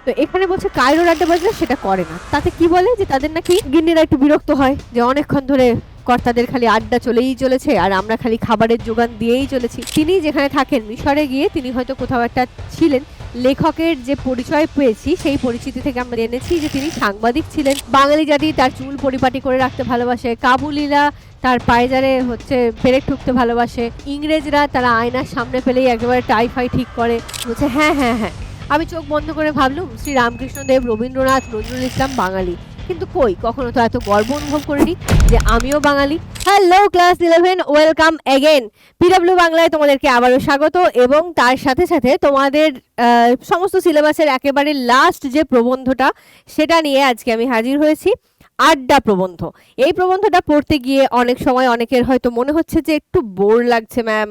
তো এখানে বলছে কায়রোর আড্ডা বাজলে সেটা করে না, তাতে কি বলে যে তাদের নাকি গিন্নিরা একটু বিরক্ত হয় যে অনেকক্ষণ ধরে কর্তাদের খালি আড্ডা চলেই চলেছে আর আমরা খালি খাবারের যোগান দিয়েই চলেছি। তিনি যেখানে থাকেন মিশরে গিয়ে তিনি হয়তো কোথাও একটা ছিলেন। লেখকের যে পরিচয় পেয়েছি সেই পরিচিতি থেকে আমরা জেনেছি যে তিনি সাংবাদিক ছিলেন। বাঙালি জাতি তার চুল পরিপাটি করে রাখতে ভালোবাসে, কাবুলিরা তার পায়জারে হচ্ছে পেরেক ঠুকতে ভালোবাসে, ইংরেজরা তারা আয়নার সামনে পেলেই একেবারে টাই ফাই ঠিক করে। বলছে হ্যাঁ হ্যাঁ হ্যাঁ, আমি চোখ বন্ধ করে ভাবলুম শ্রী রামকৃষ্ণদেব, রবীন্দ্রনাথ, নজরুল ইসলাম বাঙালি, কিন্তু কই কখনো তো এত গর্ব অনুভব করিনি যে আমিও Bangali. Hello class 11, welcome again. PW বাংলায় তোমাদেরকে আবারও স্বাগত, এবং তার সাথে সাথে তোমাদের সমস্ত সিলেবাসের একেবারে লাস্ট যে প্রবন্ধটা সেটা নিয়ে আজকে আমি হাজির হয়েছি, আড্ডা প্রবন্ধ। এই প্রবন্ধটা পড়তে গিয়ে অনেক সময় অনেকের হয়তো মনে হচ্ছে যে একটু বোর লাগছে ম্যাম,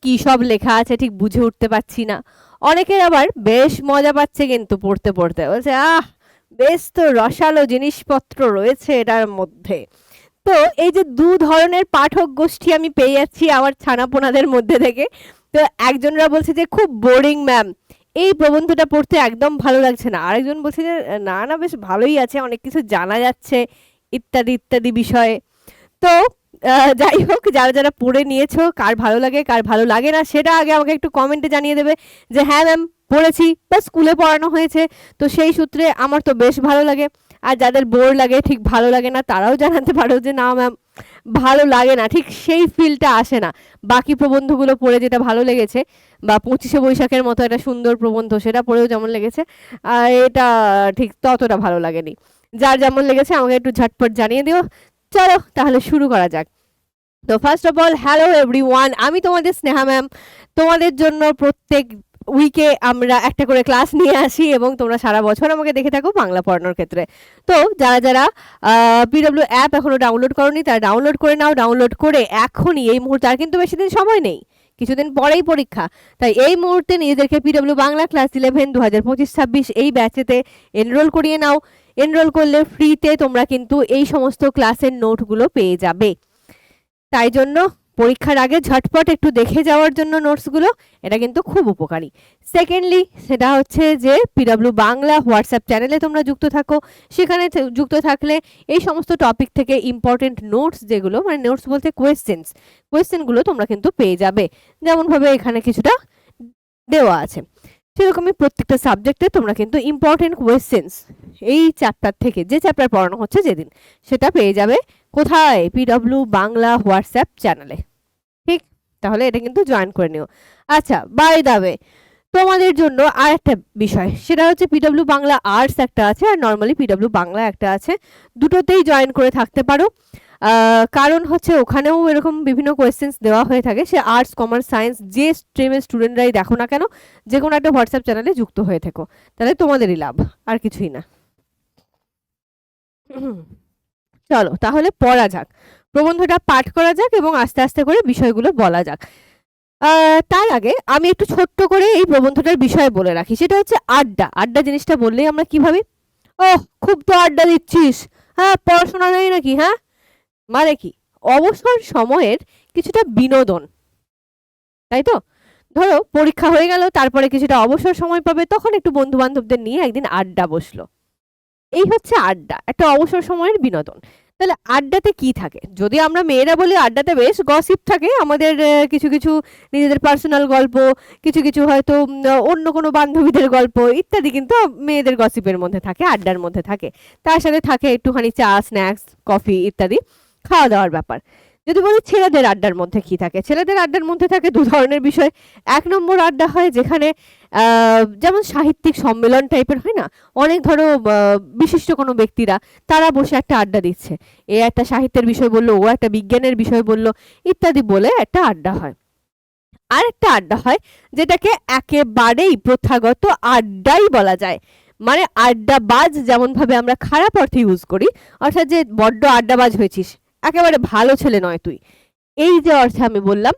কি সব লেখা আছে ঠিক বুঝে উঠতে পারছি না। অনেকের আবার বেশ মজা পাচ্ছে কিন্তু পড়তে পড়তে, বলছে বেশ তো রসালো জিনিসপত্র রয়েছে এটার মধ্যে। তো এই যে দু ধরনের পাঠক গোষ্ঠী আমি পেয়ে যাচ্ছি আমার ছানাপোনাদের মধ্যে থেকে। তো একজনরা বলছে যে খুব বোরিং ম্যাম, এই প্রবন্ধটা পড়তে একদম ভালো লাগছে না। আরেকজন বলছে যে না না বেশ ভালোই আছে, অনেক কিছু জানা যাচ্ছে ইত্যাদি ইত্যাদি বিষয়ে। তো যাই হোক, যারা যারা পড়ে নিয়েছো কার ভালো লাগে কার ভালো লাগে না সেটা আগে আমাকে একটু কমেন্টে জানিয়ে দেবে যে হ্যাঁ ম্যাম পড়েছি বা স্কুলে পড়ানো হয়েছে, তো সেই সূত্রে আমার তো বেশ ভালো লাগে। আর যাদের বোর লাগে, ঠিক ভালো লাগে না, তারাও জানাতে পারো যে না ম্যাম ভালো লাগে না, ঠিক সেই ফিলটা আসে না। বাকি প্রবন্ধগুলো পড়ে যেটা ভালো লেগেছে, বা 25শে বৈশাখের মতো একটা সুন্দর প্রবন্ধ সেটা পড়েও যেমন লেগেছে, এটা ঠিক ততটা ভালো লাগেনি। যার যেমন লেগেছে আমাকে একটু ঝটপট জানিয়ে দিও। চলো তাহলে শুরু করা যাক। তো first of all hello everyone, আমি তোমাদের স্নেহা ম্যাম। তোমাদের জন্য প্রত্যেক উইকে আমরা একটা করে ক্লাস নিয়ে আসি এবং তোমরা সারা বছর আমাকে দেখে থাকো বাংলা পড়ানোর ক্ষেত্রে। তো যারা যারা পিডব্লিউ অ্যাপ এখনো ডাউনলোড করোনি তারা ডাউনলোড করে নাও। ডাউনলোড করে এখনই এই মুহূর্তে, আর কিন্তু বেশি দিন সময় নেই, কিছুদিন পরেই পরীক্ষা, তাই এই মুহূর্তে নিজেদেরকে পিডব্লিউ বাংলা ক্লাস 11 2025-26 এই ব্যাচেতে এনরোল করিয়ে নাও। এনরোল করলে ফ্রিতে তোমরা কিন্তু এই সমস্ত ক্লাসের নোটগুলো পেয়ে যাবে। তাই জন্য পরীক্ষার আগে ঝটপট একটু দেখে যাওয়ার জন্য নোটসগুলো, এটা কিন্তু খুব উপকারী। সেকেন্ডলি সেটা হচ্ছে যে পিডব্লিউ বাংলা হোয়াটসঅ্যাপ চ্যানেলে তোমরা যুক্ত থাকো। সেখানে যুক্ত থাকলে এই সমস্ত টপিক থেকে ইম্পর্টেন্ট নোটস, যেগুলো মানে নোটস বলতে কোয়েশ্চেনগুলো তোমরা কিন্তু পেয়ে যাবে, যেমনভাবে এখানে কিছুটা দেওয়া আছে। সেরকমই প্রত্যেকটা সাবজেক্টে তোমরা কিন্তু ইম্পর্টেন্ট কোয়েশ্চেন্স এই চ্যাপ্টার থেকে, যে চ্যাপ্টার পড়ানো হচ্ছে যেদিন, সেটা পেয়ে যাবে কোথায়? পিডব্লিউ বাংলা হোয়াটসঅ্যাপ চ্যানেলে। ঠিক, তাহলে এটা কিন্তু জয়েন করে নিও। আচ্ছা, বাই দ্য ওয়ে তোমাদের জন্য আর একটা বিষয়, সেটা হচ্ছে পিডব্লিউ বাংলা আর্টস একটা আছে আর নর্মালি পিডব্লিউ বাংলা একটা আছে। দুটোতেই জয়েন করে থাকতে পারো, কারণ হচ্ছে ওখানেও এরকম বিভিন্ন কোয়েশ্চেন্স দেওয়া হয়ে থাকে। সে আর্টস, কমার্স, সায়েন্স যে স্ট্রিমের স্টুডেন্টরাই দেখো না কেন, যে কোনো একটা হোয়াটসঅ্যাপ চ্যানেলে যুক্ত হয়ে থেকো, তাহলে তোমাদেরই লাভ, আর কিছুই না। চলো তাহলে পড়া যাক, প্রবন্ধটা পাঠ করা যাক এবং আস্তে আস্তে করে বিষয়গুলো বলা যাক। তার আগে আমি একটু ছোট্ট করে এই প্রবন্ধটার বিষয়ে বলে রাখি, সেটা হচ্ছে আড্ডা। আড্ডা জিনিসটা বললেই আমরা কি ভাবি? ওহ খুব তো আড্ডা দিচ্ছিস, হ্যাঁ পড়াশোনা নেই নাকি? হ্যাঁ, মানে কি অবসর সময়ের কিছুটা বিনোদন, তাই তো? ধরো পরীক্ষা হয়ে গেল, তারপরে কিছুটা অবসর সময় পাবে, তখন একটু বন্ধু বান্ধবদের নিয়ে একদিন আড্ডা বসলো। এই হচ্ছে আড্ডা, একটা অবসর সময়ের বিনোদন। তাহলে আড্ডাতে কি থাকে? যদি আমরা মেয়েরা বলি আড্ডাতে বেশ গসিপ থাকে, আমাদের কিছু কিছু নিজেদের পার্সোনাল গল্প, কিছু কিছু হয়তো অন্য কোনো বান্ধবীদের গল্প ইত্যাদি কিন্তু মেয়েদের গসিপের মধ্যে থাকে, আড্ডার মধ্যে থাকে। তার সাথে থাকে একটুখানি চা, স্ন্যাক্স, কফি ইত্যাদি খাওয়া দাওয়ার ব্যাপার। যদি বলি ছেলেদের আড্ডার মধ্যে কি থাকে, ছেলেদের আড্ডার মধ্যে থাকে দু ধরনের বিষয়। এক নম্বর আড্ডা হয় যেখানে যেমন সাহিত্যিক সম্মেলন টাইপের হয় না, অনেক ধরো বিশিষ্ট কোনো ব্যক্তিরা তারা বসে একটা আড্ডা দিচ্ছে, এ একটা সাহিত্যের বিষয় বললো, ও একটা বিজ্ঞানের বিষয় বললো ইত্যাদি বলে একটা আড্ডা হয়। আর একটা আড্ডা হয় যেটাকে একেবারেই প্রথাগত আড্ডাই বলা যায়, মানে আড্ডাবাজ যেমন ভাবে আমরা খারাপ অর্থে ইউজ করি, অর্থাৎ যে বড্ড আড্ডাবাজ হয়েছিস, একেবারে ভালো ছেলে নয় তুই, এই যে অর্থে আমি বললাম,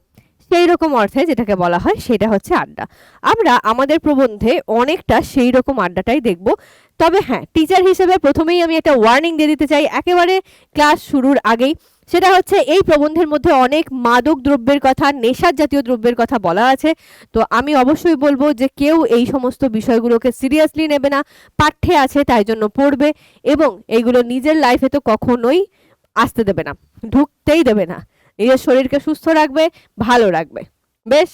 সেই রকম অর্থে যেটাকে বলা হয় সেটা হচ্ছে আড্ডা। আমরা আমাদের প্রবন্ধে অনেকটা সেই রকম আড্ডাটাই দেখব। তবে হ্যাঁ, টিচার হিসেবে প্রথমেই আমি একটা ওয়ার্নিং দিয়ে দিতে চাই একেবারে ক্লাস শুরুর আগেই, সেটা হচ্ছে এই প্রবন্ধের মধ্যে অনেক মাদক দ্রব্যের কথা, নেশার জাতীয় দ্রব্যের কথা বলা আছে। তো আমি অবশ্যই বলবো যে কেউ এই সমস্ত বিষয়গুলোকে সিরিয়াসলি নেবে না, পাঠ্যে আছে তাই জন্য পড়বে, এবং এইগুলো নিজের লাইফে তো কখনোই আসতে দেবে না, ঢুকতেই দেবে না। নিজের শরীরকে সুস্থ রাখবে, ভালো রাখবে। বেশ,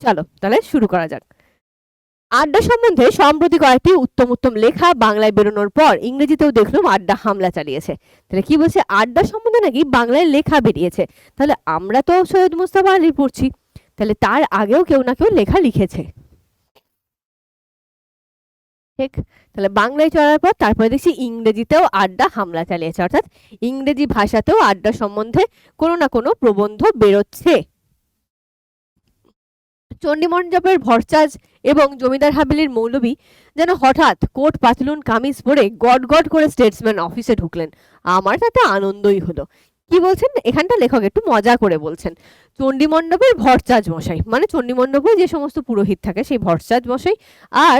চলো তাহলে শুরু করা যাক। আড্ডা সম্বন্ধে সম্প্রতি কয়েকটি উত্তম উত্তম লেখা বাংলায় বেরোনোর পর ইংরেজিতেও দেখলাম আড্ডা হামলা চালিয়েছে। তাহলে কি বলছে, আড্ডা সম্বন্ধে নাকি বাংলায় লেখা বেরিয়েছে। তাহলে আমরা তো সৈয়দ মুস্তাফা আলী পড়ছি, তাহলে তার আগেও কেউ না কেউ লেখা লিখেছে, ঠিক? তাহলে বাংলায় চলার পর তারপরে দেখছি ইংরেজিতেও আড্ডা হামলা চালিয়েছে, অর্থাৎ ইংরেজি ভাষাতেও আড্ডা সম্বন্ধে কোনো না কোনো প্রবন্ধ বেরোচ্ছে। চণ্ডীমণ্ডপের ভরচাজ এবং জমিদার হাভেলির মৌলভী যেন হঠাৎ কোট পাতলুন কামিজ পরে গট গট করে স্টেটসম্যান অফিসে ঢুকলেন। আমার তাতে আনন্দই হলো। কি বলছেন এখানটা লেখক একটু মজা করে বলছেন, চণ্ডীমণ্ডপের ভরচাজ মশাই, মানে চণ্ডীমণ্ডপে যে সমস্ত পুরোহিত থাকে সেই ভরচাজ মশাই, আর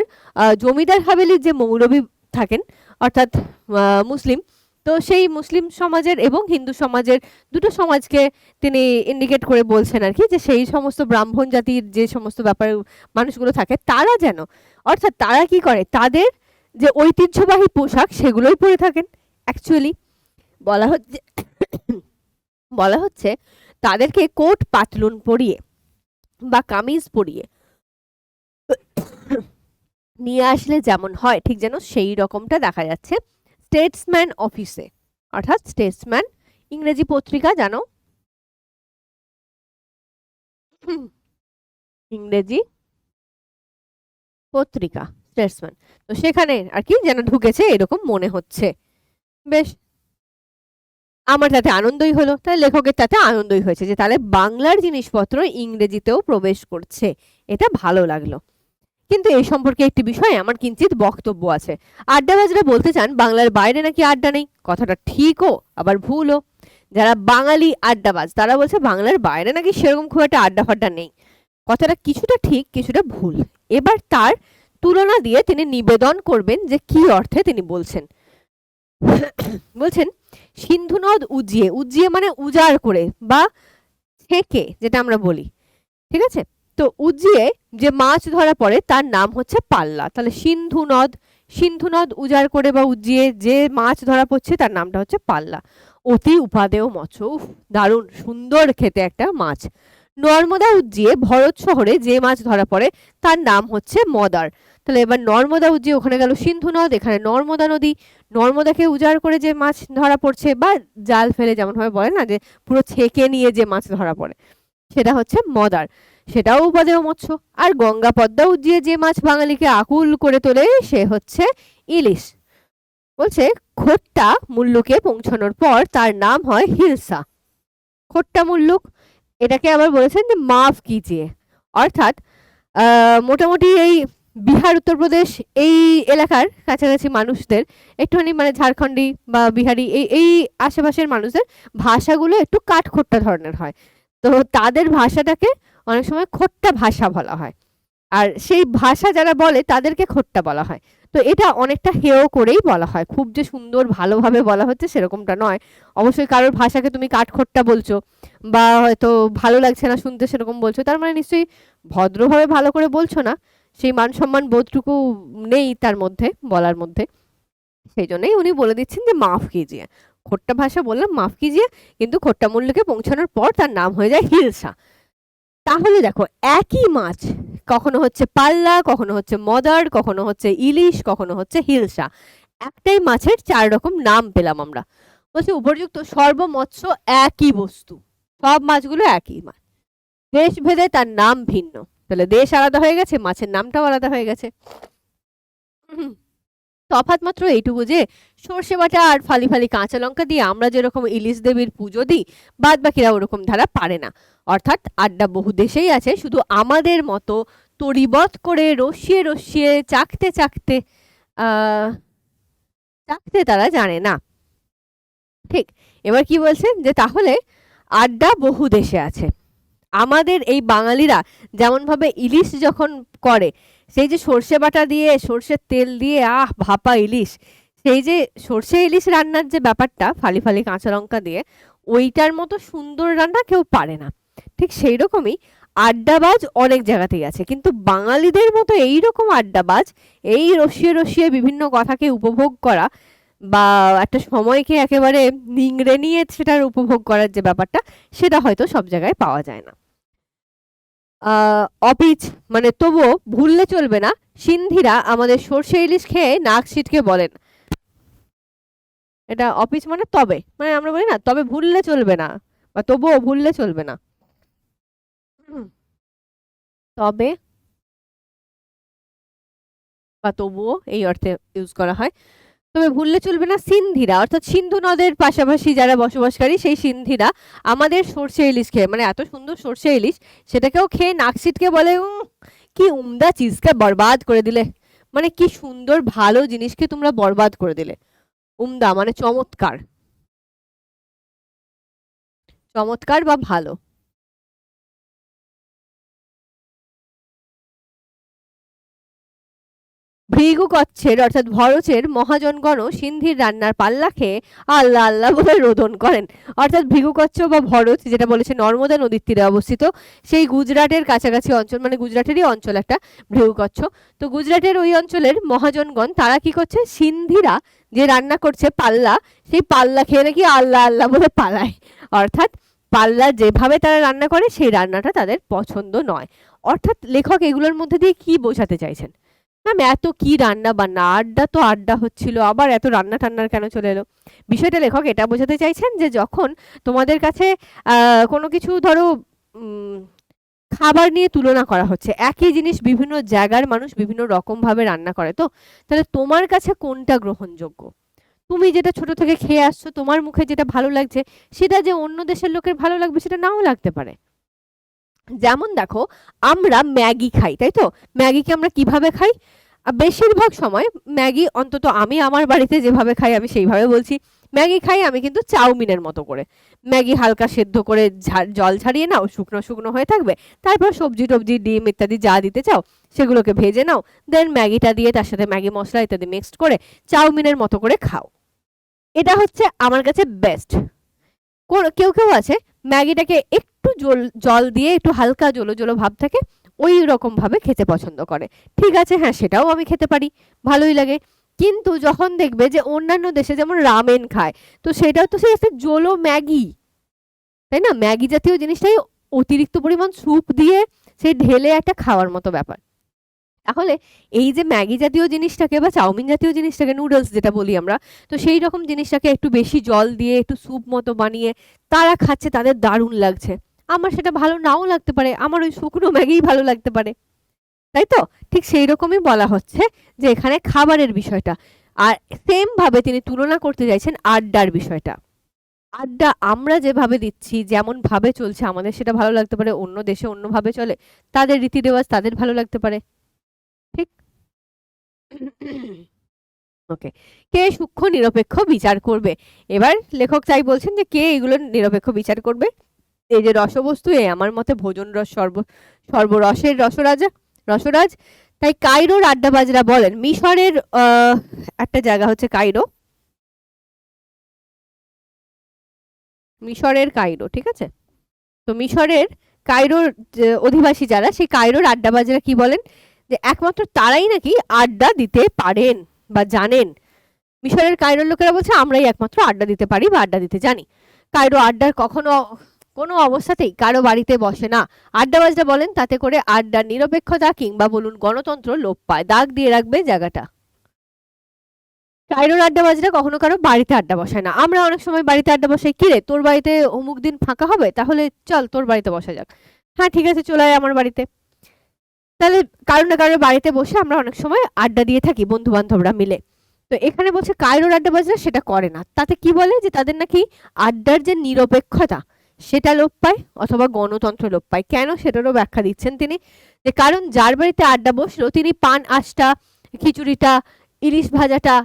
জমিদার হাভেলির যে মৌলভী থাকেন অর্থাৎ মুসলিম, তো সেই মুসলিম সমাজের এবং হিন্দু সমাজের দুটো সমাজকে তিনি ইন্ডিকেট করে বলছেন আর কি, যে সেই সমস্ত ব্রাহ্মণ জাতির যে সমস্ত ব্যাপার মানুষগুলো থাকে তারা যেন, অর্থাৎ তারা কি করে, তাদের যে ঐতিহ্যবাহী পোশাক সেগুলোই পরে থাকেন। অ্যাকচুয়ালি বলা হচ্ছে বলা হচ্ছে তাদেরকে কোট পাতলুন পরিয়ে বা কামিজ পরিয়ে নিয়ে আসলে যেমন হয় ঠিক যেন সেই রকমটা দেখা যাচ্ছে স্টেটসম্যান অফিসে। অর্থাৎ স্টেটসম্যান ইংরেজি পত্রিকা জানো, ইংরেজি পত্রিকা স্টেটসম্যান, তো সেখানে আর কি যেন ঢুকেছে এরকম মনে হচ্ছে। বেশ, আমার তাতে আনন্দই হলো, তাহলে লেখকের তাতে আনন্দই হয়েছে যে তাহলে বাংলার জিনিসপত্র ইংরেজিতেও প্রবেশ করছে, এটা ভালো লাগলো। কিন্তু এই সম্পর্কে একটি বিষয়ে আমার কিঞ্চিত বক্তব্য আছে। আড্ডাবাজরা বলতে চান বাংলার বাইরে নাকি আড্ডা নেই। কথাটা ঠিকও আবার ভুলও। যারা বাঙালি আড্ডাবাজ তারা বলছে বাংলার বাইরে নাকি সেরকম খুব একটা আড্ডা ফাড্ডা নেই। কথাটা কিছুটা ঠিক কিছুটা ভুল। এবার তার তুলনা দিয়ে তিনি নিবেদন করবেন যে কি অর্থে তিনি বলছেন। বলছেন সিন্ধু নদ উজিয়ে, উজিয়ে মানে উজাড় করে বা ছেকে, যেটা আমরা বলি, ঠিক আছে? তো উজিয়ে যে মাছ ধরা পড়ে তার নাম হচ্ছে পাল্লা। তাহলে সিন্ধু নদ উজাড় করে বা উজিয়ে যে মাছ ধরা পড়ছে তার নামটা হচ্ছে পাল্লা। অতি উপাদেয় মৎস্য, দারুণ সুন্দর খেতে একটা মাছ। নর্মদা উজ্জিয়ে ভরত শহরে যে মাছ ধরা পড়ে তার নাম হচ্ছে মদার। তাহলে এবার নর্মদা উজ্জিয়ে ওখানে গেল সিন্ধু নদ, এখানে নর্মদা নদী। নর্মদাকে উজাড় করে যে মাছ ধরা পড়ছে বা জাল ফেলে যেমন ভাবে বলে না যে পুরো ছেকে নিয়ে যে মাছ ধরা পড়ে সেটা হচ্ছে মদার, সেটাও উপাদেয় মৎস্য। আর গঙ্গা পদ্মা উজ্জিয়ে যে মাছ বাঙালিকে আকুল করে তোলে সে হচ্ছে ইলিশ। বলছে খোট্টা মুল্লুকে পৌঁছানোর পর তার নাম হয় হিলসা। খোট্টা মুল্লুক, এটাকে আবার বলেছেন যে মাফ কিজিয়ে, অর্থাৎ মোটামুটি এই বিহার উত্তরপ্রদেশ এই এলাকার কাছাকাছি মানুষদের একটুখানি মানে ঝাড়খণ্ডী বা বিহারি এই এই আশেপাশের মানুষদের ভাষাগুলো একটু কাঠখোট্টা ধরনের হয়, তো তাদের ভাষাটাকে অনেক সময় খোট্টা ভাষা বলা হয়, আর সেই ভাষা যারা বলে তাদেরকে খোট্টা বলা হয়। তো এটা অনেকটা হেয় করেই বলা হয়, খুব যে সুন্দর ভালোভাবে বলা হচ্ছে সেরকমটা নয়। অবশ্যই কারোর ভাষাকে তুমি কাঠখোট্টা বলছো বা হয়তো ভালো লাগছে না শুনতে সেরকম বলছো, তার মানে নিশ্চয়ই ভদ্রভাবে ভালো করে বলছো না, সেই মান সম্মান বোধটুকু নেই তার মধ্যে বলার মধ্যে। সেই জন্যই উনি বলে দিচ্ছেন যে মাফ কিজিয়ে, খোট্টা ভাষা বললাম মাফ কিজিয়ে, কিন্তু খোট্টা মূল্যকে পৌঁছানোর পর তার নাম হয়ে যায় হিলসা। তাহলে দেখো একই মাছ কখনো হচ্ছে পাল্লা, কখনো হচ্ছে মদার, কখনো হচ্ছে ইলিশ, কখনো হচ্ছে হিলসা, একটাই মাছের 4 রকম নাম পেলাম আমরা। বলছে উপযুক্ত সর্বমৎস্য একই বস্তু, সব মাছগুলো একই মাছ, দেশ ভেদে তার নাম ভিন্ন। তাহলে দেশ আলাদা হয়ে গেছে, মাছের নামটাও আলাদা হয়ে গেছে। তফাৎ মাত্র এইটুকু যে সর্ষে বাটা আর ফালি ফালি কাঁচা লঙ্কা দিয়ে আমরা যেরকম ইলিশ দেবীর পুজো দিই, বাদ বাকিরা ওরকম ধারা পারে না। অর্থাৎ আড্ডা বহু দেশেই আছে, শুধু আমাদের মতো তরিবত করে রসিয়ে রসিয়ে চাখতে চাখতে চাখতে তারা জানে না। ঠিক, এবার কি বলছেন যে তাহলে আড্ডা বহু দেশে আছে, আমাদের এই বাঙালিরা যেমন ভাবে ইলিশ যখন করে, সেই যে সর্ষে বাটা দিয়ে সর্ষের তেল দিয়ে ভাপা ইলিশ, সেই যে সর্ষে ইলিশ রান্নার যে ব্যাপারটা ফালি ফালি কাঁচা লঙ্কা দিয়ে, ওইটার মতো সুন্দর রান্না কেউ পারে না। ঠিক সেই রকমই আড্ডাবাজ অনেক জায়গাতেই আছে, কিন্তু বাঙালিদের মতো এইরকম আড্ডাবাজ, এই রসিয়ে রসিয়ে বিভিন্ন কথাকে উপভোগ করা বা একটা সময়কে একেবারে নিংড়ে নিয়ে সেটার উপভোগ করার যে ব্যাপারটা, সেটা হয়তো সব জায়গায় পাওয়া যায় না। অপিচ মানে তবুও ভুললে চলবে না, সিন্ধিরা আমাদের সর্ষে ইলিশ খেয়ে নাক ছিটকে বলেন। এটা অপিচ মানে তবে, মানে আমরা বলি না তবে ভুললে চলবে না, বা তবুও ভুললে চলবে না, তবে বা তবুও এই অর্থে ইউজ করা হয়। তবে ভুললে চলবে না সিন্ধিরা, অর্থাৎ সিন্ধু নদের পাশাপাশি যারা বসবাসকারী সেই সিন্ধিরা আমাদের সর্ষে ইলিশ খেয়ে, মানে এত সুন্দর সর্ষে ইলিশ সেটাকেও খেয়ে নাক ছিটকে বলে, কি উমদা চিজকে বরবাদ করে দিলে, মানে কি সুন্দর ভালো জিনিসকে তোমরা বরবাদ করে দিলে। উমদা মানে চমৎকার, চমৎকার বা ভালো। ভৃগুকচ্ছের অর্থাৎ ভরচের মহাজনগণ সিন্ধির রান্নার পাল্লা খেয়ে আল্লাহ আল্লাহ বলে রোদন করেন। অর্থাৎ ভৃগুকচ্ছ বা ভরচ, যেটা বলেছে নর্মদা নদীর তীরে অবস্থিত, সেই গুজরাটের কাছাকাছি অঞ্চল, মানে গুজরাটেরই অঞ্চল একটা ভৃগুকচ্ছ। তো গুজরাটের ওই অঞ্চলের মহাজনগণ তারা কি করছে, সিন্ধিরা যে রান্না করছে পাল্লা, সেই পাল্লা খেয়ে নাকি আল্লাহ আল্লাহ বলে পালায়। অর্থাৎ পাল্লা যেভাবে তারা রান্না করে সেই রান্নাটা তাদের পছন্দ নয়। অর্থাৎ লেখক এগুলোর মধ্যে দিয়ে কি বোঝাতে চাইছেন? ম্যাম এত কি রান্না বান্না, আড্ডা তো আড্ডা হচ্ছিল, আবার এত রান্না টান্নার কেন চলে এলো? বিষয়টা লেখক এটা বোঝাতে চাইছেন যে যখন তোমাদের কাছে কোনো কিছু ধরো খাবার নিয়ে তুলনা করা হচ্ছে, একই জিনিস বিভিন্ন জায়গার মানুষ বিভিন্ন রকম ভাবে রান্না করে, তো তাহলে তোমার কাছে কোনটা গ্রহণযোগ্য? তুমি যেটা ছোট থেকে খেয়ে আসছো, তোমার মুখে যেটা ভালো লাগছে, সেটা যে অন্য দেশের লোকের ভালো লাগবে সেটা নাও লাগতে পারে। যেমন দেখো, আমরা ম্যাগি খাই, তাই তো? ম্যাগিকে আমরা কিভাবে খাই? বেশিরভাগ সময় ম্যাগি, অন্তত আমি আমার বাড়িতে যেভাবে খাই আমি সেইভাবে বলছি, ম্যাগি খাই আমি কিন্তু চাউমিনের মতো করে। ম্যাগি হালকা সেদ্ধ করে জল ছাড়িয়ে নাও, শুকনো শুকনো হয়ে থাকবে, তারপর সবজি টবজি ডিম ইত্যাদি যা দিতে চাও সেগুলোকে ভেজে নাও, দেন ম্যাগিটা দিয়ে তার সাথে ম্যাগি মশলা ইত্যাদি মিক্সড করে চাউমিনের মতো করে খাও। এটা হচ্ছে আমার কাছে বেস্ট। কেউ কেউ আছে ম্যাগিটাকে একটু জল দিয়ে একটু হালকা জলো জলো ভাব থাকে ওই রকম ভাবে খেতে পছন্দ করে। ঠিক আছে, হ্যাঁ সেটাও আমি খেতে পারি, ভালোই লাগে। কিন্তু যখন দেখবে যে অন্যান্য দেশে যেমন রামেন খায়, তো সেটাও তো সেই একটা জলো ম্যাগি, তাই না? ম্যাগি জাতীয় জিনিসটাই অতিরিক্ত পরিমাণ স্যুপ দিয়ে সেই ঢেলে একটা খাওয়ার মতো ব্যাপার। তাহলে এই যে ম্যাগি জাতীয় জিনিসটাকে বা চাউমিন জাতীয় জিনিসটাকে, নুডলস যেটা বলি আমরা, তো সেই রকম জিনিসটাকে একটু বেশি জল দিয়ে একটু স্যুপ মতো বানিয়ে তারা খাচ্ছে, তাদের দারুণ লাগছে। আমার সেটা ভালো নাও লাগতে পারে, আমার ওই শুকনো ম্যাগিই ভালো লাগতে পারে, তাই তো? ঠিক সেই রকমই বলা হচ্ছে যে এখানে খাবারের বিষয়টা। আর সেম ভাবে তিনি তুলনা করতে চাইছেন আড্ডার বিষয়টা। আড্ডা আমরা যেভাবে দিচ্ছি, যেমন ভাবে চলছে আমাদের, সেটা ভালো লাগতে পারে, অন্য দেশে অন্যভাবে চলে, তাদের রীতি রেওয়াজ তাদের ভালো লাগতে পারে, ঠিক? ওকে, কে সূক্ষ্ম নিরপেক্ষ বিচার করবে? এবার লেখক চাই বলছেন যে কে এগুলো নিরপেক্ষ বিচার করবে। এই যে রসবস্তু, এ আমার মতে ভোজন রস সর্বরসের রসরাজা রসরাজ। তাই কায়রোর আড্ডাবাজরা বলেন, মিশরের একটা জায়গা হচ্ছে কায়রো, মিশরের কায়রো, ঠিক আছে? তো মিশরের কায়রোর অধিবাসী যারা, সেই কায়রোর আড্ডাবাজরা কি বলেন, যে একমাত্র তারাই নাকি আড্ডা দিতে পারেন বা জানেন। মিশরের কায়রোর লোকেরা বলছে আমরাই একমাত্র আড্ডা দিতে পারি বা আড্ডা দিতে জানি। কায়রো আড্ডার কখনো কোনো অবস্থাতেই কারো বাড়িতে বসে না। আড্ডাবাজরা বলেন তাতে করে আড্ডার নিরপেক্ষতা কিংবা বলুন গণতন্ত্র লোপ পায়। দাগ দিয়ে রাখবে জায়গাটা। কায়রোর আড্ডাবাজরা কখনো কারো বাড়িতে আড্ডা বসায় না। আমরা অনেক সময় বাড়িতে আড্ডা বসাই, কিরে তোর বাড়িতে অমুক দিন ফাঁকা হবে, তাহলে চল তোর বাড়িতে বসা যাক। হ্যাঁ ঠিক আছে, চলে আয় আমার বাড়িতে। তাহলে কারো না কারোর বাড়িতে বসে আমরা অনেক সময় আড্ডা দিয়ে থাকি বন্ধু বান্ধবরা মিলে। তো এখানে বলছে কায়রোর আড্ডাবাজরা সেটা করে না। তাতে কি বলে, যে তাদের নাকি আড্ডার যে নিরপেক্ষতা সেটা লোপ পায় অথবা গণতন্ত্র লোপ পায়। কেন সেটারও ব্যাখ্যা দিচ্ছেন তিনি, যে কারণ যার বাড়িতে আড্ডা বসলো তিনি পান আঁশটা, খিচুড়িটা, ইলিশ ভাজাটা,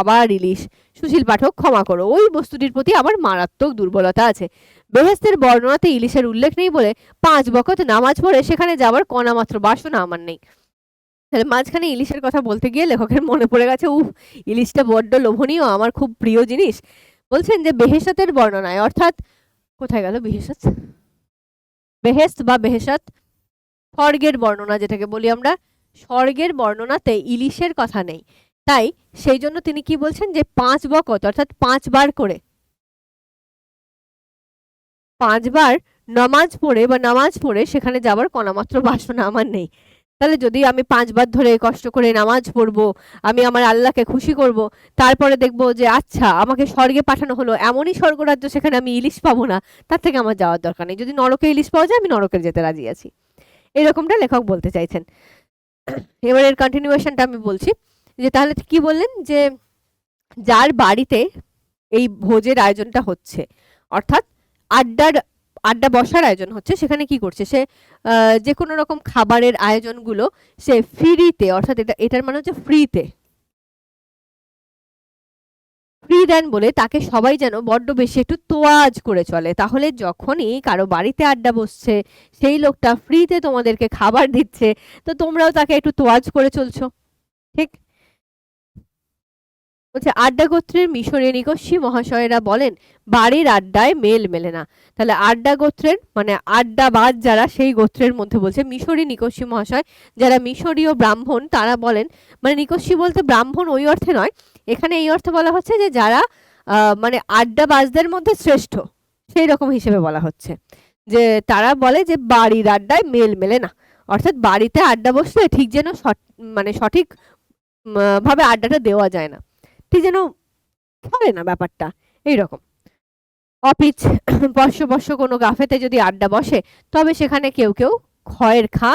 আবার ইলিশ, সুশীল পাঠক ক্ষমা করো, ওই বস্তুটির প্রতি আমার মারাত্মক দুর্বলতা আছে। বেহেস্তের বর্ণনাতে ইলিশের উল্লেখ নেই বলে 5 বকত নামাজ পড়ে সেখানে যাওয়ার কণা মাত্র বাসনা আমার নেই। তাহলে মাঝখানে ইলিশের কথা বলতে গিয়ে লেখকের মনে পড়ে গেছে, ইলিশটা বড্ড লোভনীয়, আমার খুব প্রিয় জিনিস। বলছেন যে বেহেশতের বর্ণনায়, অর্থাৎ কোথায় গেল বেহেশত, বেহেশত বা বেহেশত, স্বর্গের বর্ণনা যেটাকে বলি আমরা, স্বর্গের বর্ণনাতে ইলিশের কথা নেই। তাই সেই জন্য তিনি কি বলছেন যে 5 বকত অর্থাৎ 5 বার করে, 5 বার নামাজ পড়ে সেখানে যাবার কণামাত্র বাসনা আমার নেই। তাহলে যদি আমি 5 বার ধরে কষ্ট করে নামাজ পড়বো, আমি আমার আল্লাহকে খুশি করব, তারপরে দেখবো যে আচ্ছা আমাকে স্বর্গে পাঠানো হলো, এমনই স্বর্গরাজ্য সেখানে আমি ইলিশ পাবো না, তার থেকে আমার যাওয়ার দরকার নেই। যদি নরকে ইলিশ পাওয়া যায় আমি নরকে যেতে রাজি আছি, এরকমটা লেখক বলতে চাইছেন। এবার এর কন্টিনিউয়েশনটা আমি বলছি, যে তাহলে কি বললেন যে যার বাড়িতে এই ভোজের আয়োজনটা হচ্ছে, অর্থাৎ আড্ডা বসার আয়োজন হচ্ছে, সেখানে কি করছে সে, যে কোনো রকম খাবারের আয়োজনগুলো সে ফ্রিতে, অর্থাৎ এটার মানে হচ্ছে ফ্রিতে, ফ্রি দেন বলে তাকে সবাই যেন বড্ড বেশি একটু তোয়াজ করে চলে। তাহলে যখনই কারো বাড়িতে আড্ডা বসছে, সেই লোকটা ফ্রিতে তোমাদেরকে খাবার দিচ্ছে, তো তোমরাও তাকে একটু তোয়াজ করে চলছো, ঠিক? বলছে আড্ডা গোত্রের মিশরে নিকষী মহাশয়েরা বলেন বাড়ির আড্ডায় মেল মেলে না। তাহলে আড্ডা গোত্রের মানে আড্ডাবাজ যারা, সেই গোত্রের মধ্যে বলছে মিশরী নিকষী মহাশয়, যারা মিশরীয় ব্রাহ্মণ, তারা বলেন, মানে নিকষী বলতে ব্রাহ্মণ ওই অর্থে নয়, এখানে এই অর্থে বলা হচ্ছে যে যারা মানে আড্ডাবাজদের মধ্যে শ্রেষ্ঠ, সেই রকম হিসেবে বলা হচ্ছে, যে তারা বলে যে বাড়ির আড্ডায় মেল মেলে না, অর্থাৎ বাড়িতে আড্ডা বসলে ঠিক যেন মানে সঠিক ভাবে আড্ডাটা দেওয়া যায় না, ঠিক যেন চলে না ব্যাপারটা, এইরকম। অপিচ বর্ষ কোনো কাফেতে যদি আড্ডা বসে, তবে সেখানে কেউ কেউ খয়ের খা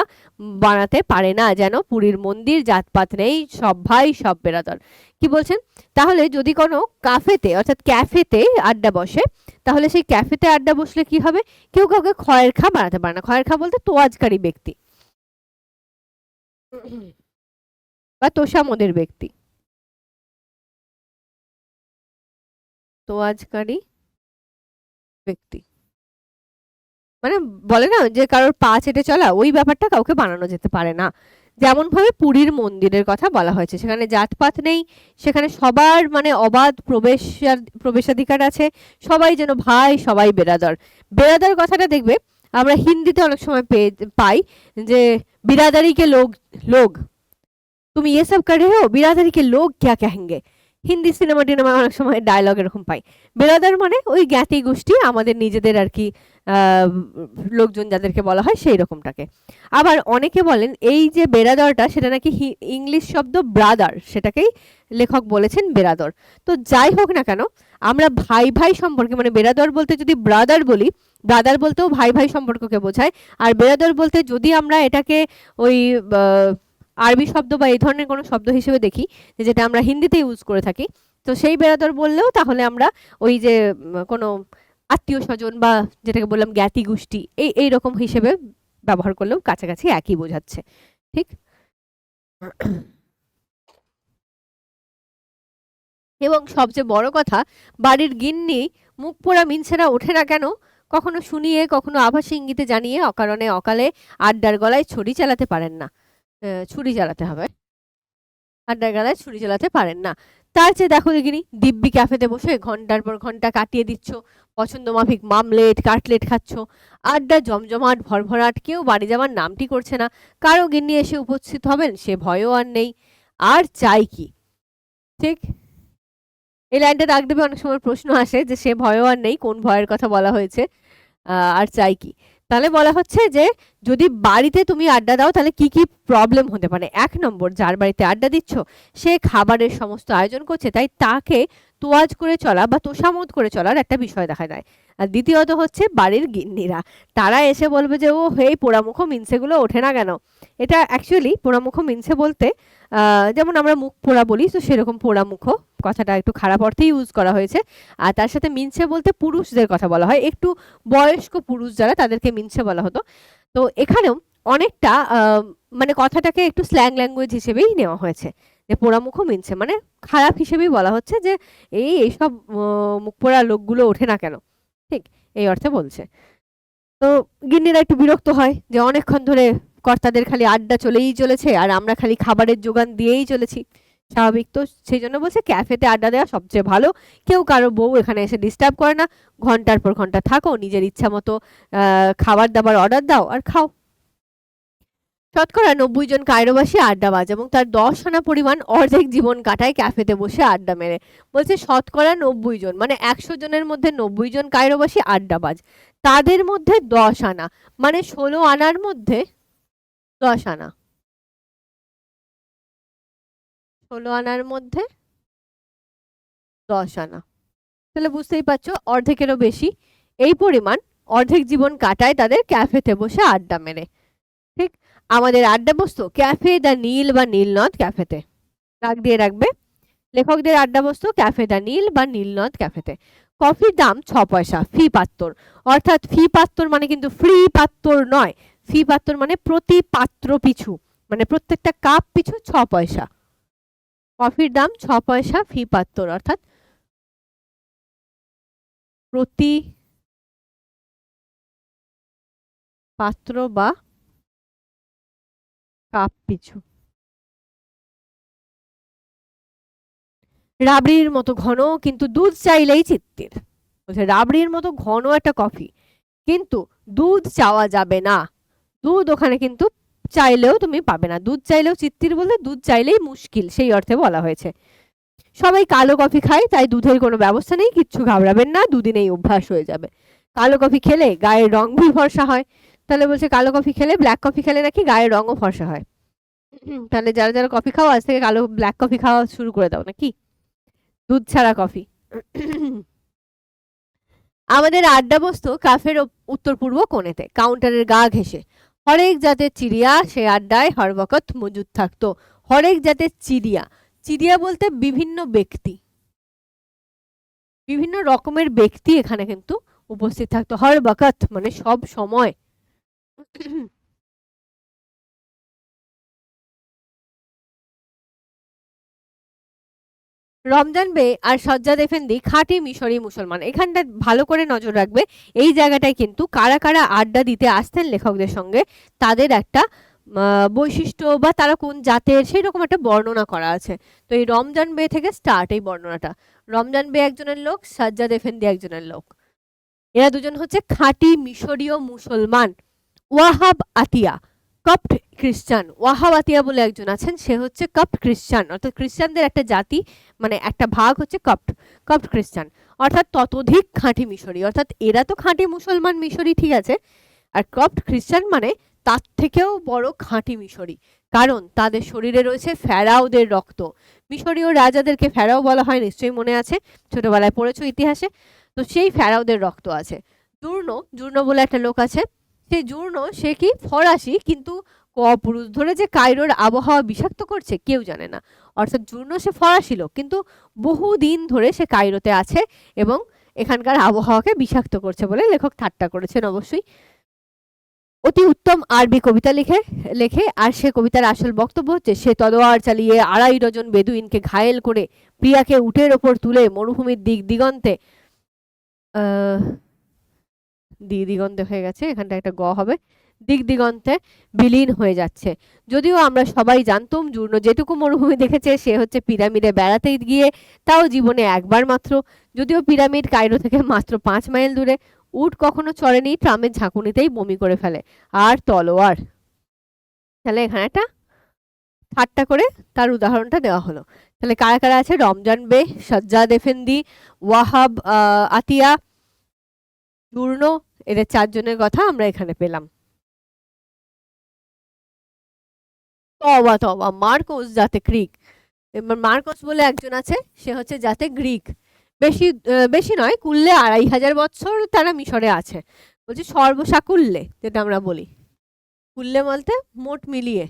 বানাতে পারে না, যেন পুরীর মন্দির, জাতপাত নেই, সব ভাই সব বেরাদর। কি বলছেন, তাহলে যদি কোনো কাফেতে অর্থাৎ ক্যাফেতে আড্ডা বসে, তাহলে সেই ক্যাফেতে আড্ডা বসলে কি হবে, কেউ কাউকে খয়ের খা বানাতে পারে না। খয়ের খা বলতে তোয়াজকারী ব্যক্তি বা তোষামোদের ব্যক্তি, তোয়াজকারী ব্যক্তি মানে বলে না যে কারোর পা চেটে চলা, ওই ব্যাপারটা কাউকে বানানো যেতে পারে না। যেমন ভাবে পুরীর মন্দিরের কথা বলা হয়েছে, সেখানে জাতপাত নেই, সেখানে সবার মানে অবাধ প্রবেশাধিকার আছে, সবাই যেন ভাই সবাই বেরাদর। বেরাদর কথাটা দেখবে আমরা হিন্দিতে অনেক সময় পাই, যে बिरादरी के लोग तुम ये सब कर रहे हो, बिरादरी के लोग क्या कहेंगे। হিন্দি সিনেমা টিনেমা অনেক সময় ডায়লগ এরকম পাই। বেরাদার মানে ওই জ্ঞাতি গোষ্ঠী, আমাদের নিজেদের আর কি লোকজন যাদেরকে বলা হয় সেই রকমটাকে। আবার অনেকে বলেন এই যে বেরাদরটা, সেটা নাকি ইংলিশ শব্দ ব্রাদার, সেটাকেই লেখক বলেছেন বেরাদর। তো যাই হোক না কেন, আমরা ভাই ভাই সম্পর্কে, মানে বেরাদর বলতে যদি ব্রাদার বলি, ব্রাদার বলতেও ভাই ভাই সম্পর্ককে বোঝায়, আর বেরাদর বলতে যদি আমরা এটাকে ওই আরবি শব্দ বা এই ধরনের কোনো শব্দ হিসেবে দেখি, যেটা আমরা হিন্দিতে ইউজ করে থাকি, তো সেই বেরাদর বললেও তাহলে আমরা ওই যে কোনো আত্মীয় স্বজন বা যেটাকে বললাম জ্ঞাতি গোষ্ঠী, এই রকম হিসেবে ব্যবহার করলেও কাছাকাছি একই বোঝাচ্ছে, ঠিক? এবং সবচেয়ে বড় কথা, বাড়ির গিন্নি মুখ পোড়া মিনছেরা ওঠে না কেন, কখনো শুনিয়ে কখনো আভাসী ইঙ্গিতে জানিয়ে অকারণে অকালে আড্ডার গলায় ছুরি চালাতে পারেন না, ছুরি চালাতে হবে, আড্ডার গলায় ছুরি চালাতে পারেন না। তার চেয়ে দেখো দেখিনি দিব্যি ক্যাফেতে বসে ঘন্টার পর ঘন্টা কাটিয়ে দিচ্ছ, পছন্দ মাফিক মামলেট কাটলেট খাচ্ছ, আড্ডা জমজমাট ভরভরাট, কেউ বাড়ি যাওয়ার নামটি করছে না, কারো গিন্নি এসে উপস্থিত হবেন সে ভয়ও আর নেই, আর চাই কি, ঠিক? এই লাইনটা রাখ দেবে, অনেক সময় প্রশ্ন আসে যে সে ভয়ও আর নেই, কোন ভয়ের কথা বলা হয়েছে, আর চাই কি। তাহলে বলা হচ্ছে যে যদি বাড়িতে তুমি আড্ডা দাও তাহলে কি কি প্রবলেম হতে পারে। 1 নম্বর, যার বাড়িতে আড্ডা দিচ্ছ সে খাবারের সমস্ত আয়োজন করছে, তাই তাকে তোয়াজ করে চলা বা তোষামোদ করে চলার একটা বিষয় দেখা যায়। আর দ্বিতীয়ত হচ্ছে বাড়ির গিন্নিরা, তারা এসে বলবে যে ও এই পোড়ামুখো মিনসেগুলো ওঠে না কেন। এটা অ্যাকচুয়ালি পোড়ামুখো মিনসে বলতে যেমন আমরা মুখ পোড়া বলি, তো সেরকম পোড়ামুখো কথাটা একটু খারাপ অর্থে ইউজ করা হয়েছে। আর তার সাথে মিনসে বলতে পুরুষদের কথা বলা হয়, একটু বয়স্ক পুরুষ যারা তাদেরকে মিনসে বলা হতো। তো এখানেও অনেকটা মানে কথাটাকে একটু স্ল্যাং ল্যাঙ্গুয়েজ হিসেবেই নেওয়া হয়েছে, যে পোড়ামুখো মিনসে মানে খারাপ হিসেবেই বলা হচ্ছে, যে এইসব মুখ পোড়া লোকগুলো ওঠে না কেন, ঠিক এই অর্থে বলছে। তো গিন্নিরা একটু বিরক্ত হয় যে অনেকক্ষণ ধরে কর্তাদের খালি আড্ডা চলেই চলেছে আর আমরা খালি খাবারের যোগান দিয়েই চলেছি, স্বাভাবিক। তো সেই জন্য বলছে ক্যাফেতে আড্ডা দেওয়া সবচেয়ে ভালো। কেউ কারো বউ এখানে এসে ডিস্টার্ব করে না, ঘন্টার পর ঘন্টা থাকো, নিজের ইচ্ছা মতো খাবার দাবার অর্ডার দাও আর খাও। শতকরা 90 জন কায়রোবাসী আড্ডাবাজ এবং তার 10 আনা পরিমাণ অর্ধেক জীবন কাটায় ক্যাফেতে বসে আড্ডা মেরে। বলছে শতকরা 90 জন, মানে 100 জনের মধ্যে 90 জন কায়রোবাসী আড্ডাবাজ, তাদের মধ্যে 10 আনা, মানে 16 আনার মধ্যে 10 আনা, 16 আনার মধ্যে 10 আনা। তাহলে বুঝতেই পারছো অর্ধেকেরও বেশি এই পরিমাণ অর্ধেক জীবন কাটায় তাদের ক্যাফেতে বসে আড্ডা মেরে। ঠিক, আমাদের আড্ডা বস্তু ক্যাফে দ্য নীল বা নীলনদ ক্যাফেতে, দাগ দিয়ে রাখবে। লেখকদের আড্ডা বস্তু ক্যাফে দ্য নীল বা নীলনদ ক্যাফেতে। কফির দাম 6 পয়সা ফি পাত্তর, অর্থাৎ ফি পাত্তর মানে কিন্তু ফ্রি পাত্তর নয়, ফি পাত্তর মানে প্রতি পাত্র পিছু, মানে প্রত্যেকটা কাপ পিছু 6 পয়সা। কফির দাম 6 পয়সা ফি পাত্তর, অর্থাৎ প্রতি পাত্র বা কাপ পিছু। রাবড়ির মতো ঘন কিন্তু দুধ চাইলেই চিত্তির। বলছে রাবড়ির মতো ঘন একটা কফি, কিন্তু দুধ চাওয়া যাবে না। দুধ ওখানে কিন্তু চাইলেও তুমি পাবে না। দুধ চাইলেও চিত্তির বলতে দুধ চাইলেই মুশকিল, সেই অর্থে বলা হয়েছে। সবাই কালো কফি খায়, তাই দুধের কোনো ব্যবস্থা নেই, কিচ্ছু ঘাবড়াবেন না, দুদিনেই অভ্যাস হয়ে যাবে। কালো কফি খেলে গায়ের রং ভি ফর্সা হয়। তাহলে বলছে কালো কফি খেলে, ব্ল্যাক কফি খেলে নাকি গায়ের রঙও ফর্সা হয়। তাহলে যারা যারা কফি খাও আজ থেকে কালো ব্ল্যাক কফি খাওয়া শুরু করে দাও নাকি, দুধ ছাড়া কফি। আমাদের আড্ডা বস্তু কাফের উত্তর পূর্ব কোণেতে, কাউন্টারের গা ঘেঁষে। হরেক জাতের চিড়িয়া সে আড্ডায় হরবকত মজুদ থাকতো। হরেক জাতের চিড়িয়া, চিড়িয়া বলতে বিভিন্ন ব্যক্তি, বিভিন্ন রকমের ব্যক্তি এখানে কিন্তু উপস্থিত থাকতো। হরবকত মানে সব সময়। রমজান বে আর সজ্জাদ এফেন্দি খাঁটি মিশরি মুসলমান। এখানটা ভালো করে নজর রাখবে, এই জায়গাটায় কিন্তু কারা কারা আড্ডা দিতে আসতেন লেখকদের সঙ্গে, তাদের একটা বৈশিষ্ট্য বা তারা কোন জাতের সেই রকম একটা বর্ণনা করা আছে। তো এই রমজান বে থেকে স্টার্ট এই বর্ণনাটা। রমজান বে একজনের লোক, সাজ্জাদ এফেন্দি একজনের লোক। এরা দুজন হচ্ছে খাঁটি মিশরীয় মুসলমান। ওয়াহাব আতিয়া কপ্ট খ্রিস্টান। ওয়াহাব আতিয়া বলে একজন আছেন, সে হচ্ছে কপ্ট খ্রিস্টান, অর্থাৎ খ্রিস্টানদের একটা জাতি, মানে একটা ভাগ হচ্ছে কপ্ট খ্রিস্টান, অর্থাৎ ততোধিক খাঁটি মিশরী। অর্থাৎ এরা তো খাঁটি মুসলমান মিশরী, ঠিক আছে, আর কপ্ট খ্রিস্টান মানে তার থেকেও বড় খাঁটি মিশরী, কারণ তাদের শরীরে রয়েছে ফেরাওদের রক্ত। মিশরীয় রাজাদেরকে ফেরাও বলা হয়, নিশ্চয়ই মনে আছে, ছোটবেলায় পড়েছো ইতিহাসে। তো সেই ফেরাওদের রক্ত আছে। জূর্ণ বলে একটা লোক আছে, সেই জূর্ণ সে কি ফরাসি, কিন্তু পুরুষ ধরে যে কায়রোর আবহাওয়া বিষাক্ত করছে কেউ জানে না। অর্থাৎ জূর্ণ সে ফরাসি লোক, কিন্তু বহুদিন ধরে সে কায়রোতে আছে এবং এখানকার আবহাওয়াকে বিষাক্ত করছে বলে লেখক ঠাট্টা করেছেন অবশ্যই। অতি উত্তম আরবি কবিতা লেখে আর সে কবিতার আসল বক্তব্য হচ্ছে, সে তলোয়ার চালিয়ে 2.5 ডজন বেদুইনকে ঘায়েল করে প্রিয়াকে উটের ওপর তুলে মরুভূমির দিগন্তে দিগন্তে হয়ে গেছে, এখানটা একটা গ হবে, দিগন্তে বিলীন হয়ে যাচ্ছে। যদিও আমরা সবাই জানতাম জূর্ণ যেটুকু মরুভূমি দেখেছে সে হচ্ছে পিরামিডে বেড়াতে গিয়ে, তাও জীবনে একবার মাত্র। যদিও পিরামিড কায়রো থেকে মাত্র 5 মাইল দূরে। উট কখনো চড়েনি, ট্রামের ঝাঁকুনিতেই বমি করে ফেলে। আর তলোয়ার, তাহলে এখানে একটা ঠাট্টা করে তার উদাহরণটা দেওয়া হলো। তাহলে কারা কারা আছে? রমজান বে, সাজ্জাদ এফেন্দি, ওয়াহাব আতিয়া, জূর্ণ, এদের 4 জনের কথা আমরা এখানে পেলাম। তবা তবা, মার্কোস জাতে গ্রিক। এবার মার্কোস বলে একজন আছে, সে হচ্ছে জাতে গ্রিক। বেশি নয়, কুল্লে 2500 বছর তারা মিশরে আছে। বলছি সর্বসাকুল্যে, যেটা আমরা বলি, কুল্লে বলতে মোট মিলিয়ে।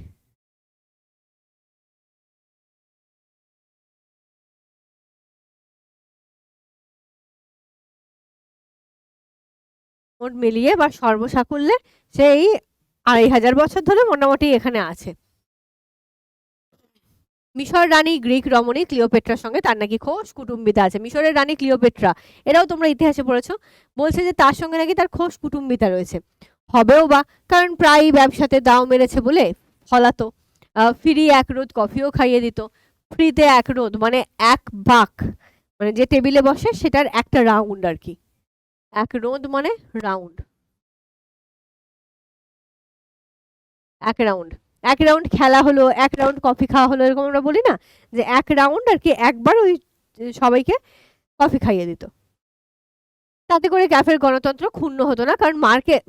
মোট মিলিয়ে বা সর্বসাকুল্যে সেই 2500 বছর ধরে মোটামুটি এখানে আছে। মিশর রানী গ্রিক রমণী ক্লিওপেট্রার সঙ্গে তার নাকি খোশ কুটুম্বিতা আছে। মিশরের রানী ক্লিওপেট্রা, এরাও তোমরা ইতিহাসে পড়েছো, বলছে যে তার সঙ্গে নাকি তার খোশ কুটুম্বিতা রয়েছে। হবেও বা, কারণ প্রায়ই ব্যবসাতে দাও মেরেছে বলে ফলাতো, ফ্রি 1 রোদ কফিও খাইয়ে দিত। ফ্রিতে এক রোদ মানে এক বাক, মানে যে টেবিলে বসে সেটার একটা রাউন্ড আর কি। এক রোদ মানে রাউন্ড, এক রাউন্ড। এক রাউন্ড খেলা হলো, এক রাউন্ড কফি খাওয়া হলো, এরকম আমরা বলি না, যে এক রাউন্ড আর কি, একবার ওই সবাইকে কফি খাইয়ে দিত। তাতে করে ক্যাফের গণতন্ত্র ক্ষুণ্ণ হতো না, কারণ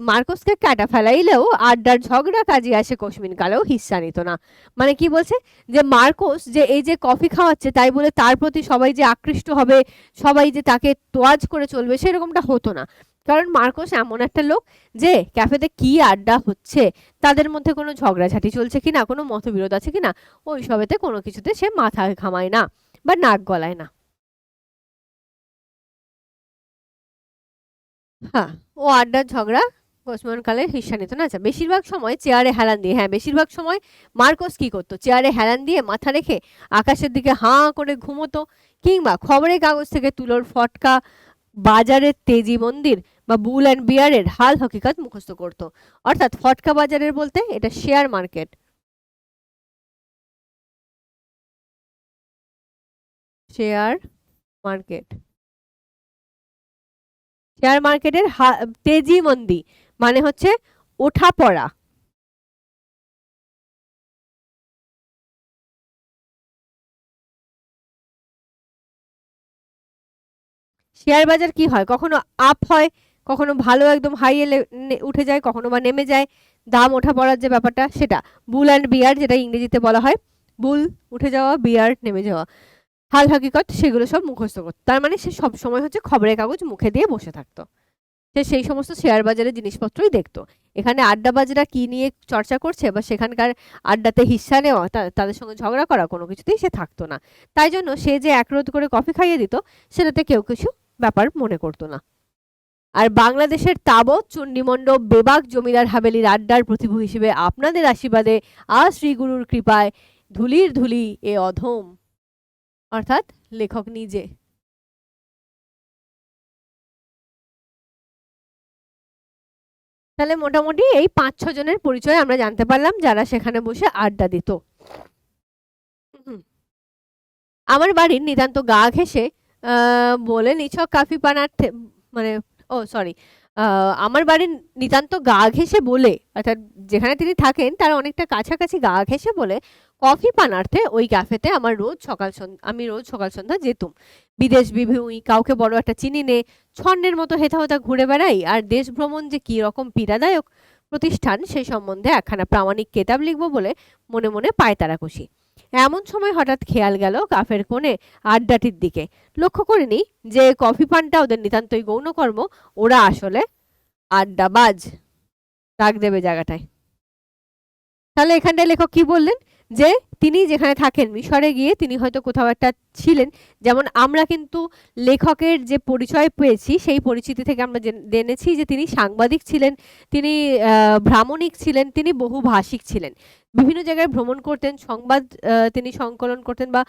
মার্কোসকে কাটা ফেলাইলেও আড্ডার ঝগড়া কাজে আসে কোশমিন কালেও হিস্সা নিত না। মানে কি বলছে, যে মার্কোস যে এই যে কফি খাওয়াচ্ছে তাই বলে তার প্রতি সবাই যে আকৃষ্ট হবে, সবাই যে তাকে তোয়াজ করে চলবে, সেরকমটা হতো না। কারণ মার্কোস এমন একটা লোক যে ক্যাফেতে কি আড্ডা হচ্ছে, তাদের মধ্যে কোনো ঝগড়াঝাটি চলছে কিনা, কোনো মতবিরোধ আছে কিনা, ওই সবেতে কোনো কিছুতে সে মাথা ঘামায় না বা নাক গলায় না। হ্যাঁ, ও আড্ডার ঝগড়া কোসমান কালের হিস্সা নিত না। আচ্ছা, বেশিরভাগ সময় চেয়ারে হেলান দিয়ে, হ্যাঁ বেশিরভাগ সময় মার্কোস কি করতো, চেয়ারে হেলান দিয়ে মাথা রেখে আকাশের দিকে হাঁ করে ঘুমোতো, কিংবা খবরের কাগজ থেকে তুলোর ফটকা, বাজারের তেজি মন্দির বা বুল অ্যান্ড বিয়ারের হাল হকিকত মুখস্থ করতো। অর্থাৎ ফটকা বাজারের বলতে এটা share market, share market, share মার্কেটের তেজি মন্দি মানে হচ্ছে ওঠা পড়া। শেয়ার বাজার কি হয়, কখনো আপ হয়, কখনো ভালো একদম হাই এ উঠে যায়, কখনো বা নেমে যায়, দাম ওঠা পড়ার যে ব্যাপারটা সেটা। বুল অ্যান্ড বিয়ার যেটা ইংরেজিতে বলা হয়, বুল উঠে যাওয়া, বিয়ার নেমে যাওয়া, হাল হাকিকত সেগুলো সব মুখস্থ করতো। তার মানে সে সব সময় হচ্ছে খবরের কাগজ মুখে দিয়ে বসে থাকতো, সে সেই সমস্ত শেয়ার বাজারের জিনিসপত্রই দেখতো। এখানে আড্ডাবাজরা কি নিয়ে চর্চা করছে বা সেখানকার আড্ডাতে হিস্সা নেওয়া, তাদের সঙ্গে ঝগড়া করা, কোনো কিছুতেই সে থাকতো না। তাই জন্য সে যে এক রোদ করে কফি খাইয়ে দিত, সেটাতে কেউ কিছু ব্যাপার মনে করতো না। আর বাংলাদেশের তাবৎ চণ্ডীমণ্ডপ বেবাক জমিদার হাভেলির আড্ডার প্রতিভূ হিসেবে আপনাদের আশীর্বাদে আজ শ্রীগুরুর কৃপায় ধুলির ধুলি এ অধম, অর্থাৎ লেখক নিজে। তাহলে মোটামুটি এই 5-6 জনের পরিচয় আমরা জানতে পারলাম যারা সেখানে বসে আড্ডা দিত। আমার বাড়ির নিতান্ত গা ঘেঁষে বলে নিছক কাফি পানার মানে, ও সরি, আমার বাড়ির নিতান্ত গা ঘেঁষে বলে, অর্থাৎ যেখানে তিনি থাকেন তার অনেকটা কাছাকাছি গা ঘেঁষে বলে কফি পানার্থে ওই ক্যাফেতে আমি রোজ সকাল সন্ধ্যা যেতুম। বিদেশ বিভুঁই, কাউকে বড় একটা চিনি নে, ছন্নের মতো হেথা হেথা ঘুরে বেড়াই, আর দেশ ভ্রমণ যে কি রকম পীড়াদায়ক প্রতিষ্ঠান সেই সম্বন্ধে একখানা প্রামাণিক কেতাব লিখবো বলে মনে মনে পায়তারা কষি। এমন সময় হঠাৎ খেয়াল গেল কাফের কোণে আড্ডাটির দিকে। লক্ষ্য করিনি যে কফি পানটা ওদের নিতান্তই গৌণকর্ম, ওরা আসলে আড্ডাবাজ। দাগ দেবে জায়গাটায়। তাহলে এখানটায় লেখক কি বললেন, যে তিনি যেখানে থাকেন মিশরে গিয়ে তিনি হয়তো কোথাও একটা ছিলেন। যেমন আমরা কিন্তু লেখকের যে পরিচয় পেয়েছি সেই পরিচিতি থেকে আমরা জেনেছি যে তিনি সাংবাদিক ছিলেন, তিনি ভ্রামণিক ছিলেন, তিনি বহুভাষিক ছিলেন, বিভিন্ন জায়গায় ভ্রমণ করতেন, সংবাদ তিনি সংকলন করতেন বা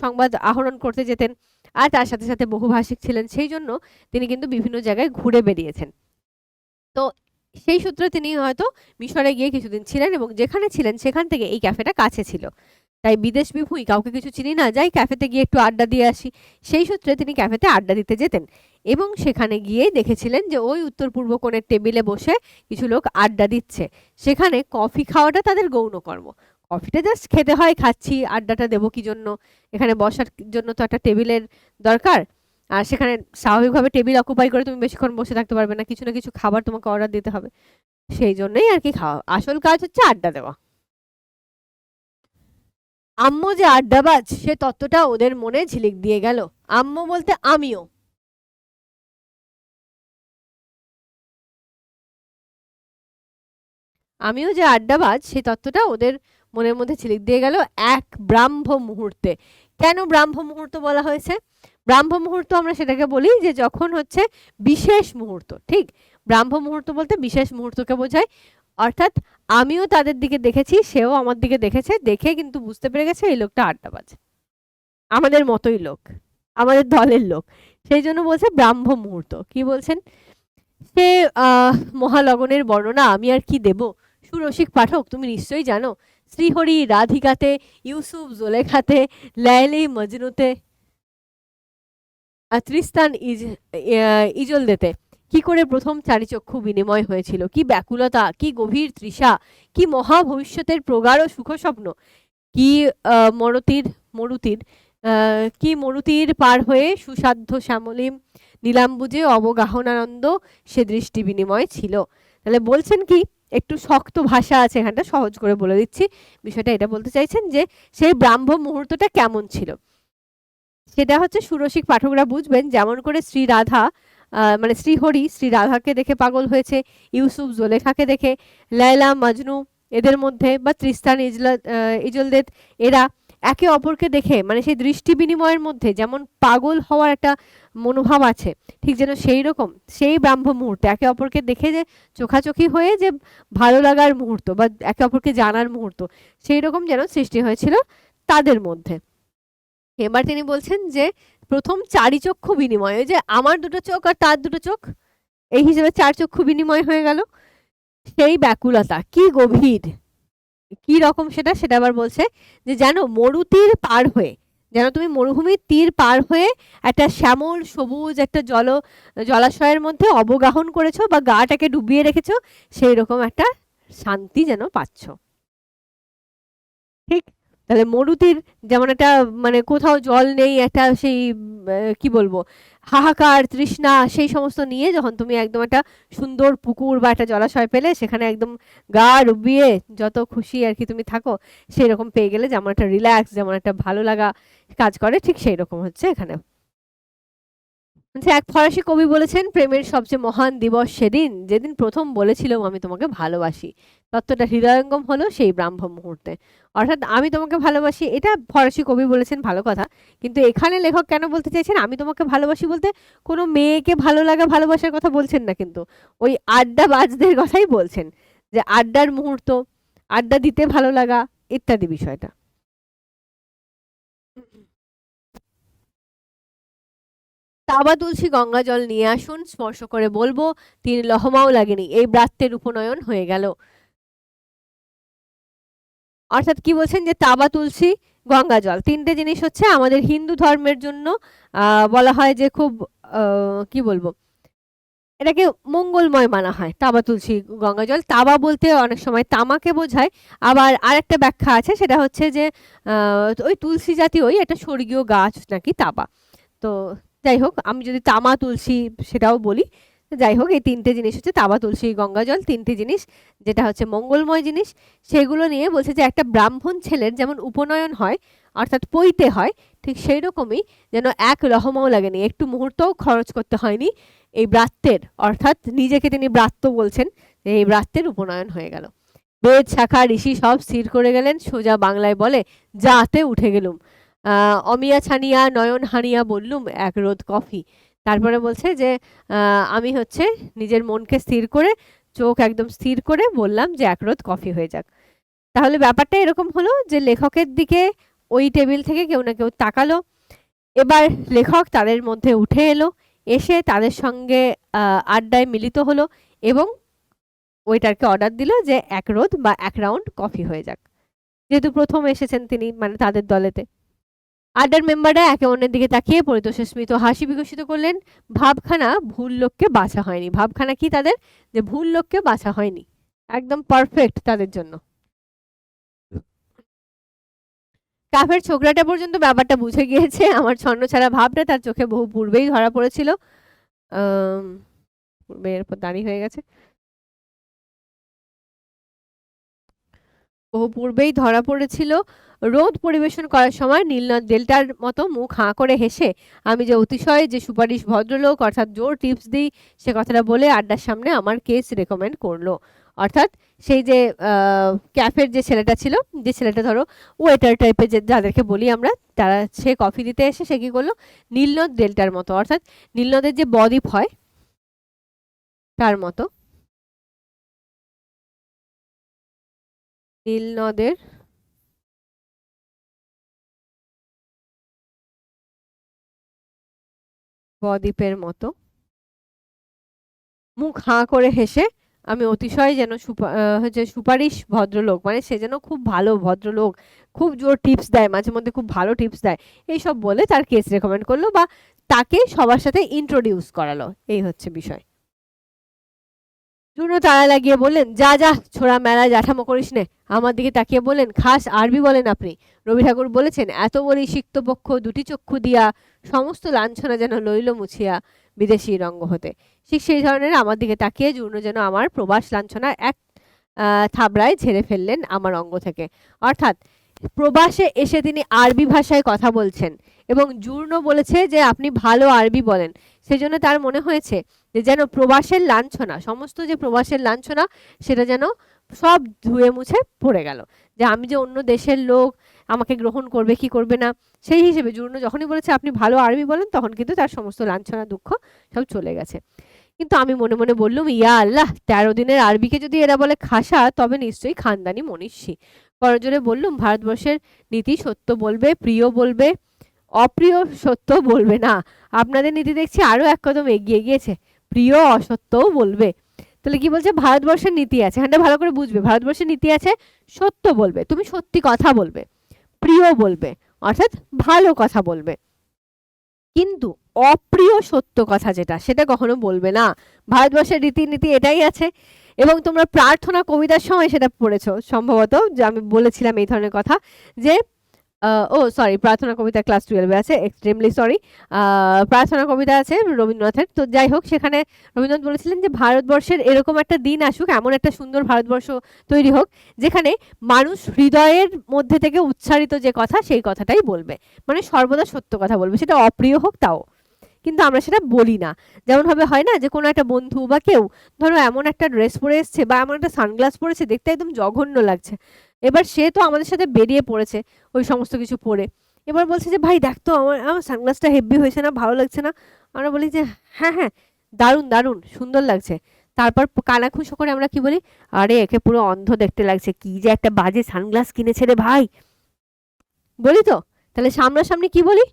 সংবাদ আহরণ করতে যেতেন, আর তার সাথে সাথে বহুভাষিক ছিলেন, সেই জন্য তিনি কিন্তু বিভিন্ন জায়গায় ঘুরে বেরিয়েছেন। তো সেই সূত্রে তিনি হয়তো মিশরে গিয়ে কিছুদিন ছিলেন, এবং যেখানে ছিলেন সেখান থেকে এই ক্যাফেটা কাছে ছিল। তাই বিদেশ বিভুঁই, কাউকে কিছু চিনি না, যাই ক্যাফেতে গিয়ে একটু আড্ডা দিয়ে আসি, সেই সূত্রে তিনি ক্যাফেতে আড্ডা দিতে যেতেন। এবং সেখানে গিয়ে দেখেছিলেন যে ওই উত্তর পূর্ব কোণের টেবিলে বসে কিছু লোক আড্ডা দিচ্ছে। সেখানে কফি খাওয়াটা তাদের গৌণকর্ম। কফিটা জাস্ট খেতে হয়, খাচ্ছি, আড্ডাটা দেবো কি জন্য, এখানে বসার জন্য তো একটা টেবিলের দরকার। আর সেখানে স্বাভাবিকভাবে টেবিল অকুপাই করে তুমি বেশিক্ষণ বসে থাকতে পারবে না, কিছু না কিছু খাবার তোমাকে অর্ডার দিতে হবে। সেই জন্যই আর কি খাওয়া, আসল কাজ হচ্ছে আড্ডা দেওয়া। আম্মু যে আড্ডাবাজ সে তত্ত্বটা ওদের মনে ঝিলিক দিয়ে গেল। আম্মু বলতে আমিও। আমিও যে আড্ডাবাজ সেই তত্ত্বটা ওদের মনের মধ্যে ঝিলিক দিয়ে গেল এক ব্রাহ্ম মুহূর্তে। কেন ব্রাহ্ম মুহূর্ত বলা হয়েছে? ব্রাহ্ম মুহূর্ত আমরা সেটাকে বলি যে যখন হচ্ছে বিশেষ মুহূর্ত, ঠিক। ব্রাহ্ম মুহূর্ত বলতে বিশেষ মুহূর্তকে বোঝায়। অর্থাৎ আমিও তাদের দিকে দেখেছি, সেও আমার দিকে দেখেছে, দেখে কিন্তু বুঝতে পেরে গেছে এই লোকটা আড্ডাবাজ, আমাদের মতোই লোক, আমাদের দলের লোক। সেই জন্য বলছে ব্রাহ্ম মুহূর্ত। কি বলছেন? সে মহালগনের বর্ণনা আমি আর কি দেব? সুরসিক পাঠক, তুমি নিশ্চয়ই জানো শ্রীহরি রাধিকাতে, ইউসুফ জোলেখাতে, লায়লি মজনুতে, আর তৃস্তান ইজলদেতে কি করে প্রথম চারিচক্ষু বিনিময় হয়েছিল, কি ব্যাকুলতা, কি গভীর তৃষা, কি মহা ভবিষ্যতের প্রগাঢ় সুখ স্বপ্ন, কি মরুতির কি মরুতির পার হয়ে সুসাধ্য শ্যামলিম নীলাম্বুজে অবগাহনানন্দ সে দৃষ্টি বিনিময় ছিল। তাহলে বলছেন কি, একটু শক্ত ভাষা আছে এখানটা, সহজ করে বলে দিচ্ছি বিষয়টা। এটা বলতে চাইছেন যে সেই ব্রাহ্ম মুহূর্তটা কেমন ছিল, সেটা হচ্ছে সুরসিক পাঠকরা বুঝবেন। যেমন করে শ্রী রাধা মানে শ্রীহরি শ্রী রাধাকে দেখে পাগল হয়েছে, ইউসুফ জোলেখাকে দেখে, লায়লা মজনু এদের মধ্যে, বা তৃস্তান ইজলদেত এরা একে অপরকে দেখে মানে সেই দৃষ্টি বিনিময়ের মধ্যে যেমন পাগল হওয়ার একটা মনোভাব আছে, ঠিক যেন সেই রকম সেই ব্রাহ্ম মুহূর্তে একে অপরকে দেখে যে চোখাচোখি হয়ে যে ভালো লাগার মুহূর্ত বা একে অপরকে জানার মুহূর্ত, সেই রকম যেন সৃষ্টি হয়েছিল তাদের মধ্যে। এবার তিনি বলছেন যে প্রথম চারিচক্ষু বিনিময়, ওই যে আমার দুটো চোখ আর তার দুটো চোখ, এই হিসেবে চার চক্ষু বিনিময় হয়ে গেল। সেই ব্যাকুলতা কি গভীর, কি রকম সেটা সেটা আবার বলছে যে যেন মরুতীর পার হয়ে, যেন তুমি মরুভূমির তীর পার হয়ে একটা শ্যামল সবুজ একটা জলাশয়ের মধ্যে অবগাহন করেছো বা গাটাকে ডুবিয়ে রেখেছো, সেই রকম একটা শান্তি যেন পাচ্ছ। ঠিক, তাহলে মরুতির যেমন একটা মানে কোথাও জল নেই, একটা সেই কি বলবো হাহাকার তৃষ্ণা সেই সমস্ত নিয়ে যখন তুমি একদম একটা সুন্দর পুকুর বা একটা জলাশয় পেলে, সেখানে একদম গা ডুবিয়ে যত খুশি আর কি তুমি থাকো, সেই রকম পেয়ে গেলে যেমন একটা রিল্যাক্স, যেমন একটা ভালো লাগা কাজ করে, ঠিক সেই রকম হচ্ছে এখানে। এক ফরাসি কবি বলেছেন, প্রেমের সবচেয়ে মহান দিবস সেদিন যেদিন প্রথম বলেছিলাম আমি তোমাকে ভালোবাসি। তত্ত্বটা হৃদয়ঙ্গম হলো সেই ব্রাহ্ম মুহূর্তে। অর্থাৎ আমি তোমাকে ভালোবাসি, এটা ফরাসি কবি বলেছেন, ভালো কথা। কিন্তু এখানে লেখক কেন বলতে চাইছেন আমি তোমাকে ভালোবাসি বলতে, কোনো মেয়েকে ভালো লাগা ভালোবাসার কথা বলছেন না, কিন্তু ওই আড্ডাবাজদের কথাই বলছেন, যে আড্ডার মুহূর্ত, আড্ডা দিতে ভালো লাগা ইত্যাদি বিষয়টা। তাবা তুলসী গঙ্গা জল নিয়ে আসুন, স্পর্শ করে বলবো তিনি লহমাও লাগেনি, এই ব্রাত্যের উপনয়ন হয়ে গেল। অর্থাৎ কি বলছেন যে তাবা তুলসী গঙ্গা জল, তিনটে জিনিস হচ্ছে আমাদের হিন্দু ধর্মের জন্য বলা হয় যে খুব কি বলবো এটাকে মঙ্গলময় মানা হয়। তাবা তুলসী গঙ্গা জল, তাবা বলতে অনেক সময় তামাকে বোঝায়, আবার আরেকটা ব্যাখ্যা আছে সেটা হচ্ছে যে ওই তুলসী জাতীয় ওই একটা স্বর্গীয় গাছ নাকি তাবা। তো যাই হোক, আমি যদি তামা তুলসী সেটাও বলি, যাই হোক এই তিনটে জিনিস হচ্ছে তাবা তুলসী গঙ্গা জল, তিনটে জিনিস যেটা হচ্ছে মঙ্গলময় জিনিস। সেগুলো নিয়ে বলছে যে একটা ব্রাহ্মণ ছেলের যেমন উপনয়ন হয় অর্থাৎ পৈতে হয়, ঠিক সেই রকমই যেন এক রহমাও লাগেনি, একটু মুহূর্তও খরচ করতে হয়নি এই ব্রাত্যের, অর্থাৎ নিজেকে তিনি ব্রাত্য বলছেন, এই ব্রাত্যের উপনয়ন হয়ে গেল। বেদ শাখা ঋষি সব স্থির করে গেলেন, সোজা বাংলায় বলে যাতে উঠে গেলুম, অমিয়া ছানিয়া নয়ন হানিয়া বললুম এক রোদ কফি। তারপরে বলছে যে আমি হচ্ছে নিজের মনকে স্থির করে, চোখ একদম স্থির করে বললাম যে এক রোদ কফি হয়ে যাক। তাহলে ব্যাপারটা এরকম হলো যে লেখকের দিকে ওই টেবিল থেকে কেউ না কেউ তাকালো, এবার লেখক তাদের মধ্যে উঠে এলো, এসে তাদের সঙ্গে আড্ডায় মিলিত হলো এবং ওয়েটারকে অর্ডার দিল যে এক রোদ বা এক রাউন্ড কফি হয়ে যাক, যেহেতু প্রথম এসেছেন তিনি মানে তাদের দলেতে। আড্ডার মেম্বাররা একে অন্যের দিকে তাকিয়ে পরিতোষে স্মিত হাসি বিকশিত করলেন। ভাবখানা ভুল লোককে বাছা হয়নি, ভাবখানা কি তাদের, যে ভুল লোককে বাছা হয়নি, একদম পারফেক্ট তাদের জন্য। কাফের ছোকরাটা পর্যন্ত ব্যাপারটা বুঝে গিয়েছে, আমার ছন্ন ছাড়া ভাবটা তার চোখে বহু পূর্বেই ধরা পড়েছিল। পূর্বে এরপর দাঁড়িয়ে হয়ে গেছে, বহু পূর্বেই ধরা পড়েছিল। রোদ পরিবেশন করার সময় নীলনদ ডেল্টার মতো মুখ হাঁ করে হেসে আমি যে অতিশয় যে সুপারিশ ভদ্রলোক অর্থাৎ জোর টিপস দিই সে কথাটা বলে আড্ডার সামনে আমার কেস রেকমেন্ড করলো। অর্থাৎ সেই যে ক্যাফের যে ছেলেটা ছিল, যে ছেলেটা ধরো ওয়েটার টাইপের যে যাদেরকে বলি আমরা, তারা সে কফি দিতে এসে সে কি করলো, নীলনদ ডেল্টার মতো অর্থাৎ নীলনদের যে বদ্বীপ হয় তার মতো, নীলনদের বদ্বীপের মতো মুখ হাঁ করে হেসে আমি অতিশয় যেন হচ্ছে সুপারিশ ভদ্রলোক, মানে সে যেন খুব ভালো ভদ্রলোক, খুব জোর টিপস দেয়, মাঝে মধ্যে খুব ভালো টিপস দেয়, এইসব বলে তার কেস রেকমেন্ড করলো বা তাকে সবার সাথে ইন্ট্রোডিউস করালো। এই হচ্ছে বিষয়। জুনো তালা লাগিয়ে বললেন, যা যা ছোড়া মেলা জাঠামো করিস নে। আমার দিকে তাকিয়ে বললেন, খাস আরবি বলেন আপনি? রবি ঠাকুর বলেছেন, এত বলি সিক্ত পক্ষ দুটি চক্ষু দিয়া সমস্ত লাঞ্ছনা যেন লইল মুছিয়া বিদেশি রঙ্গ হতে। ঠিক সেই ধরনের আমার দিকে তাকিয়ে জুনো যেন আমার প্রবাস লাঞ্ছনা এক থাবড়ায় ঝেড়ে ফেললেন আমার অঙ্গ থেকে। অর্থাৎ প্রবাসে এসে তিনি আরবি ভাষায় কথা বলছেন এবং জুর্নো বলেছে যে আপনি ভালো আরবি বলেন, সেজন্য তার মনে হয়েছে যে যেন প্রবাসের লাঞ্ছনা, সমস্ত যে প্রবাসের লাঞ্ছনা, সেটা যেন সব ধুয়ে মুছে পড়ে গেল, যে আমি যে অন্য দেশের লোক, আমাকে গ্রহণ করবে কি করবে না, সেই হিসেবে জুর্নো যখনই বলেছে আপনি ভালো আরবি বলেন, তখন কিন্তু তার সমস্ত লাঞ্ছনা দুঃখ সব চলে গেছে। কিন্তু আমি মনে মনে বললুম, ইয়া আল্লাহ, 13 দিনের আরবিকে যদি এরা বলে খাসা, তবে নিশ্চয়ই খানদানি মনীষী। করজোরে বললুম, ভারতবর্ষের নীতি সত্য বলবে, প্রিয় বলবে, অপ্রিয় সত্য বলবে না। আপনাদের নীতি দেখছি আরো এক কদম এগিয়ে গিয়েছে, প্রিয় অসত্যও বলবে। তাহলে কি বলছে, ভারতবর্ষের নীতি আছে, হ্যাঁ ভালো করে বুঝবে, ভারতবর্ষের নীতি আছে সত্য বলবে, তুমি সত্যি কথা বলবে, প্রিয় বলবে অর্থাৎ ভালো কথা বলবে, কিন্তু অপ্রিয় সত্য কথা যেটা, সেটা কখনো বলবে না। ভারতবর্ষের রীতিনীতি এটাই আছে। এবং তোমরা প্রার্থনা কবিতার সময় সেটা পড়েছো সম্ভবত, যে আমি বলেছিলাম এই ধরনের কথা, যে ও সরি, প্রার্থনা কবিতা ক্লাস 12-এ আছে, এক্সট্রিমলি সরি। প্রার্থনা কবিতা আছে রবীন্দ্রনাথের। তো যাই হোক, সেখানে রবীন্দ্রনাথ বলেছিলেন যে ভারতবর্ষের এরকম একটা দিন আসুক, এমন একটা সুন্দর ভারতবর্ষ তৈরি হোক, যেখানে মানুষ হৃদয়ের মধ্যে থেকে উচ্চারিত যে কথা, সেই কথাটাই বলবে, মানে সর্বদা সত্য কথা বলবে, সেটা অপ্রিয় হোক তাও। কিন্তু আমরা সেটা বলি না। যেমন ভাবে হয় না, যে কোনো একটা বন্ধু বা কেউ ধরো এমন একটা ড্রেস পরে এসছে বা এমন একটা সানগ্লাস পরেছে, দেখতে একদম জঘন্য লাগছে, এবার সে তো আমাদের সাথে বেরিয়ে পড়েছে ওই সমস্ত কিছু পরে, এবার বলছে যে ভাই দেখ তো, আমার আমার সানগ্লাসটা হেভি হয়েছে না, ভালো লাগছে না? আমরা বলি যে হ্যাঁ হ্যাঁ, দারুণ দারুণ সুন্দর লাগছে। তারপর কানাঘুষো করে আমরা কি বলি, আরে একে পুরো অন্ধ দেখতে লাগছে, কি যে একটা বাজে সানগ্লাস কিনেছে রে ভাই, বলি তো। তাহলে সামনাসামনি কি বলি,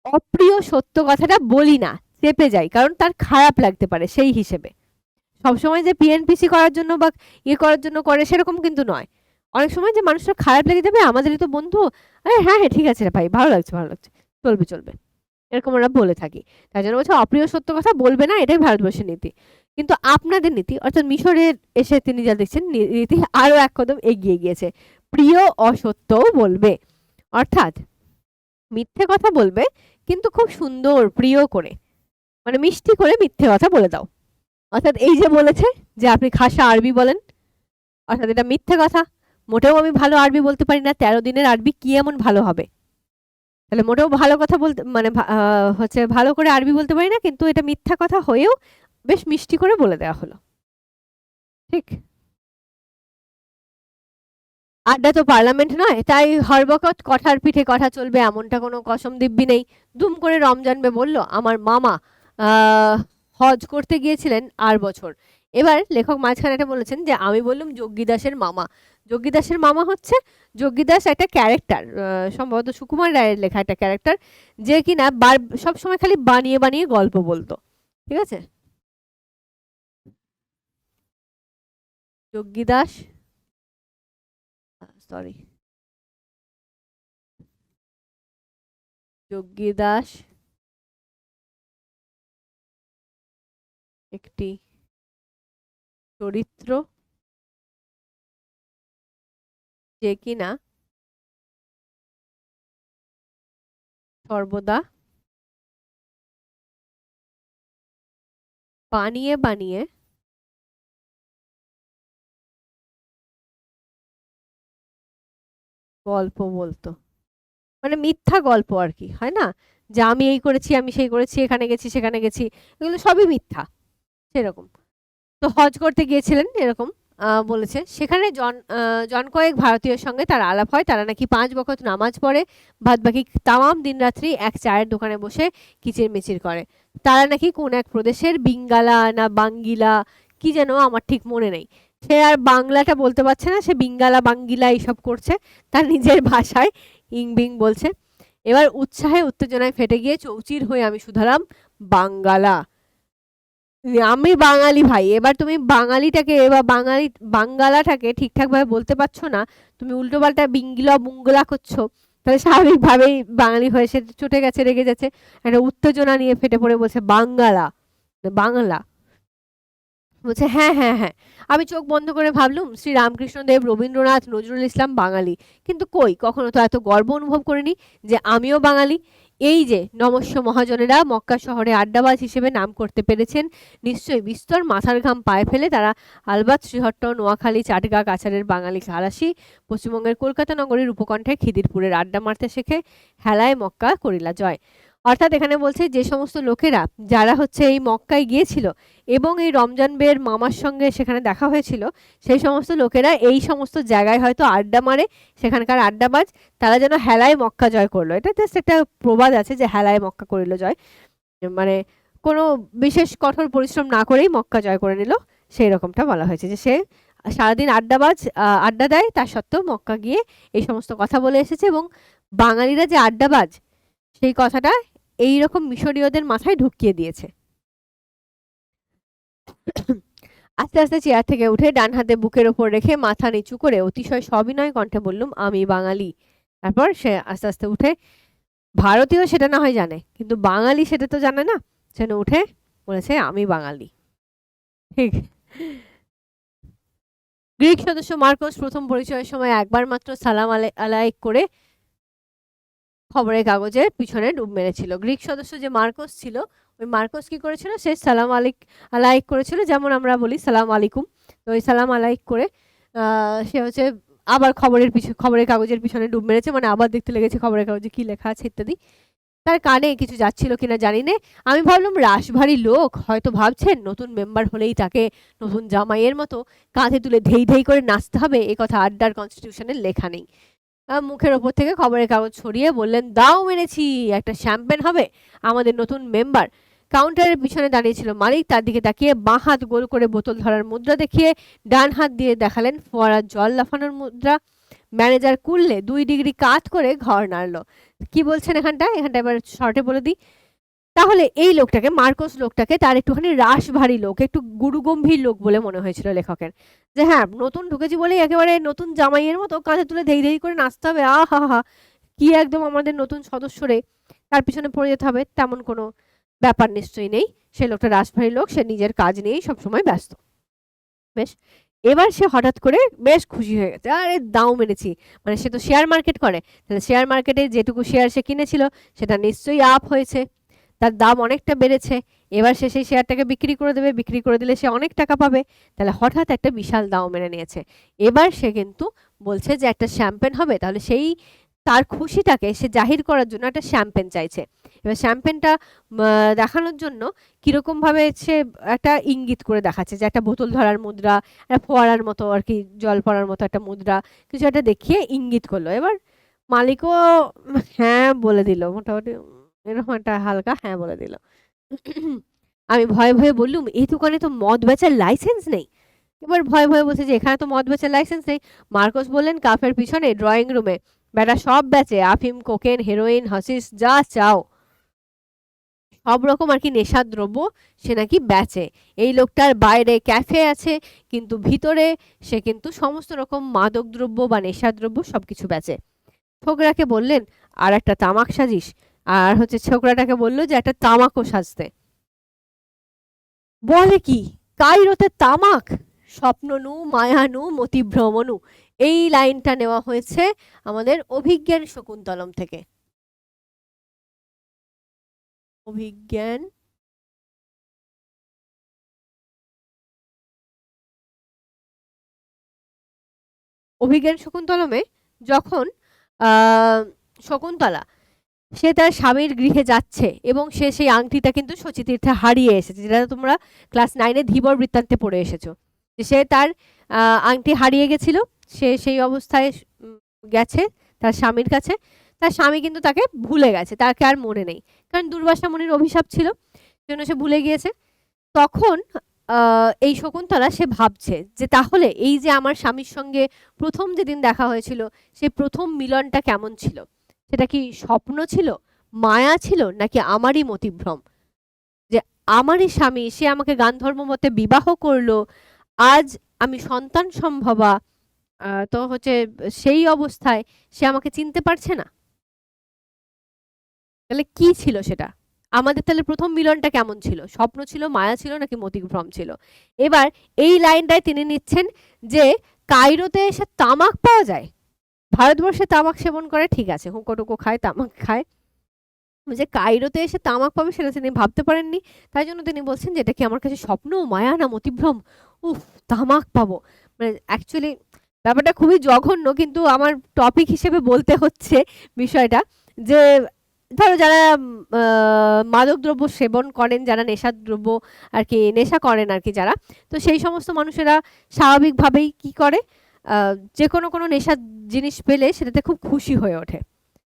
অপ্রিয় সত্য কথাটা বলি না, চেপে যাই, কারণ তার খারাপ লাগতে পারে সেই হিসেবে। সবসময় যে পিএনপিসি করার জন্য বা ইয়ে করার জন্য করে সেরকম কিন্তু নয়। অনেক সময় যে মানুষের খারাপ লেগে যাবে, আমাদেরই তো বন্ধু, আরে হ্যাঁ হ্যাঁ ঠিক আছে রে ভাই, ভালো লাগছে ভালো লাগছে, চলবে চলবে, এরকম আমরা বলে থাকি। তাই জন্য বলছে অপ্রিয় সত্য কথা বলবে না, এটাই ভারতবর্ষের নীতি। কিন্তু আপনাদের নীতি, অর্থাৎ মিশরের এসে তিনি যা দেখছেন, নীতি আরো এক কদম এগিয়ে গিয়েছে, প্রিয় অসত্যও বলবে। অর্থাৎ মিথ্যে কথা বলবে, কিন্তু খুব সুন্দর প্রিয় করে, মানে মিষ্টি করে মিথ্যে কথা বলে দাও। অর্থাৎ এই যে বলেছে যে আপনি খাসা আরবি বলেন, অর্থাৎ এটা মিথ্যে কথা, মোটেও আমি ভালো আরবি বলতে পারি না, 13 দিনের আরবি কি এমন ভালো হবে? তাহলে মোটেও ভালো কথা বলতে, মানে হচ্ছে ভালো করে আরবি বলতে পারি না, কিন্তু এটা মিথ্যা কথা হয়েও বেশ মিষ্টি করে বলে দেওয়া হলো। ঠিক, আড্ডা তো পার্লামেন্ট নয়, তাই হরবকত কথার পিঠে কথা চলবে এমনটা কোনো কসম দিব্যি নেই। দুম করে রমজানবে বলল, আমার মামা হজ করতে গিয়েছিলেন আর বছর। এবার লেখক মাঝখানে এটা বলেছেন যে আমি বললাম যোগ্যীদাসের মামা। যোগ্যীদাসের মামা হচ্ছে, যোগ্যীদাস একটা ক্যারেক্টার, সম্ভবত সুকুমার রায়ের লেখা একটা ক্যারেক্টার, যে কিনা সবসময় খালি বানিয়ে বানিয়ে গল্প বলতো। ঠিক আছে, যোগ্যীদাস, সরি, যোগ্যীদাস একটি চরিত্র, যে কিনা সর্বদা বানিয়ে বানিয়ে গল্প বলতো, মানে মিথ্যা গল্প আর কি, হয় না, যে আমি এই করেছি আমি সেই করেছি, এখানে গেছি সেখানে গেছি, এগুলো সবই মিথ্যা, সেরকম। তো হজ করতে গিয়েছিলেন এরকম বলেছে। সেখানে জন কয়েক ভারতীয়র সঙ্গে তার আলাপ হয়, তারা নাকি 5 ওয়াক্ত নামাজ পড়ে, বাদবাকি তামাম দিন রাত্রি এক চায়ের দোকানে বসে কিচির মিচির করে। তারা নাকি কোন এক প্রদেশের বিঙ্গালা না বাঙ্গিলা কি যেন, আমার ঠিক মনে নেই, সে আর বাংলাটা বলতে পারছে না, সে বিঙ্গালা বাঙ্গিলা এইসব করছে, তার নিজের ভাষায় ইং বিং বলছে। এবার উৎসাহে উত্তেজনায় ফেটে গিয়ে চৌচির হয়ে আমি শুধালাম, বাঙ্গালা? আমি বাঙালি ভাই, এবার তুমি বাঙালিটাকে বা বাঙ্গালাটাকে ঠিকঠাক ভাবে বলতে পারছো না, তুমি উল্টো পাল্টা বিঙ্গলা বুঙ্গলা করছো, তাহলে স্বাভাবিকভাবেই বাঙালি হয়ে সে চটে গেছে, রেগে যাচ্ছে, একটা উত্তেজনা নিয়ে ফেটে পড়ে বলছে বাঙ্গালা, বাংলা। বলছে হ্যাঁ হ্যাঁ হ্যাঁ। আমি চোখ বন্ধ করে ভাবলুম শ্রী রামকৃষ্ণদেব, রবীন্দ্রনাথ, নজরুল ইসলাম বাঙালি, কিন্তু কই কখনো তো এত গর্ব অনুভব করিনি যে আমিও বাঙালি। এই যে নমস্য মহাজনেরা মক্কা শহরে আড্ডাবাজ হিসেবে নাম করতে পেরেছেন, নিশ্চয়ই বিস্তর মাথার ঘাম পায়ে ফেলে তারা আলবাত শ্রীহট্ট, নোয়াখালী, চাটগা, কাছাড়ের বাঙালি খালাসি, পশ্চিমবঙ্গের কলকাতা নগরীর উপকণ্ঠে খিদিরপুরের আড্ডা মারতে শেখে, হেলায় মক্কা করিলা জয়। অর্থাৎ এখানে বলছে যে সমস্ত লোকেরা যারা হচ্ছে এই মক্কায় গিয়েছিল এবং এই রমজান বের মামার সঙ্গে সেখানে দেখা হয়েছিল, সেই সমস্ত লোকেরা এই সমস্ত জায়গায় হয়তো আড্ডা মারে, সেখানকার আড্ডাবাজ, তারা যেন হেলায় মক্কা জয় করলো। এটা জাস্ট একটা প্রবাদ আছে যে হেলায় মক্কা করিল জয়, মানে কোনো বিশেষ কঠোর পরিশ্রম না করেই মক্কা জয় করে নিল, সেই রকমটা বলা হয়েছে যে সে সারাদিন আড্ডা দেয়, তা সত্ত্বেও মক্কা গিয়ে এই সমস্ত কথা বলে এসেছে। এবং বাঙালিরা যে আড্ডাবাজ সেই কথাটা এইরকম মিশরীয়দের মাথায় ঢুকিয়ে দিয়েছে। আস্তে আস্তে চেয়ার থেকে উঠে ডান হাতে বুকের ওপর রেখে মাথা নিচু করে অতিশয় সবিনয় কণ্ঠে বললুম আমি বাঙালি। তারপর সে আস্তে আস্তে উঠে, ভারতীয় সেটা না হয় জানে, কিন্তু বাঙালি সেটা তো জানে না, সেটা উঠে বলেছে আমি বাঙালি। ঠিক। গ্রিক সদস্য মার্কোস প্রথম পরিচয়ের সময় একবার মাত্র সালাম আলাইক করে খবরের কাগজের পিছনে ডুব মেরেছিল। গ্রিক সদস্য যে মার্কোস ছিল, ওই মার্কোস কি করেছিল, সে সালাম আলাইক করেছিল, যেমন আমরা বলি সালাম আলাইকুম, তো ওই সালাম আলাইক করে সে হচ্ছে আবার খবরের কাগজের পিছনে ডুব মেরেছে, মানে আবার দেখতে লেগেছে খবরের কাগজে কি লেখা আছে ইত্যাদি। তার কানে কিছু যাচ্ছিল কিনা জানি না, আমি ভাবলাম রাশভারী লোক, হয়তো ভাবছেন নতুন মেম্বার হলেই তাকে নতুন জামাইয়ের মতো কাঁধে তুলে ধেই ধেই করে নাচতে হবে, এ কথা আড্ডার কনস্টিটিউশনের লেখা নেই। মুখের ওপর থেকে খবরের কাগজ ছড়িয়ে বললেন দাও মেরেছি, একটা শ্যাম্পেন হবে আমাদের নতুন মেম্বার। কাউন্টারের পিছনে দাঁড়িয়েছিল মালিক, তার দিকে তাকিয়ে বাঁ হাত গোল করে বোতল ধরার মুদ্রা দেখিয়ে ডান হাত দিয়ে দেখালেন ফোয়ারার জল লাফানোর মুদ্রা। ম্যানেজার কুললে 2 ডিগ্রি কাত করে ঘর নাড়লো। কি বলছেন এখানটা এবার শর্টে বলে দিই। তাহলে এই লোকটাকে, মার্কোস লোকটাকে, তার একটুখানি রাশভারী লোক, একটু গুরুগম্ভীর লোক বলে মনে হয়েছিল লেখকের, যে হ্যাঁ নতুন ঢুকেছি বলেই একেবারে নতুন জামাইয়ের মতো কাঁধে তুলে ধেই ধেই করে নাচতে হবে, আহা হা, কি একদম আমাদের নতুন সদস্যরে তার পিছনে পড়ে যেতে হবে, তেমন কোনো ব্যাপার নিশ্চয়ই নেই। সে লোকটা রাশভারী লোক, সে নিজের কাজ নিয়েই সবসময় ব্যস্ত। বেশ, এবার সে হঠাৎ করে বেশ খুশি হয়ে গেছে, আরে দাও মেরেছি, মানে সে তো শেয়ার মার্কেট করে, তাহলে শেয়ার মার্কেটে যেটুকু শেয়ার সে কিনেছিল সেটা নিশ্চয়ই আপ হয়েছে, তার দাম অনেকটা বেড়েছে, এবার সে সেই শেয়ারটাকে বিক্রি করে দেবে, বিক্রি করে দিলে সে অনেক টাকা পাবে, তাহলে হঠাৎ একটা বিশাল দাও মেরে নিয়েছে। এবার সে কিন্তু বলছে যে একটা শ্যাম্পেন হবে, তাহলে সেই তার খুশিটাকে সে জাহির করার জন্য একটা শ্যাম্পেন চাইছে। এবার শ্যাম্পেনটা দেখানোর জন্য কিরকম ভাবে সে একটা ইঙ্গিত করে দেখাচ্ছে, যে একটা বোতল ধরার মুদ্রা, একটা ফোয়ারার মতো আর কি, জল পড়ার মতো একটা মুদ্রা, কিছু একটা দেখিয়ে ইঙ্গিত করলো। এবার মালিকও হ্যাঁ বলে দিল, মোটামুটি এরকম একটা হালকা হ্যাঁ বলে দিল। আমি ভয়ে ভয়ে বললুম এই দোকানে তো মদ বেচার লাইসেন্স নেই। এবার ভয়ে ভয়ে বলছে যে এখানে তো মদ বেচার লাইসেন্স নেই। মার্কোস বললেন কাফের পিছনে ড্রয়িং রুমে বেটা সব বেচে, আফিম, কোকেন, হেরোইন, হাসিস, যা চাও সব রকম আর কি নেশার দ্রব্য সে নাকি বেচে। এই লোকটার বাইরে ক্যাফে আছে, কিন্তু ভিতরে সে কিন্তু সমস্ত রকম মাদক দ্রব্য বা নেশার দ্রব্য সবকিছু বেচে। ছোকরাকে বললেন আর একটা তামাক সাজিস, আর হচ্ছে ছোকরাটাকে বললো যে একটা তামাকও সাজতে। বলে কি, কাইরোতে তামাক, স্বপ্ন নু মায়া নু মতিভ্রমণু, এই লাইনটা নেওয়া হয়েছে আমাদের অভিজ্ঞান শকুন্তলম থেকে। অভিজ্ঞান শকুন্তলমে যখন শকুন্তলা সে তার স্বামীর গৃহে যাচ্ছে এবং সে সেই আংটিটা কিন্তু শচীতীর্থে হারিয়ে এসেছে, যেটা তোমরা ক্লাস 9-এ ধীবর বৃত্তান্তে পড়ে এসেছো, যে সে তার আংটি হারিয়ে গেছিল, সে সেই অবস্থায় গেছে তার স্বামীর কাছে, তার স্বামী কিন্তু তাকে ভুলে গেছে, তাকে আর মনে নেই, কারণ দুর্বাসা মুনির অভিশাপ ছিল, জন্য সে ভুলে গিয়েছে। তখন এই শকুন্তলা সে ভাবছে যে তাহলে এই যে আমার স্বামীর সঙ্গে প্রথম যেদিন দেখা হয়েছিল, সেই প্রথম মিলনটা কেমন ছিল, সেটা কি স্বপ্ন ছিল, মায়া ছিল, নাকি আমারই মতিভ্রম। যে আমারই স্বামী, সে আমাকে গান্ধর্ব মতে বিবাহ করলো, আজ আমি সন্তান সম্ভবা, তো হচ্ছে সেই অবস্থায় সে আমাকে চিনতে পারছে না। তাহলে কি ছিল সেটা? আমাদের তাহলে প্রথম মিলনটা কেমন ছিল? স্বপ্ন ছিল, মায়া ছিল, নাকি মতিভ্রম ছিল? এবার এই লাইনটায় তিনি নিচ্ছেন যে কায়রোতে এসে তামাক পাওয়া যায়। ভারতবর্ষে তামাক সেবন করে, ঠিক আছে, হুঁকো টুকো খায়, তামাক খায়, যে কায়রোতে এসে তামাক পাবে সেটা তিনি ভাবতে পারেননি। তাই জন্য তিনি বলছেন যে এটা কি আমার কাছে স্বপ্ন, মায়া, না মতিভ্রম? উফ, তামাক পাবো। মানে অ্যাকচুয়ালি ব্যাপারটা খুবই জঘন্য, কিন্তু আমার টপিক হিসেবে বলতে হচ্ছে বিষয়টা। যে ধরো যারা মাদকদ্রব্য সেবন করেন, যারা নেশাদ্রব্য আর কি নেশা করেন আর কি যারা, তো সেই সমস্ত মানুষেরা স্বাভাবিকভাবেই কি করে, যে কোনো নেশার জিনিস পেলে সেটাতে খুব খুশি হয়ে ওঠে,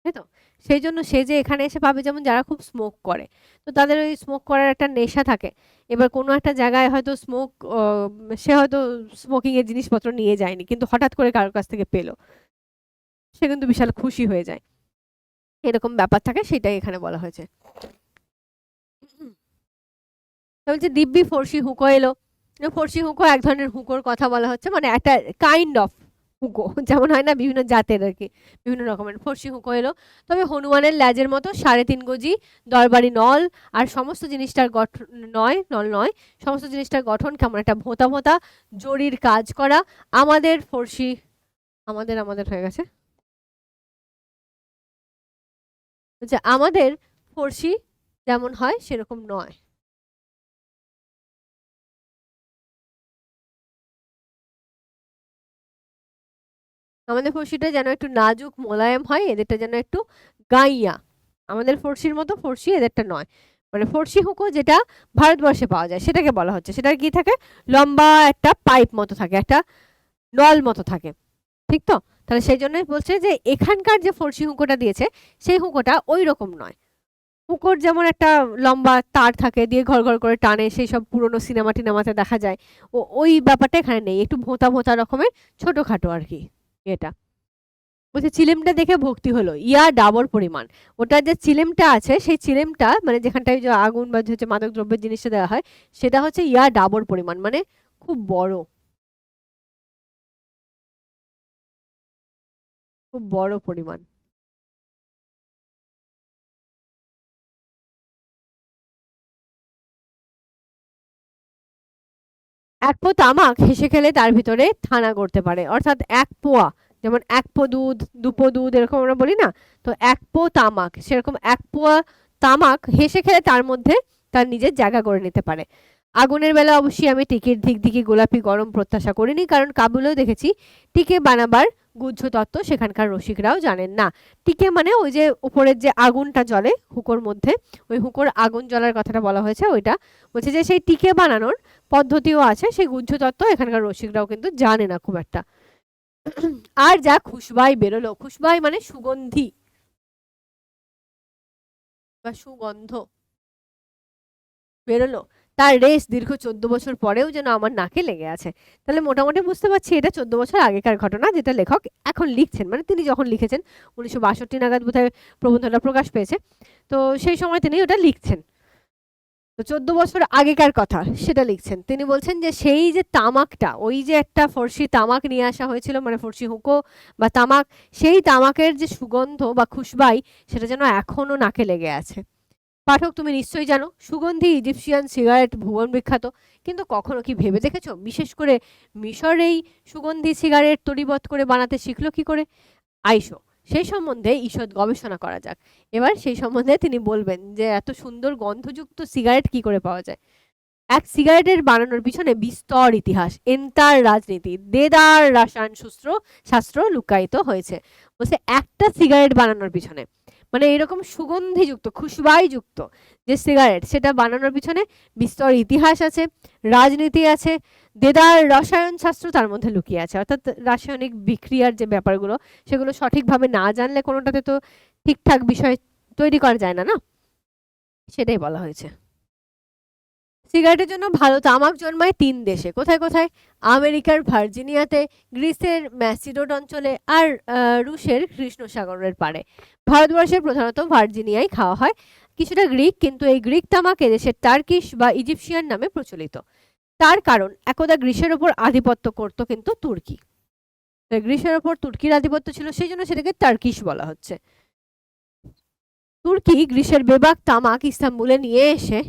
তাই তো? সেই জন্য সে যে এখানে এসে পাবে, যেমন যারা খুব স্মোক করে, তো তাদের ওই স্মোক করার একটা নেশা থাকে। এবার কোনো একটা জায়গায় হয়তো সে হয়তো স্মোকিং এর জিনিসপত্র নিয়ে যায়নি, কিন্তু হঠাৎ করে কারোর কাছ থেকে পেলো, সে কিন্তু বিশাল খুশি হয়ে যায়। এরকম ব্যাপার থাকে, সেটাই এখানে বলা হয়েছে। বলছে দিব্যি ফর্সি হুঁকো এলো। ফর্সি হুঁকো এক ধরনের হুঁকোর কথা বলা হচ্ছে, মানে একটা কাইন্ড অফ হুঁকো, যেমন হয় না বিভিন্ন জাতের আর কি, বিভিন্ন রকমের ফর্সি হুঁকো এলো। তবে হনুমানের ল্যাজের মতো 3.5 গজি, দরবারি নল, আর সমস্ত জিনিসটার গঠন নয়, সমস্ত জিনিসটার গঠন কেমন একটা ভোঁতা ভোঁতা, জরির কাজ করা। আমাদের ফর্সি, আমাদের হয়ে গেছে, যে আমাদের ফর্সি যেমন হয় সেরকম নয়। আমাদের ফর্সিটা যেন একটু নাজুক মোলায়েম হয়, এদেরটা যেন একটু গাইয়া। আমাদের ফর্সির মতো ফর্সি এদেরটা নয়। মানে ফর্সি হুঁকো যেটা ভারতবর্ষে পাওয়া যায় সেটাকে বলা হচ্ছে। সেটার কি থাকে, লম্বা একটা পাইপ মতো থাকে, একটা নল মতো থাকে, ঠিক তো? তাহলে সেই জন্যই বলছে যে এখানকার যে ফর্সি হুঁকোটা দিয়েছে সেই হুঁকোটা ওই রকম নয়। হুঁকোর যেমন একটা লম্বা তার থাকে, দিয়ে ঘর ঘর করে টানে, সেই সব পুরোনো সিনেমা টিনেমাতে দেখা যায়, ওই ব্যাপারটা এখানে নেই, একটু ভোঁতা ভোঁতা রকমের, ছোটখাটো আর কি এটা। বলছে চিলেমটা দেখে ভক্তি হলো, ইয়া ডাবর পরিমাণ। ওটার যে চিলেমটা আছে, সেই চিলেমটা মানে যেখানটায় যে আগুন বা হচ্ছে মাদক দ্রব্যের জিনিসটা দেওয়া হয়, সেটা হচ্ছে ইয়া ডাবর পরিমাণ, মানে খুব বড়, খুব বড় পরিমাণ। এক পো তামাক হেসে খেলে তার ভিতরে থানা করতে পারে, অর্থাৎ এক পোয়া, যেমন এক পো দুধ, দুপো দুধ, এরকম আমরা বলি না, তো এক পো তামাক, সেরকম এক পোয়া তামাক হেসে খেলে তার মধ্যে তার নিজের জায়গা করে নিতে পারে। আগুনের বেলা অবশ্যই আমি টিকির ধিকধিকি গোলাপি গরম প্রত্যাশা করিনি, কারণ কাবুলেও দেখেছি টিকে বানাবার গুহ্য তত্ত্ব সেখানকার রসিকরাও জানেন না। টিকে মানে ওই যে উপরের যে আগুনটা জ্বলে হুকোর মধ্যে, ওই হুকোর আগুন জ্বলার কথাটা বলা হয়েছে, ওইটা বলছে যে সেই টিকে বানানোর পদ্ধতিও আছে, সেই গুহ্য তত্ত্ব এখানকার রসিকরাও কিন্তু জানে না খুব একটা। আর যা খুশবাই বেরোলো, খুশবাই মানে সুগন্ধি বা সুগন্ধ বেরোলো, তার রেশ দীর্ঘ 14 বছর পরেও যেন আমার নাকে লেগে আছে। তাহলে মোটামুটি বুঝতে পারছি এটা 14 বছর আগেকার ঘটনা, যেটা লেখক এখন লিখছেন, মানে তিনি যখন লিখেছেন 1962 নাগাদ বোধহয় প্রবন্ধটা প্রকাশ পেয়েছে, তো সেই সময় তিনি ওটা লিখছেন। তো 14 বছর আগেকার কথা সেটা লিখছেন। তিনি বলছেন যে সেই যে তামাকটা, ওই যে একটা ফর্সি তামাক নিয়ে আসা হয়েছিল, মানে ফর্সি হুঁকো বা তামাক, সেই তামাকের যে সুগন্ধ বা খুশবাই, সেটা যেন এখনো নাকে লেগে আছে। পাঠক তুমি নিশ্চয়ই জানো সুগন্ধি ইজিপশিয়ান সিগারেট ভুবন বিখ্যাত, কিন্তু কখনো কি ভেবে দেখেছো বিশেষ করে মিশর এই সুগন্ধি সিগারেট তৈরিবৎ করে বানাতে শিখলো কি করে? আইসো সেই সম্বন্ধে ঈষৎ গবেষণা করা যাক। এবার সেই সম্বন্ধে তিনি বলবেন যে এত সুন্দর গন্ধযুক্ত সিগারেট কি করে পাওয়া যায়। এক সিগারেটের বানানোর পিছনে বিস্তর ইতিহাস, এন্তার রাজনীতি, দেদার রসায়ন শাস্ত্র লুকায়িত হয়েছে। বলছে একটা সিগারেট বানানোর পিছনে, মানে এরকম সুগন্ধিযুক্ত খুশবাইযুক্ত যে সিগারেট, সেটা বানানোর পিছনে বিস্তর ইতিহাস আছে, রাজনীতি আছে, দেদার রসায়ন শাস্ত্র তার মধ্যে লুকিয়ে আছে। অর্থাৎ রাসায়নিক বিক্রিয়ার যে ব্যাপারগুলো, সেগুলো সঠিকভাবে না জানলে কোনোটাতে তো ঠিকঠাক বিষয় তৈরি করা যায় না, না? সেটাই বলা হয়েছে। সিগারেটের জন্য ভালো তামাক জন্মায় 3 দেশে। কোথায় কোথায়? আমেরিকার ভার্জিনিয়াতে, গ্রিসের ম্যাসিডোট অঞ্চলে, আর রুশের কৃষ্ণসাগরের পাড়ে। ভারতবর্ষের প্রধানত ভার্জিনিয়ায় খাওয়া হয়। কিছুটা গ্রিক, কিন্তু এই গ্রিক তামাক এদেশের টার্কিশ বা ইজিপশিয়ান নামে প্রচলিত। তার কারণ একদা গ্রিসের ওপর আধিপত্য করত কিন্তু তুর্কি। গ্রিসের ওপর তুর্কির আধিপত্য ছিল, সেই জন্য সেটাকে টার্কিশ বলা হচ্ছে। তুর্কি গ্রিসের বেবাক তামাক ইস্তাম্বুলে নিয়ে এসে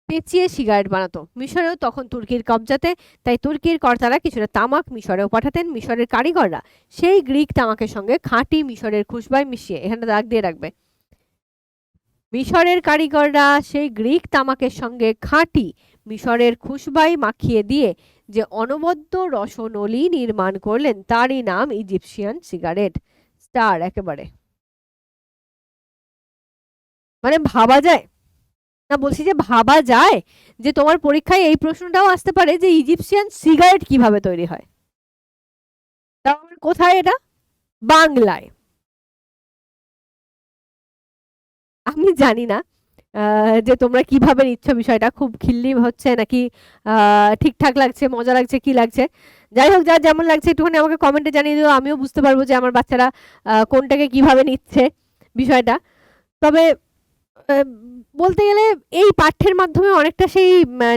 পেঁচিয়ে সিগারেট বানাতো। মিশরেও তখন তুর্কির কবজাতে, তাই তুর্কির কর্তারা কিছুটা তামাক মিশরেও পাঠাতেন। মিশরের কারিগররা সেই গ্রিক তামাকের সঙ্গে খাঁটি মিশরের খুশবাই মিশিয়ে, এখানে দাগ দিয়ে রাখবে, মিশরের কারিগররা সেই গ্রিক তামাকের সঙ্গে খাঁটি মিশরের খুশবাই মাখিয়ে দিয়ে যে অনবদ্য রসনলি নির্মাণ করলেন তারই নাম ইজিপশিয়ান সিগারেট। স্টার একেবারে। মানে ভাবা যায় না, বলছি যে ভাবা যায় যে তোমার পরীক্ষায় এই প্রশ্নটাও আসতে পারে যে ইজিপশিয়ান সিগারেট কিভাবে তৈরি হয়। কোথায় এটা? বাংলায়। আমি জানি না যে তোমরা কিভাবে নিচ্ছ বিষয়টা, খুব খিল্লি হচ্ছে নাকি ঠিকঠাক লাগছে, মজা লাগছে, কি লাগছে। যাই হোক, যার যেমন লাগছে একটুখানি আমাকে কমেন্টে জানিয়ে দিও, আমিও বুঝতে পারবো যে আমার বাচ্চারা কোনটাকে কিভাবে নিচ্ছে বিষয়টা। তবে বলতে গেলে এই পাঠ্যের মাধ্যমে অনেকটা সেই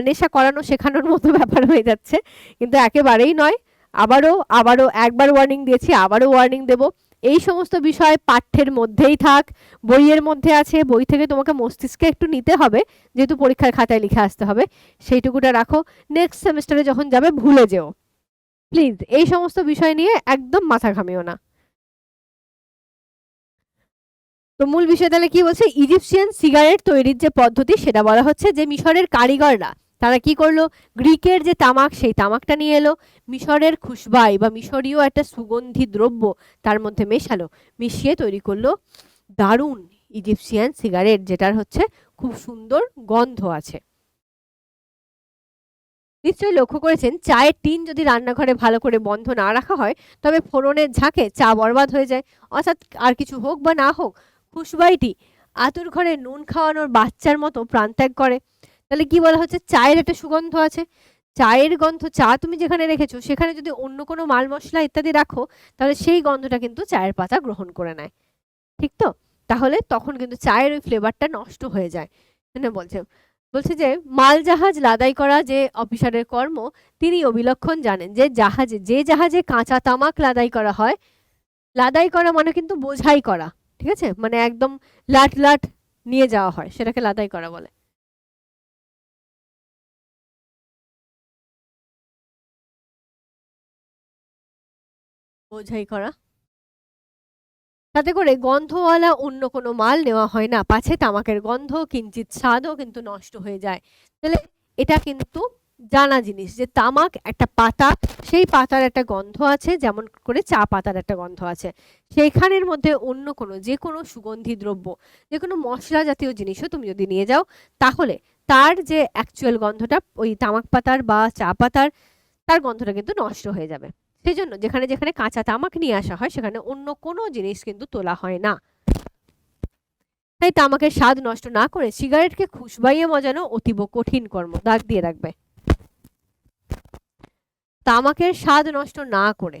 নেশা করানো শেখানোর মতো ব্যাপার হয়ে যাচ্ছে, কিন্তু একেবারেই নয়। আবারও একবার ওয়ার্নিং দিয়েছি, আবারও ওয়ার্নিং দেব, এই সমস্ত বিষয় পাঠ্যের মধ্যেই থাক, বইয়ের মধ্যে আছে, বই থেকে তোমাকে মস্তিষ্কে একটু নিতে হবে, যেহেতু পরীক্ষার খাতায় লিখে আসতে হবে, সেইটুকুটা রাখো। নেক্সট সেমিস্টারে যখন যাবে ভুলে যেও প্লিজ, এই সমস্ত বিষয় নিয়ে একদম মাথা ঘামিও না। তো মূল বিষয় তাহলে কি বলছে, ইজিপশিয়ান সিগারেট তৈরির যে পদ্ধতি সেটা বলা হচ্ছে যে মিশরের কারিগররা তারা কি করলো, গ্রিকের যে তামাক সেই তামাকটা নিয়ে এলো, মিশরের খুশবাই বা মিশরীয় একটা সুগন্ধি দ্রব্য তার মধ্যে মেশালো, মিশিয়ে তৈরি করলো দারুণ ইজিপশিয়ান সিগারেট, যেটার হচ্ছে খুব সুন্দর গন্ধ আছে। নিশ্চয়ই লক্ষ্য করেছেন চায়ের টিন যদি রান্নাঘরে ভালো করে বন্ধ না রাখা হয় তবে ফোড়নের ঝাঁকে চা বরবাদ হয়ে যায়। অর্থাৎ আর কিছু হোক বা না হোক, খুশবাইটি আতুর ঘরে নুন খাওয়ানোর বাচ্চার মতো প্রাণত্যাগ করে। তাহলে কি বলা হচ্ছে, চায়ের একটা সুগন্ধ আছে, চায়ের গন্ধ, চা তুমি যেখানে রেখেছো সেখানে যদি অন্য কোনো মাল মশলা ইত্যাদি রাখো তাহলে সেই গন্ধটা কিন্তু চায়ের পাতা গ্রহণ করে নেয়, ঠিক তো? তাহলে তখন কিন্তু চায়ের ওই ফ্লেভারটা নষ্ট হয়ে যায়। বলছে বলছে যে মাল জাহাজ লাদাই করা যে অফিসারের কর্ম, তিনি অবিলক্ষণ জানেন যে জাহাজে কাঁচা তামাক লাদাই করা হয়, লাদাই করা মানে কিন্তু বোঝাই করা, ঠিক আছে, মানে একদম লাট লাট নিয়ে যাওয়া হয়, সেটাকে লাদাই করা বলে। বোঝাই করা। তাতে করে গন্ধওয়ালা অন্য কোনো মাল নেওয়া হয় না, পাছে তামাকের গন্ধ কিঞ্চিত স্বাদও কিন্তু নষ্ট হয়ে যায়। তাহলে এটা কিন্তু জানা জিনিস যে তামাক একটা পাতা, সেই পাতার একটা গন্ধ আছে, যেমন করে চা পাতার একটা গন্ধ আছে। সেইখানের মধ্যে অন্য কোনো যে কোনো সুগন্ধি দ্রব্য, যে কোনো মশলা জাতীয় জিনিসও তুমি যদি নিয়ে যাও তাহলে তার যে অ্যাকচুয়াল গন্ধটা ওই তামাক পাতার বা চা পাতার, তার গন্ধটা কিন্তু নষ্ট হয়ে যাবে। সেই জন্য যেখানে যেখানে কাঁচা তামাক নিয়ে আসা হয় সেখানে অন্য কোনো জিনিস কিন্তু তোলা হয় না। তাই তামাকের স্বাদ নষ্ট না করে সিগারেটকে খুশবাইয়ে মজানো অতীব কঠিন কর্ম, দাগ দিয়ে রাখবে। তামাকের স্বাদ নষ্ট না করে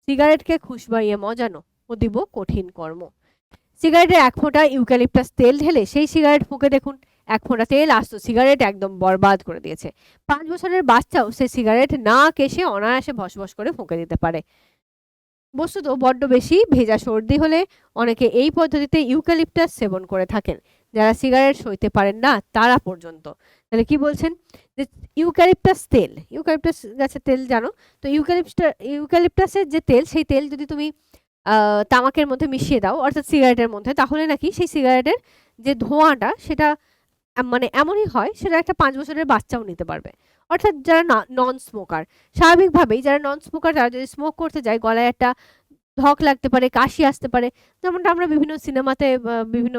সিগারেটকে খুশবাইয়ে মজানো অতীব কঠিন কর্ম। সিগারেটে এক ফোঁটা ইউক্যালিপটাস তেল ঢেলে সেই সিগারেট ফুঁকে দেখুন, এক ফোঁটা তেল আস্ত সিগারেট একদম বরবাদ করে দিয়েছে। 5 বছরের বাচ্চাও সে সিগারেট না কেশে অনায়াসে ভসভস করে ফুঁকে দিতে পারে। বস্তুত বড্ড বেশি ভেজা সর্দি হলে অনেকে এই পদ্ধতিতে ইউক্যালিপটাস সেবন করে থাকেন, যারা সিগারেট সইতে পারেন না তারা পর্যন্ত। তাহলে কি বলছেন যে ইউক্যালিপটাস তেল, ইউক্যালিপটাস গাছের তেল জানো তো, ইউক্যালিপটাসের যে তেল সেই তেল যদি তুমি তামাকের মধ্যে মিশিয়ে দাও অর্থাৎ সিগারেটের মধ্যে, তাহলে নাকি সেই সিগারেটের যে ধোঁয়াটা সেটা মানে এমনই হয় সেটা একটা 5 বছরের বাচ্চাও নিতে পারবে। অর্থাৎ যারা নন স্মোকার, স্বাভাবিকভাবেই যারা নন স্মোকার তারা যদি স্মোক করতে যায় গলায় একটা ধক লাগতে পারে, কাশি আসতে পারে, যেমনটা আমরা বিভিন্ন সিনেমাতে বিভিন্ন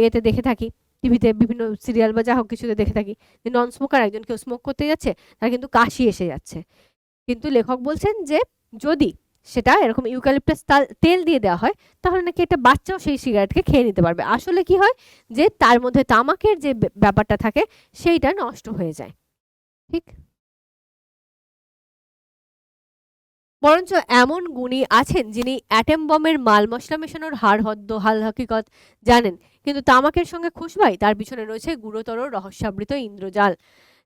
ইয়েতে দেখে থাকি, টিভিতে বিভিন্ন সিরিয়াল বা যা হোক কিছুতে দেখে থাকি যে নন স্মোকার একজন কেউ স্মোক করতে যাচ্ছে তার কিন্তু কাশি এসে যাচ্ছে। কিন্তু লেখক বলছেন যে যদি সেটা এরকম ইউক্যালিপটাস তেল দিয়ে দেওয়া হয় তাহলে নাকি একটা বাচ্চাও সেই সিগারেটকে খেয়ে নিতে পারবে। আসলে কি হয় যে তার মধ্যে তামাকের যে ব্যাপারটা থাকে সেইটা নষ্ট হয়ে যায়, ঠিক? বরঞ্চ এমন গুণী আছেন যিনি অ্যাটম বমের মাল মশলা মেশানোর হার হদ্দ হাল হাকিকত জানেন, কিন্তু তামাকের সঙ্গে খুশবাই তার পিছনে রয়েছে গুরুতর রহস্যাবৃত ইন্দ্রজাল।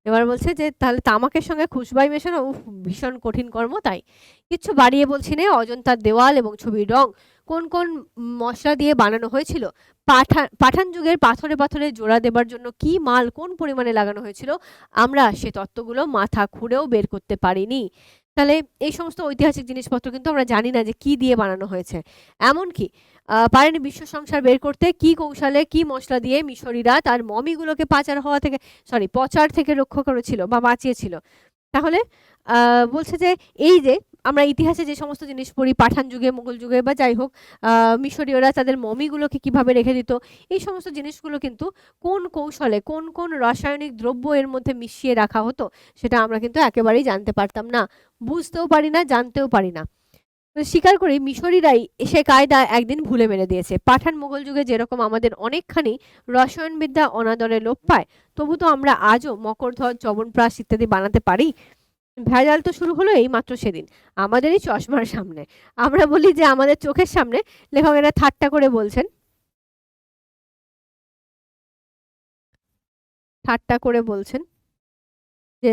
এবার বলছে যে তাহলে তামাকের সঙ্গে খুশবাই মেশানো ভীষণ কঠিন কর্ম। তাই কিচ্ছু বাড়িয়ে বলছি না, অজন্তার দেওয়াল এবং ছবির রং কোন কোন মশলা দিয়ে বানানো হয়েছিল, পাঠান যুগের পাথরে পাথরে জোড়া দেবার জন্য কি মাল কোন পরিমাণে লাগানো হয়েছিল, আমরা সে তত্ত্বগুলো মাথা খুঁড়েও বের করতে পারিনি। তাহলে এই সমস্ত ঐতিহাসিক জিনিসপত্র কিন্তু আমরা জানি না যে কি দিয়ে বানানো হয়েছে। এমনকি পারেনি বিশ্ব সংসার বের করতে কি কৌশলে কি মশলা দিয়ে মিশরীরা তার মমিগুলোকে পচার থেকে রক্ষা করেছিল বা বাঁচিয়েছিল। তাহলে বলছে যে এই যে আমরা ইতিহাসে যে সমস্ত জিনিস পড়ি, পাঠান যুগে, মুঘল যুগে বা যাই হোক, মিশরীয়রা তাদের মমিগুলোকে কিভাবে রেখে দিত, এই সমস্ত জিনিসগুলো কিন্তু কোন কৌশলে কোন কোন রাসায়নিক দ্রব্য এর মধ্যে মিশিয়ে রাখা হতো সেটা আমরা কিন্তু একেবারেই জানতে পারতাম না, বুঝতেও পারি না, জানতেও পারি না। স্বীকার করি মিশরীরাই সে কায়দা একদিন ভুলে মেরে দিয়েছে। পাঠান মুঘল যুগে যেরকম আমাদের অনেকখানি রসায়নবিদ্যা অনাদরে লোপ পায়, তবু তো আমরা আজও মকরধ্বজ, চ্যবনপ্রাশ ইত্যাদি বানাতে পারি। ভেজাল তো শুরু হলো এই মাত্র সেদিন আমাদেরই চশমার সামনে। আমরা বলি যে আমাদের চোখের সামনে, লেখকেরা ঠাট্টা করে বলছেন, যে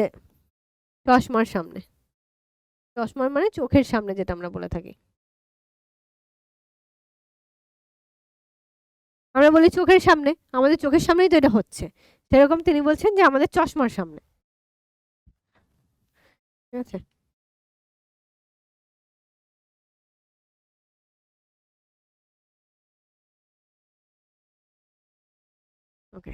চশমার সামনে, চশমার মানে চোখের সামনে যেটা আমরা বলে থাকি, আমরা বলি চোখের সামনে, আমাদের চোখের সামনেই তো এটা হচ্ছে, সেরকম তিনি বলছেন যে আমাদের চশমার সামনে। ঠিক আছে, ওকে।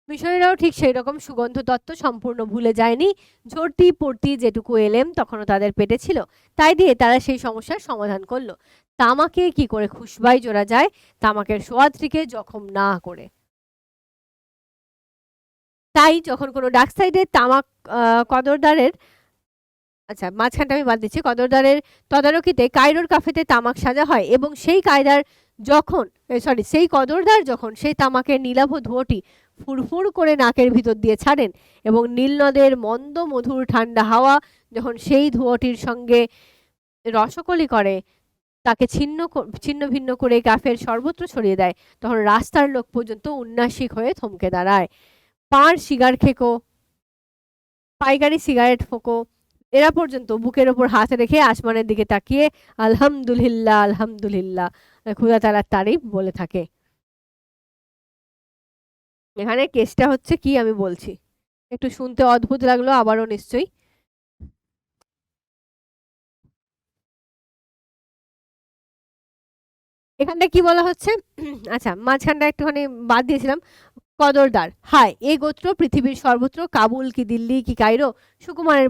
মিশরীরাও ঠিক সেই রকম সুগন্ধ তত্ত্ব সম্পূর্ণ ভুলে যায়নি। ঝরতি পড়তি যেটুকু এলেম তখনও তাদের পেটে ছিল, তাই দিয়ে তারা সেই সমস্যার সমাধান করলো। তামাকে কি করে খুশবাই জোড়া যায়, তামাকের সোয়াদটিকে জখম না করে। তাই যখন কোনো ডাক সাইডে তামাক কদরদারের, আচ্ছা মাঝখানটা আমি বাদ দিচ্ছি, কদরদারের তদারকিতে কায়রোর কাফেতে তামাক সাজা হয় এবং সেই কদরদার যখন সেই তামাকের নীলাভ ধুয়োটি ফুরফুর করে নাকের ভিতর দিয়ে ছাড়েন এবং নীলনদের মন্দ মধুর ঠান্ডা হাওয়া যখন সেই ধুয়োটির সঙ্গে রসকলি করে, তাকে ছিন্ন ভিন্ন করে কাফের সর্বত্র ছড়িয়ে দেয়, তখন রাস্তার লোক পর্যন্ত উন্নাসিক হয়ে থমকে দাঁড়ায়। পাইকারি সিগারেট ফোঁকো এরা পর্যন্ত বুকের ওপর হাত রেখে আসমানের দিকে তাকিয়ে আলহামদুলিল্লাহ আলহামদুলিল্লাহ খোদা তাআলার তারিফ বলে থাকে। এখানে কেসটা হচ্ছে কি আমি বলছি, একটু শুনতে অদ্ভুত লাগলো আবারও নিশ্চয়ই। এখানটা কি বলা হচ্ছে, আচ্ছা মাঝখানটা একটুখানি বাদ দিয়েছিলাম। কদরদার, হায় এ গোত্র পৃথিবীর সর্বত্র, কাবুল কি দিল্লি কি কায়রো, সুকুমারের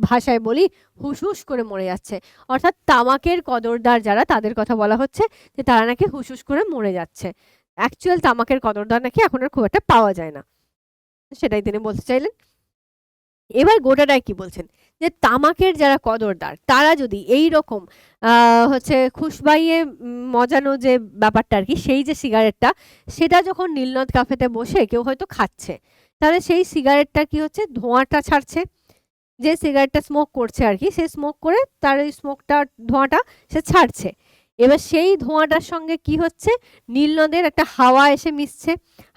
ভাষায় বলি হুস হুস করে মরে যাচ্ছে। অর্থাৎ তামাকের কদরদার যারা, তাদের কথা বলা হচ্ছে যে তারা নাকি হুস হুস করে মরে যাচ্ছে। অ্যাকচুয়াল তামাকের কদরদার নাকি এখন আর খুব একটা পাওয়া যায় না, সেটাই তিনি বলতে চাইলেন। এবার গোটাটায় কি বলছেন, যে তামাকের যারা কদরদার তারা যদি এই রকম হচ্ছে খুশবাইয়ে মজানো যে ব্যাপারটা আর কি, সেই যে সিগারেটটা, সেটা যখন নীলনদ কাফেতে বসে কেউ হয়তো খাচ্ছে, তাহলে সেই সিগারেটটা কি হচ্ছে, ধোঁয়াটা ছাড়ছে, যে সিগারেটটা স্মোক করছে আর কি, সে স্মোক করে তার ওই ধোঁয়াটা সে ছাড়ছে। এবার সেই ধোঁয়াটার সঙ্গে কি হচ্ছে, নীলনদের একটা হাওয়া এসে মিশছে,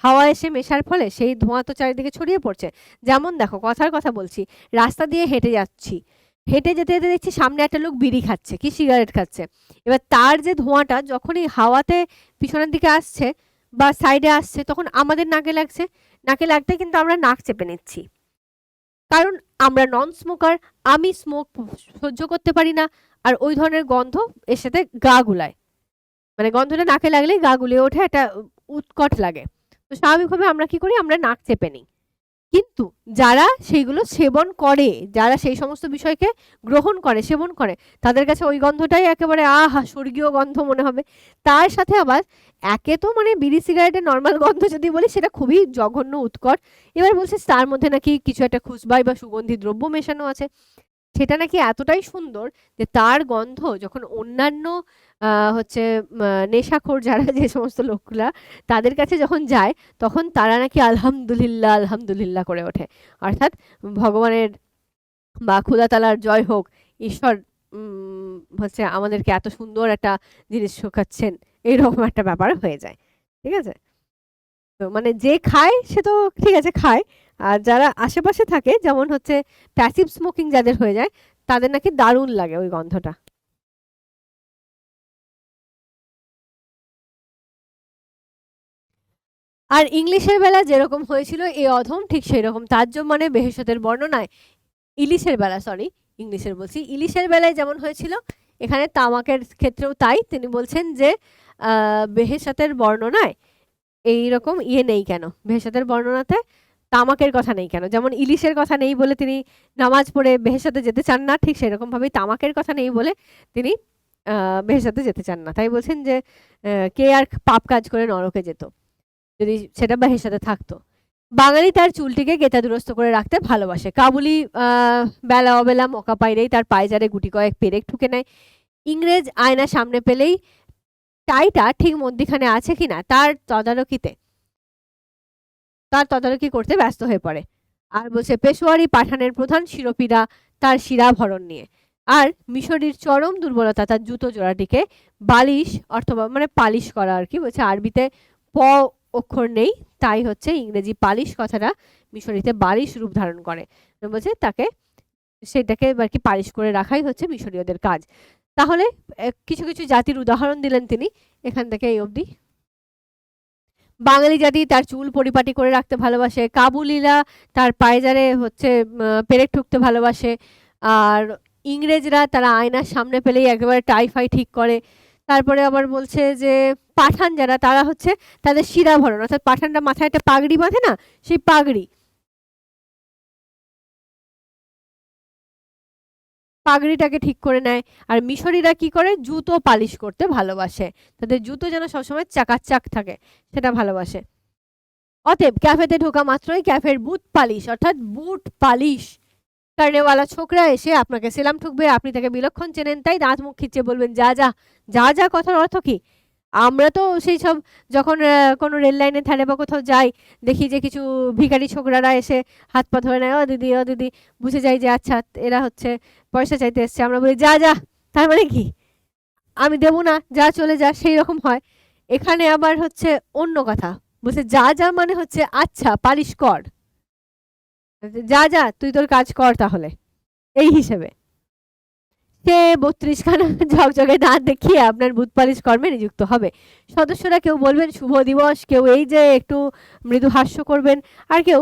হাওয়া এসে মেশার ফলে সেই ধোঁয়া তো চারিদিকে ছড়িয়ে পড়ছে। যেমন দেখো, কথার কথা বলছি, রাস্তা দিয়ে হেঁটে যাচ্ছি, হেঁটে যেতে যেতে দেখছি সামনে একটা লোক বিড়ি খাচ্ছে কি সিগারেট খাচ্ছে, এবার তার যে ধোঁয়াটা যখনই হাওয়াতে পিছনের দিকে আসছে বা সাইডে আসছে, তখন আমাদের নাকে লাগছে, নাকে লাগতে কিন্তু আমরা নাক চেপে নিচ্ছি, কারণ আমরা নন স্মোকার, আমি স্মোক সহ্য করতে পারি না, আর ওই ধরনের গন্ধ এর সাথে গা গুলায়, মানে গন্ধটা নাকে লাগলেই গা গুলিয়ে ওঠে, একটা উৎকট লাগে। তো স্বাভাবিকভাবে আমরা কি করি, আমরা নাক চেপে নিই। কিন্তু যারা সেইগুলো সেবন করে, যারা সেই সমস্ত বিষয়কে গ্রহণ করে, সেবন করে, তাদের কাছে ওই গন্ধটাই একেবারে আহা স্বর্গীয় গন্ধ মনে হবে। তার সাথে আবার একে তো মানে বিড়ি সিগারেটের নর্মাল গন্ধ যদি বলি সেটা খুবই জঘন্য উৎকট, এবার বলছে তার মধ্যে নাকি কিছু একটা খুশবাই বা সুগন্ধি দ্রব্য মেশানো আছে, সেটা নাকি এতটাই সুন্দর যে তার গন্ধ যখন অন্যান্য হচ্ছে নেশাখোর যারা যে সমস্ত লোকগুলা তাদের কাছে যখন যায় তখন তারা নাকি আলহামদুলিল্লাহ আলহামদুলিল্লাহ করে ওঠে। অর্থাৎ ভগবানের বা খোদা তালার জয় হোক, ঈশ্বর হচ্ছে আমাদেরকে এত সুন্দর একটা জিনিস শেখাচ্ছেন, এইরকম একটা ব্যাপার হয়ে যায়। ঠিক আছে? তো মানে যে খায় সে তো ঠিক আছে খায়, আর যারা আশেপাশে থাকে যেমন হচ্ছে প্যাসিভ স্মোকিং যাদের হয়ে যায় তাদের নাকি দারুণ লাগে ওই গন্ধটা। আর ইংলিশের বেলা যেরকম হয়েছিল এই অধম ঠিক সেই রকম মানে বেহেশতের বর্ণনায় ইলিশের বেলা ইংলিশের বলছি, ইলিশের বেলায় যেমন হয়েছিল এখানে তামাকের ক্ষেত্রেও তাই। তিনি বলছেন যে বেহেশতের বর্ণনায় এইরকম নেই কেন, বেহেশতের বর্ণনাতে তামাকের কথা নেই কেন। যেমন ইলিশের কথা নেই বলে তিনি নামাজ পড়ে বেহেশতে যেতে চান না, ঠিক সেরকম ভাবেই তামাকের কথা নেই বলে তিনি বেহেশতে যেতে চান না। তাই বলছেন যে কে আর পাপ কাজ করে নরকে যেত যদি সেটা বেহেশতে থাকতো। বাঙালি তার চুলটিকে গেঁথা-দুরস্ত করে রাখতে ভালোবাসে। কাবুলি বেলা অবেলা মকা পাইলেই তার পায়জারে গুটি কয়েক পেরেক ঠুকে নেয়। ইংরেজ আয়না সামনে পেলেই টাইটা ঠিক মধ্যিখানে আছে কিনা তার তদারকি করতে ব্যস্ত হয়ে পড়ে। আর বলছে পেশোয়ারি পাঠানের প্রধান শিরোপীরা তার শিরাভরণ নিয়ে। আর মিশরীর চরম দুর্বলতা তার জুতো জোড়াটিকে বালিশ অথবা মানে পালিশ করা আর কি, বলছে আরবিতে প অক্ষর নেই, তাই হচ্ছে ইংরেজি পালিশ কথাটা মিশরীতে বালিশ রূপ ধারণ করে। বলছে তাকে সেটাকে আর কি পালিশ করে রাখাই হচ্ছে মিশরীয়দের কাজ। তাহলে কিছু কিছু জাতির উদাহরণ দিলেন তিনি এখান থেকে এই অবধি। বাঙালি জাতি তার চুল পরিপাটি করে রাখতে ভালোবাসে, কাবুলিরা তার পায়জারে হচ্ছে পেরেক ঠুকতে ভালোবাসে, আর ইংরেজরা তারা আয়নার সামনে পেলেই একেবারে টাইফাই ঠিক করে। তারপরে আবার বলছে যে পাঠান যারা তারা হচ্ছে তাদের শিরাভরণ, অর্থাৎ পাঠানরা মাথায় একটা পাগড়ি বাঁধে না, সেই পাগড়িটাকে ঠিক করে নেয়। আর মিশরীরা কি করে, জুতো পালিশ করতে ভালোবাসে, তাদের জুতো যেন সবসময় চাকাচাক থাকে সেটা ভালোবাসে। অতএব ক্যাফেতে ঢোকা মাত্রই ক্যাফের বুট পালিশ অর্থাৎ বুট পালিশ কারণেওয়ালা ছোকরা এসে আপনাকে সেলাম ঠুকবে, আপনি তাকে বিলক্ষণ চেনেন তাই দাঁত মুখ খিচিয়ে বলবেন যা যা যা যা। কথার অর্থ কি? আমরা তো সেই সব যখন কোনো রেল লাইনের ধারে বা কোথাও যাই দেখি যে কিছু ভিখারি ছোকরারা এসে হাত পা ধরে নেয়, ও দিদি বুঝে যাই যে আচ্ছা এরা হচ্ছে পয়সা চাইতে এসছে, আমরা বলি যা যা, তার মানে কি আমি দেবো না, যা চলে যা, সেই রকম হয়। এখানে আবার হচ্ছে অন্য কথা, বলছে যা যা মানে হচ্ছে আচ্ছা পালিশ কর, যা যা তুই তোর কাজ কর তাহলে, এই হিসেবে। সে ৩২খানা ঝকঝকে দাঁত দেখিয়ে আপনার বুথ পালিশ কর্মে নিযুক্ত হবে। সদস্যরা কেউ বলবেন শুভ দিবস, কেউ এই যে একটু মৃদু হাস্য করবেন, আর কেউ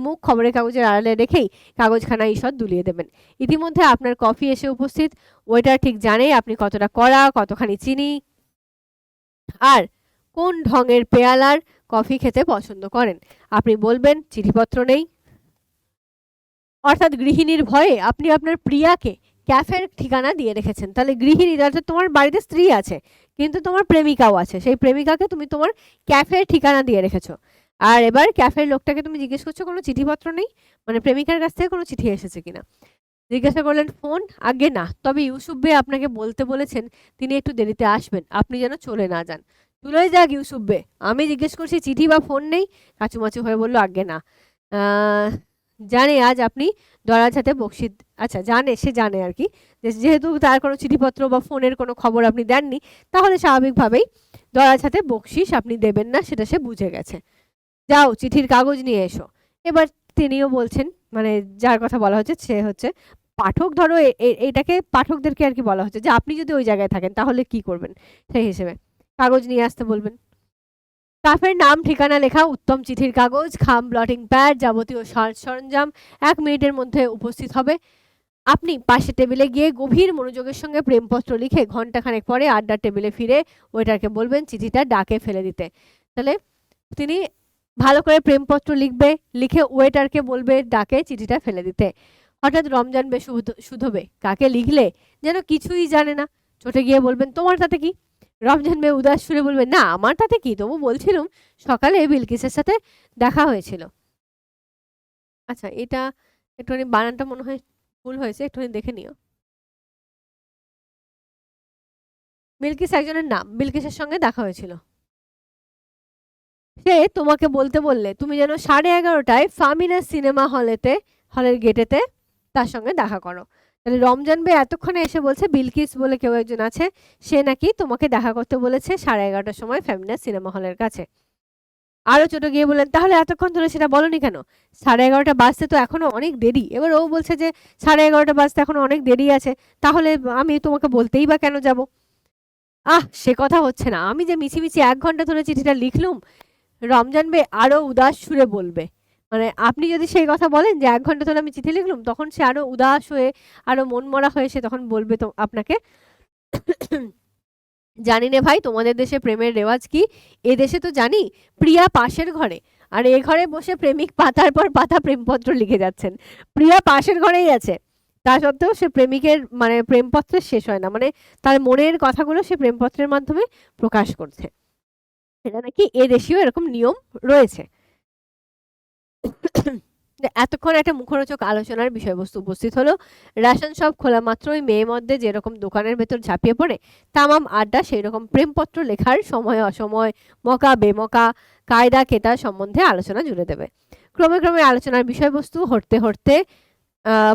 মুখ খবরের কাগজের আড়ালে রেখেই কাগজখানা ঈষৎ দুলিয়ে দেবেন। ইতিমধ্যে আপনার কফি এসে উপস্থিত। ওয়েটার ঠিক জানে আপনি কতটা কড়া, কতখানি চিনি আর কোন ঢঙের পেয়ালার কফি খেতে পছন্দ করেন। আপনি বলবেন চিঠিপত্র নেই, অর্থাৎ গৃহিণীর ভয়ে আপনি আপনার প্রিয়াকে ক্যাফের ঠিকানা দিয়ে রেখেছেন। তাহলে গৃহিণী অর্থাৎ তোমার বাড়িতে স্ত্রী আছে কিন্তু তোমার প্রেমিকাও আছে, সেই প্রেমিকাকে তুমি তোমার ক্যাফের ঠিকানা দিয়ে রেখেছো। আর এবার ক্যাফের লোকটাকে তুমি জিজ্ঞেস করছো কোনো চিঠিপত্র নেই, মানে প্রেমিকার কাছ থেকে কোনো চিঠি এসেছে কিনা। জিজ্ঞাসা করলেন ফোন, আগে না, তবে ইউসুফ বে আপনাকে বলতে বলেছেন তিনি একটু দেরিতে আসবেন, আপনি যেন চলে না যান। চলে যাক ইউসুফ বে, আমি জিজ্ঞেস করছি চিঠি বা ফোন নেই। কাচুমাচু হয়ে বললো আগে না। জানে আজ আপনি দরাজ হাতে বকশিস, আচ্ছা জানে, সে জানে আর কি, যেহেতু তার কোনো চিঠিপত্র বা ফোনের কোনো খবর আপনি দেননি তাহলে স্বাভাবিকভাবেই দরাজ হাতে বকশিস আপনি দেবেন না, সেটা সে বুঝে গেছে। যাও চিঠির কাগজ নিয়ে এসো। এবার তিনিও বলছেন, মানে যার কথা বলা হচ্ছে সে হচ্ছে পাঠক, ধরো এটাকে পাঠকদেরকে আর কি বলা হচ্ছে যে আপনি যদি ওই জায়গায় থাকেন তাহলে কি করবেন, সেই হিসেবে কাগজ নিয়ে আসতে বলবেন। কাফের নাম ঠিকানা লেখা উত্তম চিঠির কাগজ, খাম, ব্লটিং প্যাড, যাবতীয় সাজ সরঞ্জাম 1 মিনিটের মধ্যে উপস্থিত হবে। আপনি পাশে টেবিলে গিয়ে গভীর মনোযোগের সঙ্গে প্রেমপত্র লিখে ঘন্টাখানেক পরে আড্ডার টেবিলে ফিরে ওয়েটারকে বলবেন চিঠিটা ডাকে ফেলে দিতে। তাহলে তিনি ভালো করে প্রেমপত্র লিখবে, লিখে ওয়েটারকে বলবে ডাকে চিঠিটা ফেলে দিতে। হঠাৎ রমজান বে শুধোবে, কাকে লিখলে যেন কিছুই জানে না, চটে গিয়ে বলবেন তোমার তাতে কি। রমজান বে উদাস সুরে বলবেন না আমার তাতে কি, তবু বলছিলাম সকালে বিলকিসের সাথে দেখা হয়েছিল। আচ্ছা এটা একটুখানি বানানটা মনে হয় ভুল হয়েছে, একটুখানি দেখে নিও। বিলকিস একজনের নাম, বিলকিসের সঙ্গে দেখা হয়েছিল। সে তোমাকে বলতে বললে তুমি যেন 11:30টায় ফামিনা সিনেমা হলের গেটেতে তার সঙ্গে দেখা করো। তাহলে রমজান বে এতক্ষণে এসে বলছে বিলকিস বলে কেউ একজন আছে, সে নাকি তোমাকে দেখা করতে বলেছে 11:30টার সময় ফ্যামিনা সিনেমা হলের কাছে। আরো ছোট গিয়ে বললেন, তাহলে এতক্ষণ ধরে সেটা বলনি কেন? 11:30 বাজতে তো এখনো অনেক দেরি। এবার ও বলছে যে 11:30 বাজতে এখনো অনেক দেরি আছে, তাহলে আমি তোমাকে বলতেই বা কেন যাব? সে কথা হচ্ছে না, আমি যে মিছিমিছি 1 ঘন্টা ধরে চিঠিটা লিখলুম। রমজান বে আরো উদাস সুরে বলবে, মানে আপনি যদি সেই কথা বলেন যে 1 ঘন্টা ধরে আমি চিঠি লিখলুম, তখন সে আরো উদাস হয়ে, আরো মনমরা হয়ে সে তখন বলবে তো আপনাকে, জানি নে ভাই তোমাদের দেশে প্রেমের রেওয়াজ কি, এ দেশে তো জানি প্রিয়া পাশের ঘরে, আর এ ঘরে বসে প্রেমিক পাতার পর পাতা প্রেমপত্র লিখে যাচ্ছেন। প্রিয়া পাশের ঘরেই আছে, তা সত্ত্বেও সে প্রেমিকের মানে প্রেমপত্রের শেষ হয় না, মানে তার মনের কথাগুলো সে প্রেমপত্রের মাধ্যমে প্রকাশ করছে। এটা নাকি এ দেশেও এরকম নিয়ম রয়েছে। এতক্ষণ একটা মুখরোচক আলোচনার বিষয়বস্তু উপস্থিত হলো। রেশন শপ খোলা মাত্রই মেয়ে মধ্যে যেরকম দোকানের ভেতর ঝাঁপিয়ে পড়ে তামাম আড্ডা, সেই রকম প্রেমপত্র লেখার সময় অসময়, মকা বেমকা, কায়দা কেতা সম্বন্ধে আলোচনা জুড়ে দেবে। ক্রমে ক্রমে আলোচনার বিষয়বস্তু হরতে হরতে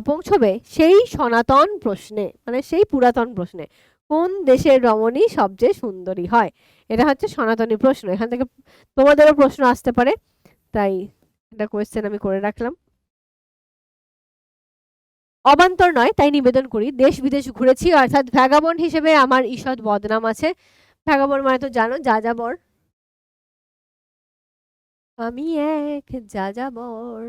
পৌঁছবে সেই সনাতন প্রশ্নে, মানে সেই পুরাতন প্রশ্নে, কোন দেশের রমণী সবচেয়ে সুন্দরী হয়। এটা হচ্ছে সনাতনী প্রশ্ন। এখান থেকে তোমাদেরও প্রশ্ন আসতে পারে, তাই এটা কোয়েশ্চেন আমি করে রাখলাম। অবান্তর নয়, তাই নিবেদন করি, দেশ বিদেশ ঘুরেছি, অর্থাৎ ভ্যাগাবন্ড হিসেবে আমার ঈষৎ বদনাম আছে। ভ্যাগাবন্ড মানে তো জানো, যাযাবর। আমি এক যাযাবর।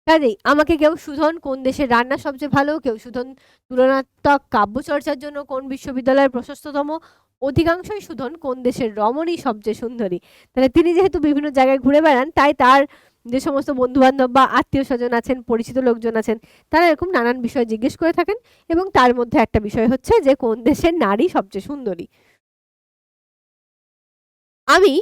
কাজেই আমাকে কেউ সুধন কোন দেশের রান্না সবচেয়ে ভালো, কেউ সুধন তুলনাত্মক কাব্যচর্চার জন্য কোন বিশ্ববিদ্যালয়ের প্রশস্ততম, অধিকাংশই সুধন কোন দেশের রমণী সবচেয়ে সুন্দরী। তাহলে তিনি যেহেতু বিভিন্ন জায়গায় ঘুরে বেড়ান, তাই তার যে সমস্ত বন্ধু বান্ধব বা আত্মীয় স্বজন আছেন, পরিচিত লোকজন আছেন, তারা এরকম নানান বিষয় জিজ্ঞেস করে থাকেন, এবং তার মধ্যে একটা বিষয় হচ্ছে যে কোন দেশের নারী সবচেয়ে সুন্দরী। আমি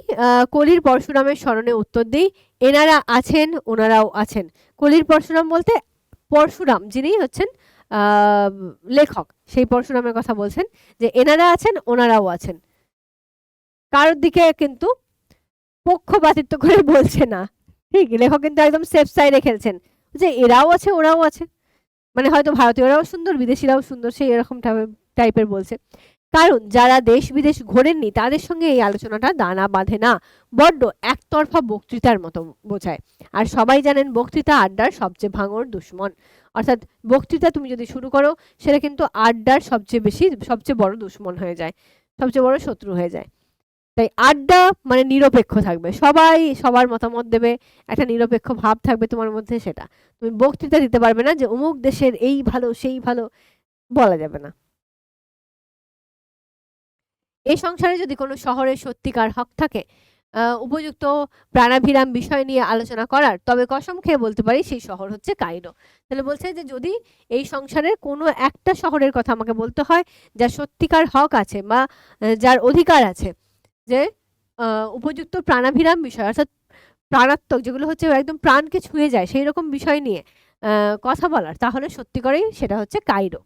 কলির পরশুরামের স্মরণে উত্তর দিই, এনারা আছেন, ওনারাও আছেন। কলির পরশুরাম বলতে পরশুরাম যিনি হচ্ছেন লেখক, সেই পরশুরামের কথা বলছেন, যে এনারা আছেন, ওনারাও আছেন। কারোর দিকে কিন্তু পক্ষপাতিত্ব করে বলছে না, ঠিক? লেখক কিন্তু একদম সেফ সাইডে খেলছেন, যে এরাও আছে, ওরাও আছে, মানে হয়তো ভারতীয়রাও সুন্দর, বিদেশিরাও সুন্দর, সেই এরকম টাইপের বলছে। কারণ যারা দেশ বিদেশ ঘোরেননি তাদের সঙ্গে এই আলোচনাটা দানা বাঁধে না, বড্ড একতরফা বক্তৃতার মতো বোঝায়। আর সবাই জানেন বক্তৃতা আড্ডার সবচেয়ে ভাঙর দুশ্মন, অর্থাৎ বক্তৃতা তুমি যদি শুরু করো সেটা কিন্তু আড্ডার সবচেয়ে বড় দুশ্মন হয়ে যায়, সবচেয়ে বড় শত্রু হয়ে যায়। তাই আড্ডা মানে নিরপেক্ষ থাকবে, সবাই সবার মতামত দেবে, একটা নিরপেক্ষ ভাব থাকবে তোমার মধ্যে। সেটা তুমি বক্তৃতা দিতে পারবে না যে অমুক দেশের এই ভালো সেই ভালো, বলা যাবে না। এই সংসারে যদি কোনো শহরের সত্যিকার হক থাকে উপযুক্ত প্রাণাভিরাম বিষয় নিয়ে আলোচনা করার, তবে কসম খেয়ে বলতে পারি সেই শহর হচ্ছে কায়রো। তাহলে বলছে যে যদি এই সংসারের কোনো একটা শহরের কথা আমাকে বলতে হয় যার সত্যিকার হক আছে বা যার অধিকার আছে, যে উপযুক্ত প্রাণাভিরাম বিষয়, অর্থাৎ প্রাণাত্মক, যেগুলো হচ্ছে একদম প্রাণকে ছুঁয়ে যায় সেই রকম বিষয় নিয়ে কথা বলার, তাহলে সত্যি করেই সেটা হচ্ছে কায়রো।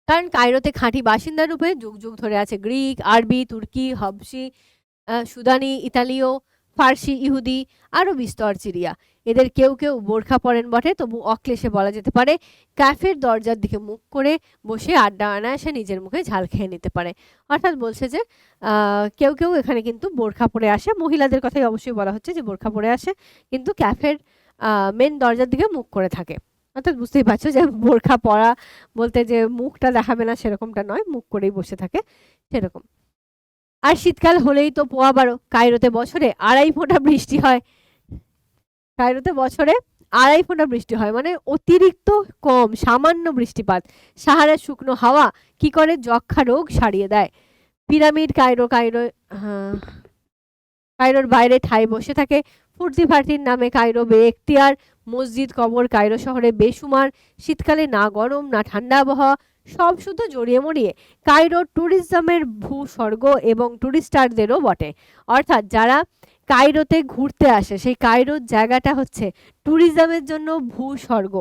কারণ কায়রোতে খাঁটি বাসিন্দা রূপে যুগ যুগ ধরে আছে গ্রিক, আরবি, তুর্কি, হবশি, সুদানি, ইতালীয়, ফার্সি, ইহুদি, আরও বিস্তর চিরিয়া। এদের কেউ কেউ বোরখা পরেন বটে, তবু অক্লেশে বলা যেতে পারে ক্যাফের দরজার দিকে মুখ করে বসে আড্ডা অনায়াসে নিজের মুখে ঝাল খেয়ে নিতে পারে। অর্থাৎ বলছে যে কেউ কেউ এখানে কিন্তু বোরখা পরে আসে, মহিলাদের কথাই অবশ্যই বলা হচ্ছে যে বোরখা পরে আসে, কিন্তু ক্যাফের মেন দরজার দিকে মুখ করে থাকে। অর্থাৎ বুঝতেই পারছো যে বোরখা পরা বলতে যে মুখটা দেখাবে না সেরকমটা নয়, মুখ করেই বসে থাকে সেরকম। আর শীতকাল হলেই তো পোয়া বারো, কায়রোতে বছরে 2.5 ফোঁটা বৃষ্টি হয়। কায়রোতে বছরে 2.5 ফোঁটা বৃষ্টি হয়, মানে অতিরিক্ত কম, সামান্য বৃষ্টিপাত। সাহারার শুকনো হাওয়া কি করে যক্ষা রোগ সারিয়ে দেয়। পিরামিড কায়রোর বাইরে ঠাই বসে থাকে, ফুর্তি ফার্তির নামে কায়রো বেএখতিয়ার, মসজিদ কবর কায়রো শহরে বেসুমার, শীতকালে না গরম না ঠান্ডা আবহাওয়া, সব শুধু জড়িয়ে মরিয়ে কায়রো ট্যুরিজমের ভূস্বর্গ এবং টুরিস্টারদেরও বটে। অর্থাৎ যারা কায়রোতে ঘুরতে আসে, সেই কায়রোর জায়গাটা হচ্ছে ট্যুরিজমের জন্য ভূস্বর্গ।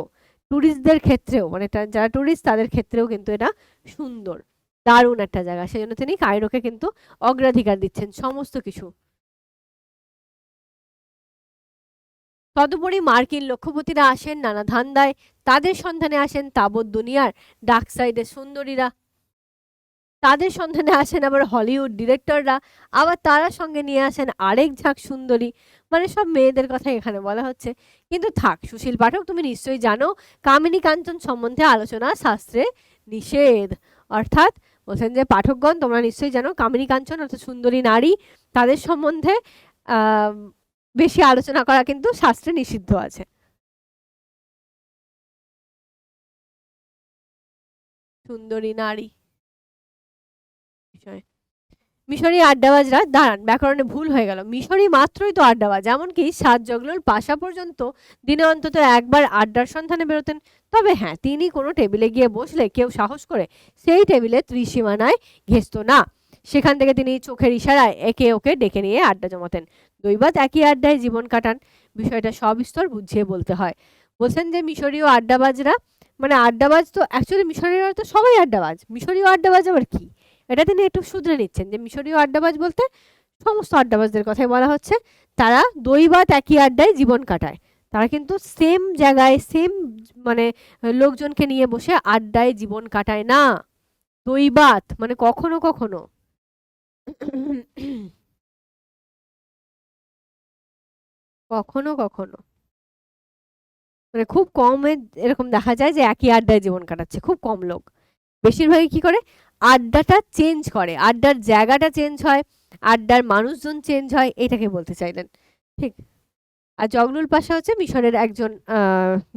ট্যুরিস্টদের ক্ষেত্রেও, মানে যারা ট্যুরিস্ট তাদের ক্ষেত্রেও কিন্তু এটা সুন্দর, দারুণ একটা জায়গা। সেই জন্য তিনি কায়রোকে কিন্তু অগ্রাধিকার দিচ্ছেন সমস্ত কিছু। তদুপরি মার্কিন লক্ষ্যপতিরা আসেন নানা ধান্দায়, তাদের সন্ধানে আসেন তাবৎ দুনিয়ার ডার্ক সাইডের সুন্দরীরা, তাদের সন্ধানে আসেন আবার হলিউড ডিরেক্টররা, আবার তারা সঙ্গে নিয়ে আসেন আরেক ঝাঁক সুন্দরী। মানে সব মেয়েদের কথা এখানে বলা হচ্ছে। কিন্তু থাক সুশীল পাঠক, তুমি নিশ্চয়ই জানো কামিনী কাঞ্চন সম্বন্ধে আলোচনা শাস্ত্রে নিষেধ। অর্থাৎ বলছেন যে পাঠকগণ তোমরা নিশ্চয়ই জানো কামিনী কাঞ্চন অর্থাৎ সুন্দরী নারী, তাদের সম্বন্ধে আহ বেশি আলোচনা করা কিন্তু শাস্ত্রে নিষিদ্ধ আছে। সুন্দরী নারী বিষয়। মিশরী আড্ডাবাজরা, দাঁড়ান ব্যাকরণে ভুল হয়ে গেল, মিশরী মাত্রই তো আড্ডাবাজ, এমনকি সাত জগলুল পাশা পর্যন্ত দিনে অন্তত একবার আড্ডার সন্ধানে বেরোতেন। তবে হ্যাঁ, তিনি কোনো টেবিলে গিয়ে বসলে কেউ সাহস করে সেই টেবিলে ত্রিসীমানায় ঘেঁষত না। সেখান থেকে তিনি চোখের ইশারায় একে ওকে ডেকে নিয়ে আড্ডা জমাতেন। দৈবাত একই আড্ডায় জীবন কাটান। বিষয়টা সবিস্তর বুঝিয়ে বলতে হয়। বলছেন যে মিশরীয় আড্ডাবাজরা, মানে আড্ডাবাজ তো অ্যাকচুয়ালি মিশরীয়রা তো সবাই আড্ডাবাজ, মিশরীয় আড্ডাবাজ আবার কি, এটা তিনি একটু শুধরে নিচ্ছেন যে মিশরীয় আড্ডাবাজ বলতে সমস্ত আড্ডাবাজদের কথাই বলা হচ্ছে। তারা দৈবাত একই আড্ডায় জীবন কাটায়, তারা কিন্তু সেম জায়গায় সেম মানে লোকজনকে নিয়ে বসে আড্ডায় জীবন কাটায় না। দৈবাত মানে কখনো কখনো। কখনো কখনো মানে খুব কম এরকম দেখা যায় যে একই আড্ডায় জীবন কাটাচ্ছে, খুব কম লোক। বেশিরভাগই কি করে, আড্ডাটা চেঞ্জ করে, আড্ডার জায়গাটা চেঞ্জ হয়, আড্ডার মানুষজন চেঞ্জ হয়, এটাকে বলতে চাইলেন। ঠিক। আর জগলুল পাশা হচ্ছে মিশরের একজন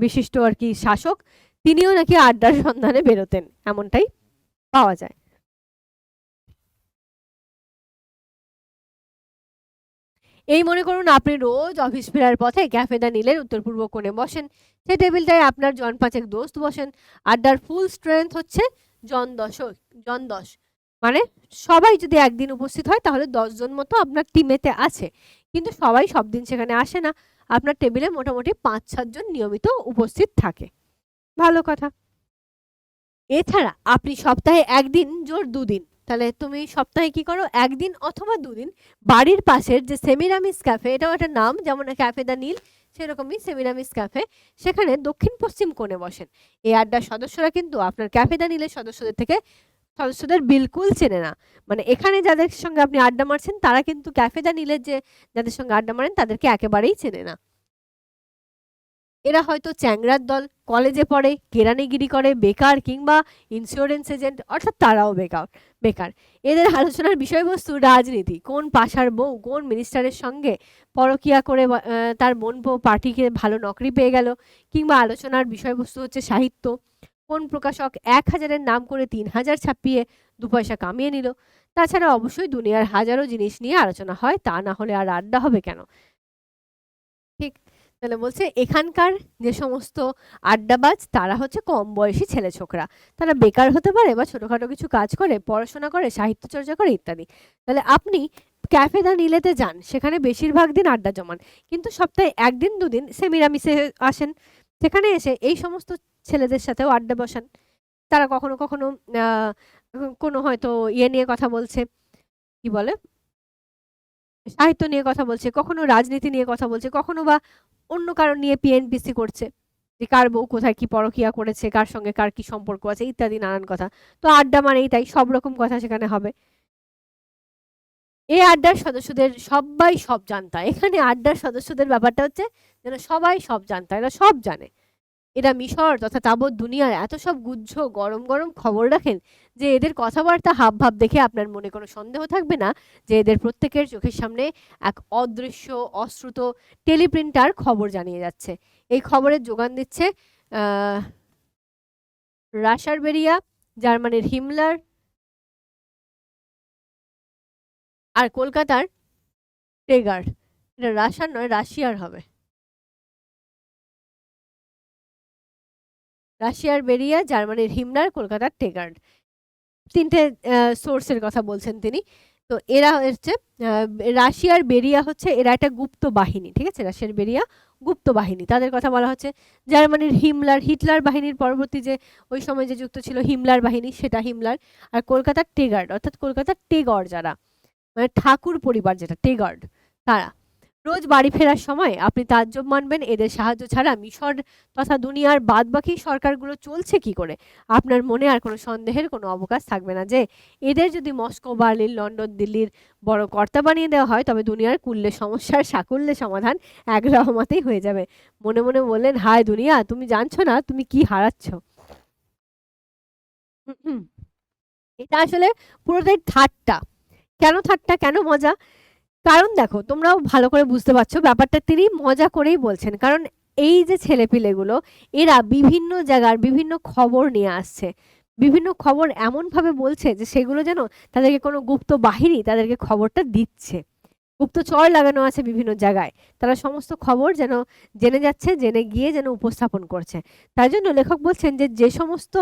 বিশিষ্ট আর কি শাসক, তিনিও নাকি আড্ডার সন্ধানে বেরোতেন, এমনটাই পাওয়া যায়। এই মনে করুন আপনি রোজ অফিস ফেরার পথে ক্যাফে দা নীলের উত্তর পূর্ব কোণে বসেন, সেই টেবিলটায় আপনার জন পাঁচেক দোস্ত বসেন। আড্ডার ফুল স্ট্রেংথ হচ্ছে জন 10, মানে সবাই যদি একদিন উপস্থিত হয় তাহলে 10 জন মতো আপনার টিমেতে আছে। কিন্তু সবাই সব দিন সেখানে আসে না, আপনার টেবিলে মোটামুটি 5-7 জন নিয়মিত উপস্থিত থাকে। ভালো কথা। এছাড়া আপনি সপ্তাহে একদিন জোর 2 দিন, তাহলে তুমি সপ্তাহে কি করো, একদিন অথবা 2 দিন বাড়ির পাশের যে সেমিরামিস ক্যাফে, এটাও একটা নাম, যেমন ক্যাফে দা নীল সেরকমই সেমিরামিস ক্যাফে, সেখানে দক্ষিণ পশ্চিম কোণে বসেন। এই আড্ডার সদস্যরা কিন্তু আপনার ক্যাফে দা নীলের সদস্যদের বিলকুল চেনে না। মানে এখানে যাদের সঙ্গে আপনি আড্ডা মারছেন তারা কিন্তু ক্যাফে দা নীলের যে যাদের সঙ্গে আড্ডা মারেন তাদেরকে একেবারেই চেনে না। এরা হয়তো চ্যাংড়ার দল, কলেজে পড়ে, কেরানিগিরি করে, বেকার কিংবা ইন্স্যুরেন্স এজেন্ট, অর্থাৎ তারাও বেকার। এদের আলোচনার বিষয়বস্তু রাজনীতি, কোন পাশার বউ কোন মিনিস্টারের সঙ্গে পরকিয়া করে তার বোন বউ পার্টিকে ভালো নকরি পেয়ে গেল, কিংবা আলোচনার বিষয়বস্তু হচ্ছে সাহিত্য, কোন প্রকাশক 1000-এর নাম করে 3000 ছাপিয়ে 2 পয়সা কামিয়ে নিল। তাছাড়া অবশ্যই দুনিয়ার হাজারো জিনিস নিয়ে আলোচনা হয়, তা না হলে আর আড্ডা হবে কেন। ঠিক। তাহলে বলছে এখানকার যে সমস্ত আড্ডাবাজ তারা হচ্ছে কম বয়সী ছেলে ছোকরা, তারা বেকার হতে পারে বা ছোটখাটো কিছু কাজ করে, পড়াশোনা করে, সাহিত্য চর্চা করে ইত্যাদি। তাহলে আপনি ক্যাফে দা নীলেতে যান, সেখানে বেশিরভাগ দিন আড্ডা জমান, কিন্তু সপ্তাহে 1-2 দিন সেমিরামিসে আসেন, সেখানে এসে এই সমস্ত ছেলেদের সাথেও আড্ডা বসান। তারা কখনো কখনো কোনো হয়তো ইয়ে নিয়ে কথা বলছে, কি বলে, সাহিত্য নিয়ে কথা বলছে, কখনো রাজনীতি নিয়ে কথা বলছে, কখনো বা অন্য কারণ নিয়ে পিএনপিসি করছে, যে কার বউ কোথায় কি পরকিয়া করেছে, কার সঙ্গে কার কি সম্পর্ক আছে ইত্যাদি নানান কথা। তো আড্ডা মানেই তাই সব রকম কথা সেখানে হবে। এই আড্ডার সদস্যদের সবাই সব জানতা, এখানে আড্ডার সদস্যদের ব্যাপারটা হচ্ছে যেন সবাই সব জানতা, এরা সব জানে। এরা মিশর তথা তাবৎ দুনিয়ার এত সব গুজ্জ গরম গরম খবর রাখেন যে এদের কথাবার্তা হাবভাব দেখে আপনার মনে কোনো সন্দেহ থাকবে না যে এদের প্রত্যেকের চোখের সামনে এক অদৃশ্য অশ্রুত টেলিপ্রিন্টার খবর জানিয়ে যাচ্ছে। এই খবরের যোগান দিচ্ছে রাশারবেরিয়া, জার্মানির হিমলার, আর কলকাতার টেগার। এটা রাশার নয়, রাশিয়ার হবে। রাশিয়ার বেরিয়া, জার্মানির হিমলার, কলকাতার টেগার্ড, 3টে সোর্সের কথা বলছেন তিনি। তো এরা হচ্ছে রাশিয়ার বেরিয়া হচ্ছে এরা একটা গুপ্ত বাহিনী, ঠিক আছে, রাশিয়ার বেরিয়া গুপ্ত বাহিনী, তাদের কথা বলা হচ্ছে। জার্মানির হিটলার বাহিনীর পরবর্তী যে ওই সময় যে যুক্ত ছিল হিমলার বাহিনী, সেটা হিমলার। আর কলকাতার টেগার্ড, অর্থাৎ কলকাতার টেগর যারা, মানে ঠাকুর পরিবার যেটা টেগর্ড, তারা। রোজ বাড়ি ফেরার সময় আপনি তাজ্জব মানবেন এদের সাহায্য ছাড়া মিশর তথা দুনিয়ার বাদবাকি সরকারগুলো চলছে কি করে। আপনার মনে আর কোনো সন্দেহের কোনো অবকাশ থাকবে না যে এদের যদি মস্কো, বার্লিন, লন্ডন, দিল্লির বড় কর্তা বানিয়ে দেওয়া হয় তবে দুনিয়ার কুল্লে সমস্যার সাকুল্যে সমাধান এক রহমতেই হয়ে যাবে। মনে মনে বললেন, হায় দুনিয়া, তুমি জানছো না তুমি কি হারাচ্ছ। এটা আসলে পুরোটাই ঠাট্টা। কেন ঠাট্টা, কেন মজা? কারণ দেখো, তোমরাও ভালো করে বুঝতে পারছো ব্যাপারটা তিনি মজা করেই বলছেন। কারণ এই যে ছেলেপিলেগুলো, এরা বিভিন্ন জায়গার বিভিন্ন খবর নিয়ে আসছে, বিভিন্ন খবর এমনভাবে বলছে যে সেগুলো যেন তাদেরকে কোনো গুপ্ত বাহিনী তাদেরকে খবরটা দিচ্ছে, গুপ্তচর লাগানো আছে বিভিন্ন জায়গায়, তারা সমস্ত খবর যেন জেনে যাচ্ছে, জেনে গিয়ে যেন উপস্থাপন করছে। তাই জন্য লেখক বলছেন যে যে সমস্ত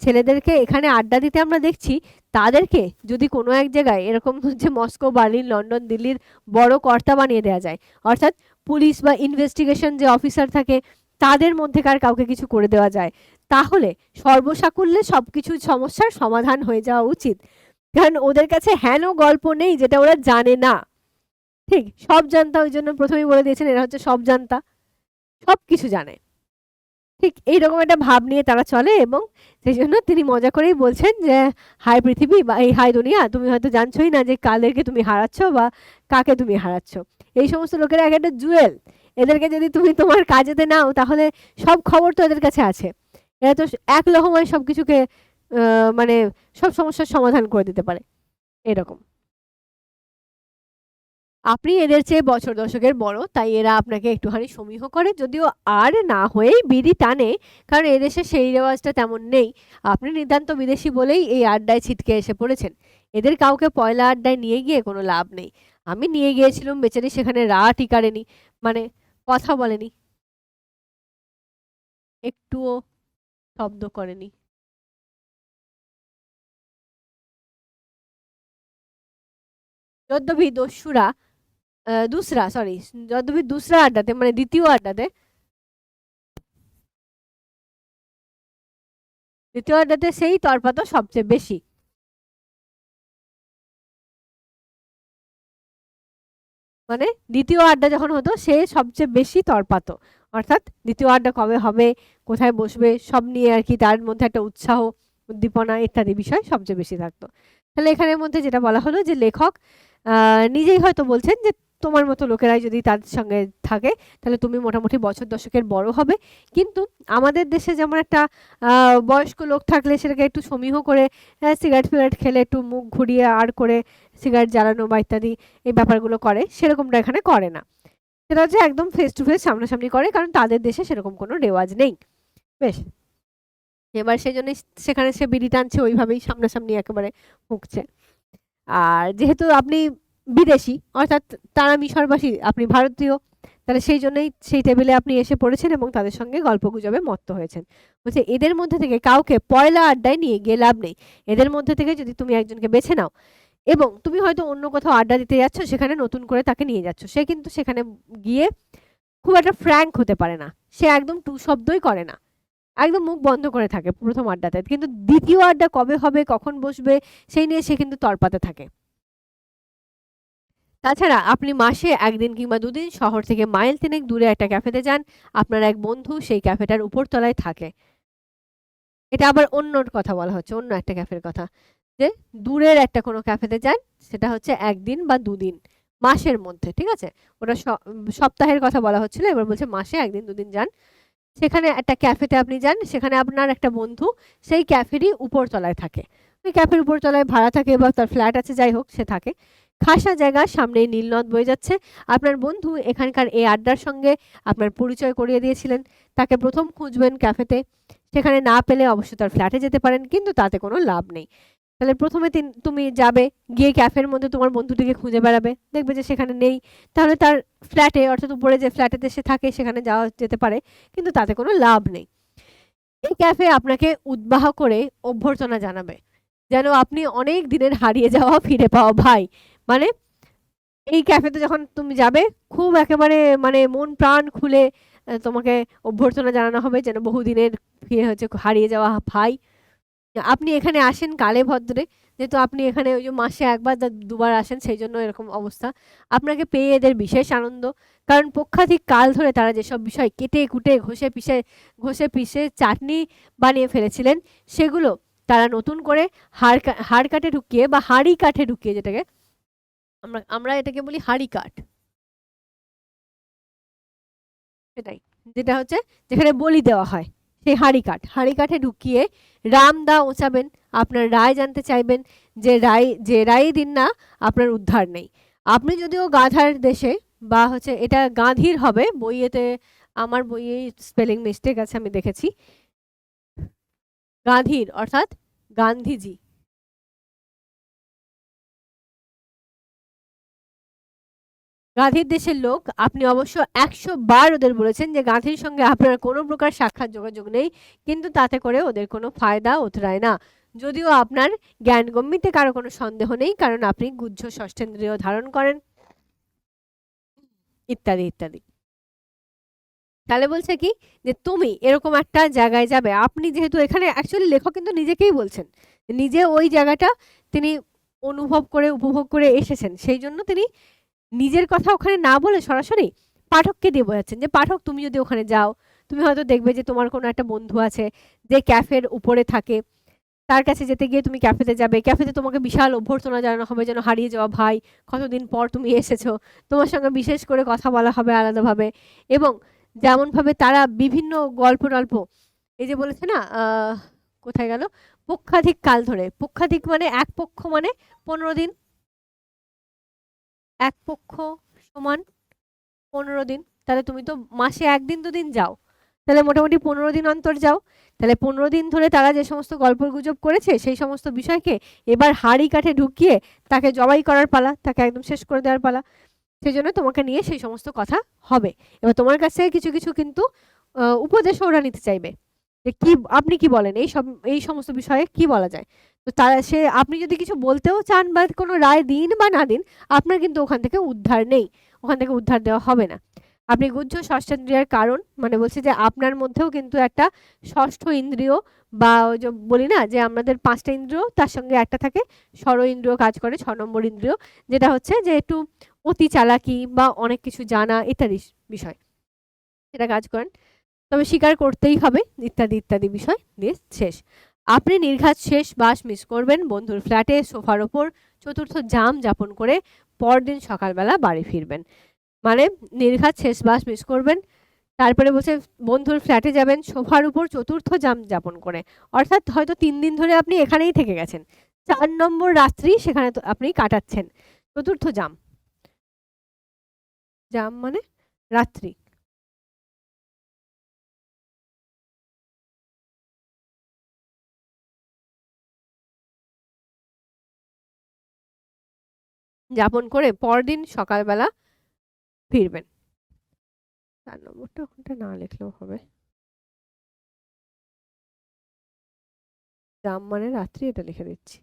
ছেলেদেরকে এখানে আড্ডা দিতে আমরা দেখছি, তাদেরকে যদি কোনো এক জায়গায় এরকম হচ্ছে মস্কো, বার্লিন, লন্ডন, দিল্লির বড় কর্তা বানিয়ে দেওয়া যায়, অর্থাৎ পুলিশ বা ইনভেস্টিগেশন যে অফিসার থাকে তাদের মধ্যেকার কাউকে কিছু করে দেওয়া যায়, তাহলে সর্বসাকুল্যে সবকিছু সমস্যার সমাধান হয়ে যাওয়া উচিত। কারণ ওদের কাছে হেন গল্প নেই যেটা ওরা জানে না। ঠিক, সব জানতা, ওই জন্য প্রথমেই বলে দিয়েছেন এরা হচ্ছে সব জানতা, সব কিছু জানে। ঠিক এইরকম একটা ভাব নিয়ে তারা চলে, এবং সেই জন্য তিনি মজা করেই বলছেন যে হাই পৃথিবী বা এই হাই দুনিয়া, তুমি হয়তো জানছোই না যে কাদেরকে তুমি হারাচ্ছ বা কাকে তুমি হারাচ্ছ। এই সমস্ত লোকেরা এক একটা জুয়েল, এদেরকে যদি তুমি তোমার কাজেতে নাও তাহলে সব খবর তো এদের কাছে আছে। এরা তো এক লহমায় সবকিছুকে মানে সব সমস্যার সমাধান করে দিতে পারে, এরকম। আপনি এদের চেয়ে বছর দশকের বড়, তাই এরা আপনাকে একটুখানি সমীহ করে, যদিও আর না হয়েই বিড়ি টানে, কারণ এদেশে সেই রেওয়াজটা তেমন নেই। আপনি নিতান্ত বিদেশি বলেই এই আড্ডায় ছিটকে এসে পড়েছেন। এদের কাউকে পয়লা আড্ডায় নিয়ে গিয়ে কোনো লাভ নেই। আমি নিয়ে গিয়েছিলাম, বেচারি সেখানে রাতই কাড়েনি, মানে কথা বলেনি, একটুও শব্দ করেনি। যদ্যপি দুসরা আড্ডাতে, মানে দ্বিতীয় আড্ডাতে সেই তর্পা সবচেয়ে বেশি। মানে দ্বিতীয় আড্ডা যখন হতো সে সবচেয়ে বেশি তর্পাতো, অর্থাৎ দ্বিতীয় আড্ডা কবে হবে, কোথায় বসবে, সব নিয়ে আর কি তার মধ্যে একটা উৎসাহ, উদ্দীপনা ইত্যাদি বিষয় সবচেয়ে বেশি থাকতো। তাহলে এখানের মধ্যে যেটা বলা হলো যে লেখক নিজেই হয়তো বলছেন যে তোমার মতো লোকেরাই যদি তার সঙ্গে থাকে তাহলে তুমি মোটামুটি বছর দশকের বড় হবে। কিন্তু আমাদের দেশে যেমন একটা বয়স্ক লোক থাকলে সেটাকে একটু সমীহ করে সিগারেট ফিগারেট খেলে একটু মুখ ঘুরিয়ে আর করে সিগারেট জ্বালানো বা ইত্যাদি এই ব্যাপারগুলো করে, সেরকমটা এখানে করে না। সেটা হচ্ছে একদম ফেস টু ফেস সামনাসামনি করে, কারণ তাদের দেশে সেরকম কোনো রেওয়াজ নেই। বেশ, এবার সেই জন্য সেখানে সে বিড়ি টানছে ওইভাবেই সামনাসামনি একেবারে ফুঁকছে। আর যেহেতু আপনি বিদেশি, অর্থাৎ তারা মিশরবাসী, আপনি ভারতীয়, তাহলে সেই জন্যই সেই টেবিলে আপনি এসে পড়েছেন এবং তাদের সঙ্গে গল্পগুজবে মত্ত হয়েছেন। বলছে এদের মধ্যে থেকে কাউকে পয়লা আড্ডায় নিয়ে গিয়ে লাভ নেই। এদের মধ্যে থেকে যদি তুমি একজনকে বেছে নাও এবং তুমি হয়তো অন্য কোথাও আড্ডা দিতে যাচ্ছ, সেখানে নতুন করে তাকে নিয়ে যাচ্ছ, সে কিন্তু সেখানে গিয়ে খুব একটা ফ্র্যাঙ্ক হতে পারে না, সে একদম টু শব্দই করে না, একদম মুখ বন্ধ করে থাকে প্রথম আড্ডাতে, কিন্তু দ্বিতীয় আড্ডা কবে হবে, কখন বসবে, সেই নিয়ে সে কিন্তু তরপাতে থাকে। তাছাড়া আপনি মাসে একদিন কিংবা দুদিন শহর থেকে মাইল তিনেক দূরে একটা ক্যাফেতে যান, আপনার এক বন্ধু সেই ক্যাফেটার উপরতলায় থাকে। এটা আবার অন্যর কথা বলা হচ্ছে, অন্য একটা ক্যাফের কথা, যে দূরের একটা কোনো ক্যাফেতে যান, সেটা হচ্ছে একদিন বা দুদিন মাসের মধ্যে, ঠিক আছে, ওটা সপ্তাহের কথা বলা হচ্ছিল, এবার বলছে মাসে একদিন দুদিন যান, সেখানে একটা ক্যাফেতে আপনি যান, সেখানে আপনার একটা বন্ধু সেই ক্যাফেরই উপরতলায় থাকে, ওই ক্যাফের উপরতলায় ভাড়া থাকে বা তার ফ্ল্যাট আছে, যাই হোক সে থাকে। খাসা জায়গা, সামনেই নীলনদ বয়ে যাচ্ছে। আপনার বন্ধু এখানকার এই আড্ডার সঙ্গে আপনার পরিচয় করিয়ে দিয়েছিলেন। তাকে প্রথম খুঁজবেন ক্যাফেতে, সেখানে না পেলে অবশ্য তার ফ্ল্যাটে যেতে পারেন, কিন্তু তাতে কোনো লাভ নেই। তাহলে প্রথমে তুমি যাবে, গিয়ে ক্যাফের মধ্যে তোমার বন্ধুটিকে খুঁজে বেড়াবে, দেখবে যে সেখানে নেই, তাহলে তার ফ্ল্যাটে, অর্থাৎ উপরে যে ফ্ল্যাটেতে সে থাকে সেখানে যাওয়া যেতে পারে, কিন্তু তাতে কোনো লাভ নেই। এই ক্যাফে আপনাকে উদ্বাহ করে অভ্যর্থনা জানাবে, যেন আপনি অনেক দিনের হারিয়ে যাওয়া ফিরে পাওয়া ভাই মানে এই ক্যাফেতে যখন তুমি যাবে, খুব একেবারে মানে মন প্রাণ খুলে তোমাকে অভ্যর্থনা জানানো হবে, যেন বহুদিনের হচ্ছে হারিয়ে যাওয়া ভাই। আপনি এখানে আসেন কালে ভদ্রে, যেহেতু আপনি এখানে ওই যে মাসে একবার দুবার আসেন, সেই জন্য এরকম অবস্থা। আপনাকে পেয়ে এদের বিশেষ আনন্দ, কারণ পক্ষাধিক কাল ধরে তারা যেসব বিষয় কেটে কুটে ঘষে পিষে চাটনি বানিয়ে ফেলেছিলেন, সেগুলো তারা নতুন করে হাড় কাঠে ঢুকিয়ে বা হাঁড়ি কাঠে ঢুকিয়ে, যেটাকে আমরা এটাকে বলি হাঁড়ি কাঠ, সেটাই, যেটা হচ্ছে যেখানে বলি দেওয়া হয়, সেই হাঁড়ি কাঠে ঢুকিয়ে রাম দা ওচাবেন, আপনার রায় জানতে চাইবেন, যে রায় দিন না আপনার উদ্ধার নেই। আপনি যদিও গাধার দেশে, বা হচ্ছে এটা গাঁধীর হবে বইয়েতে, আমার বইয়ে স্পেলিং মিস্টেক আছে আমি দেখেছি, গাঁধীর অর্থাৎ গান্ধীজি। গাঁধীর দেশের লোক, আপনি অবশ্য 100 বার ওদের বলেছেন যে গাঁধীর সঙ্গে আপনার কোনো প্রকার সাক্ষাৎ যোগাযোগ নেই, কিন্তু তাতে করে ওদের কোনো ফায়দা ওঠরায় না। যদিও আপনার জ্ঞানগম্যিতে কারো কোনো সন্দেহ নেই, কারণ আপনি গুহ্য ষষ্ঠেন্দ্রিয় ধারণ করেন, ইত্যাদি ইত্যাদি। তাহলে বলছে কি, যে তুমি এরকম একটা জায়গায় যাবে, আপনি যেহেতু এখানে অ্যাকচুয়ালি লেখক কিন্তু নিজেকেই বলছেন, নিজে ওই জায়গাটা তিনি অনুভব করে উপভোগ করে এসেছেন, সেই জন্য তিনি নিজের কথা ওখানে না বলে সরাসরি পাঠককে দিয়ে বোঝাচ্ছেন যে পাঠক, তুমি যদি ওখানে যাও, তুমি হয়তো দেখবে যে তোমার কোনো একটা বন্ধু আছে যে ক্যাফের উপরে থাকে, তার কাছে যেতে গিয়ে তুমি ক্যাফেতে যাবে, ক্যাফেতে তোমাকে বিশাল অভ্যর্থনা জানানো হবে, যেন হারিয়ে যাওয়া ভাই, কতদিন পর তুমি এসেছো, তোমার সঙ্গে বিশেষ করে কথা বলা হবে আলাদাভাবে। এবং যেমনভাবে তারা বিভিন্ন গল্প টল্প, এই যে বলেছে না, কোথায় গেল, পক্ষাধিক কাল ধরে, পক্ষাধিক মানে এক পক্ষ মানে 15 দিন, এক পক্ষ সমান 15 দিন, তাহলে তুমি তো মাসে 1 দিন 2 দিন যাও, তাহলে মোটামুটি 15 দিন অন্তর যাও। তাহলে 15 দিন ধরে তারা যে সমস্ত গল্প গুজব করেছে, সেই সমস্ত বিষয়কে এবার হাঁড়ি কাঠে ঢুকিয়ে তাকে জবাই করার পালা, তাকে একদম শেষ করে দেওয়ার পালা। সেই জন্য তোমাকে নিয়ে সেই সমস্ত কথা হবে। এবার তোমার কাছে কিছু কিছু কিন্তু উপদেশ ওরা নিতে চাইবে, যে কি আপনি কি বলেন এই সমস্ত বিষয়ে কি বলা যায়। তো তারা আপনি যদি কিছু বলতেও চান বা কোনো রায় দিন বা না দিন, আপনার কিন্তু ওখান থেকে উদ্ধার নেই, ওখান থেকে উদ্ধার দেওয়া হবে না। আপনি গুহ্য ষষ্ঠেন্দ্রিয়ার কারণ, মানে বলছে যে আপনার মধ্যেও কিন্তু একটা ষষ্ঠ ইন্দ্রিয়, বা ওই যে বলি না যে আমাদের 5টা ইন্দ্রিয়, তার সঙ্গে একটা থাকে ষড় ইন্দ্রিয় কাজ করে, 6 নম্বর ইন্দ্রিয়, যেটা হচ্ছে যে একটু অতি চালাকি বা অনেক কিছু জানা ইত্যাদি বিষয়, সেটা কাজ করেন, তবে স্বীকার করতেই হবে, ইত্যাদি ইত্যাদি বিষয় দিয়ে শেষ। আপনি নির্ঘাত শেষ বাস মিস করবেন বন্ধুর ফ্ল্যাটে সোফার ওপর চতুর্থ জাম যাপন করে পরদিন সকালবেলা বাড়ি ফিরবেন। মানে নির্ঘাত শেষ বাস মিস করবেন, তারপরে বলছে বন্ধুর ফ্ল্যাটে যাবেন সোফার উপর চতুর্থ জাম যাপন করে, অর্থাৎ হয়তো 3 দিন ধরে আপনি এখানেই থেকে গেছেন, 4 নম্বর রাত্রি সেখানে আপনি কাটাচ্ছেন। চতুর্থ জাম, জাম মানে রাত্রি, যাপন করে পরদিন সকালবেলা ফিরবেন। 4 নম্বরটা ওখানটা না লিখলেও হবে, জাম মানে রাত্রি, এটা লিখে দিচ্ছি।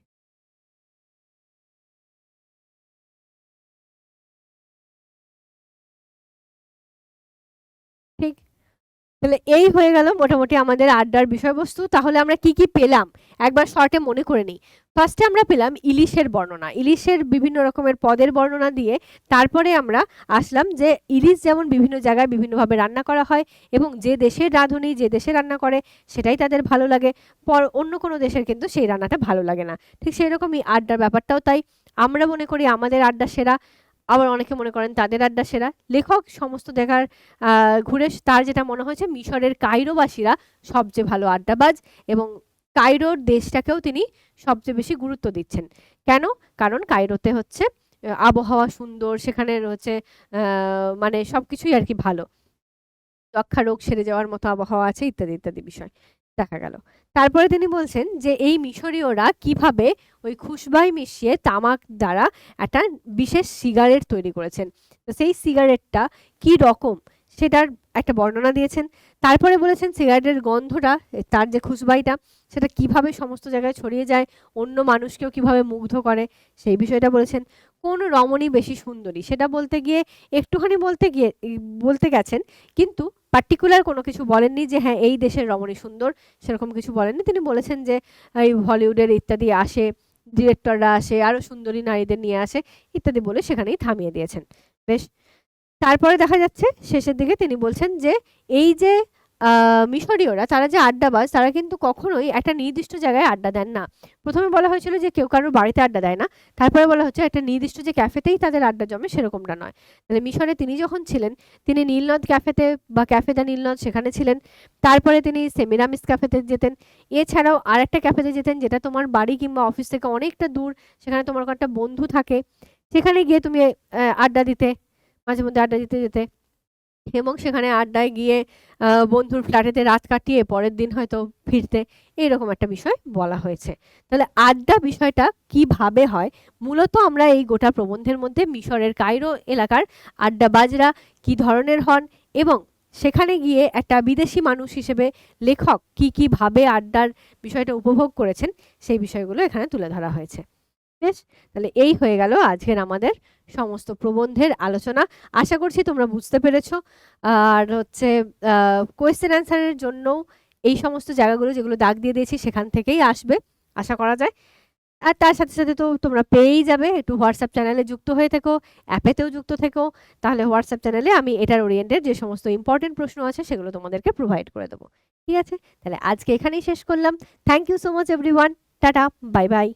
ঠিক, তাহলে এই হয়ে গেল মোটামুটি আমাদের আড্ডার বিষয়বস্তু। তাহলে আমরা কি কি পেলাম একবার শর্টে মনে করে নিই। ফার্স্টে আমরা পেলাম ইলিশের বর্ণনা, ইলিশের বিভিন্ন রকমের পদের বর্ণনা দিয়ে তারপরে আমরা আসলাম যে ইলিশ যেমন বিভিন্ন জায়গায় বিভিন্নভাবে রান্না করা হয়, এবং যে দেশের রাঁধুনি যে দেশে রান্না করে সেটাই তাদের ভালো লাগে, অন্য কোনো দেশের কিন্তু সেই রান্নাটা ভালো লাগে না। ঠিক সেই রকমই আড্ডার ব্যাপারটাও তাই, আমরা মনে করি আমাদের আড্ডা সেরা, আবার অনেকে মনে করেন তাদের আড্ডা সেরা। লেখক সমস্ত দেখার ঘুরে তার যেটা মনে হয়েছে, মিশরের কায়রোবাসীরা সবচেয়ে ভালো আড্ডাবাজ, এবং কায়রোর দেশটাকেও তিনি সবচেয়ে বেশি গুরুত্ব দিচ্ছেন। কেন? কারণ কায়রোতে হচ্ছে আবহাওয়া সুন্দর, সেখানের হচ্ছে মানে সবকিছুই আর কি ভালো, যক্ষা রোগ সেরে যাওয়ার মতো আবহাওয়া আছে, ইত্যাদি ইত্যাদি বিষয় দেখা গেল। তারপরে তিনি বলছেন যে এই মিশরীয়রা কিভাবে ওই খুশবাই মিশিয়ে তামাক দ্বারা একটা বিশেষ সিগারেট তৈরি করেছেন, তো সেই সিগারেটটা কি রকম সেটার একটা বর্ণনা দিয়েছেন। তারপরে বলেছেন সিগারেটের গন্ধটা, তার যে খুশবাইটা, সেটা কিভাবে সমস্ত জায়গায় ছড়িয়ে যায়, অন্য মানুষকেও কিভাবে মুগ্ধ করে সেই বিষয়টা বলেছেন। কোন রমণী বেশি সুন্দরী সেটা বলতে গিয়ে একটুখানি বলতে গেছেন, কিন্তু পার্টিকুলার কোনো কিছু বলেননি যে হ্যাঁ এই দেশের রমণী সুন্দর, সেরকম কিছু বলেননি। তিনি বলেছেন যে এই হলিউডের ইত্যাদি আসে, ডিরেক্টররা আসে, আরো সুন্দরী নারীদের নিয়ে আসে ইত্যাদি বলে সেখানেই থামিয়ে দিয়েছেন। বেশ, তারপরে দেখা যাচ্ছে শেষের দিকে তিনি বলছেন যে এই যে মিশরীয়রা তারা যে আড্ডাবাজ, তারা কিন্তু কখনোই একটা নির্দিষ্ট জায়গায় আড্ডা দেন না। প্রথমে বলা হয়েছিল যে কেউ কারোর বাড়িতে আড্ডা দেয় না, তারপরে বলা হচ্ছে একটা নির্দিষ্ট যে ক্যাফেতেই তাদের আড্ডা জমে, সেরকমটা নয়। তাহলে মিশরে তিনি যখন ছিলেন, তিনি নীলনদ ক্যাফেতে বা ক্যাফে দা নীলনদ সেখানে ছিলেন। তারপরে তিনি সেমিরামিস ক্যাফেতে যেতেন। এছাড়াও আরেকটা ক্যাফেতে যেতেন যেটা তোমার বাড়ি কিংবা অফিস থেকে অনেকটা দূর, সেখানে তোমার একটা বন্ধু থাকে, সেখানে গিয়ে তুমি আড্ডা দিতে, মাঝে মধ্যে আড্ডা দিতে যেতে, এবং সেখানে আড্ডায় গিয়ে বন্ধুর ফ্ল্যাটেতে রাত কাটিয়ে পরের দিন হয়তো ফিরতে, এইরকম একটা বিষয় বলা হয়েছে। তাহলে আড্ডা বিষয়টা কিভাবে হয়, মূলত আমরা এই গোটা প্রবন্ধের মধ্যে মিশরের কায়রো এলাকার আড্ডাবাজরা কি ধরনের হন এবং সেখানে গিয়ে একটা বিদেশি মানুষ হিসেবে লেখক কিভাবে আড্ডার বিষয়টা উপভোগ করেছেন সেই বিষয়গুলো এখানে তুলে ধরা হয়েছে। বেশ, তাহলে এই হয়ে গেল আজকের আমাদের সমস্ত প্রবন্ধের আলোচনা। আশা করছি তোমরা বুঝতে পেরেছো। আর হচ্ছে কোয়েশ্চেন অ্যান্সারের জন্য এই সমস্ত জায়গাগুলো যেগুলো দাগ দিয়ে দিয়েছি সেখান থেকেই আসবে আশা করা যায়। আর তার সাথে সাথে তো তোমরা পেয়েই যাবে। একটু হোয়াটসঅ্যাপ চ্যানেলে যুক্ত হয়ে থেকো, অ্যাপেতেও যুক্ত থেকো, তাহলে হোয়াটসঅ্যাপ চ্যানেলে আমি এটার ওরিয়েন্টেড যে সমস্ত ইম্পর্টেন্ট প্রশ্ন আছে সেগুলো তোমাদেরকে প্রোভাইড করে দেবো। ঠিক আছে, তাহলে আজকে এখানেই শেষ করলাম। Thank you so much everyone. Tata, bye by.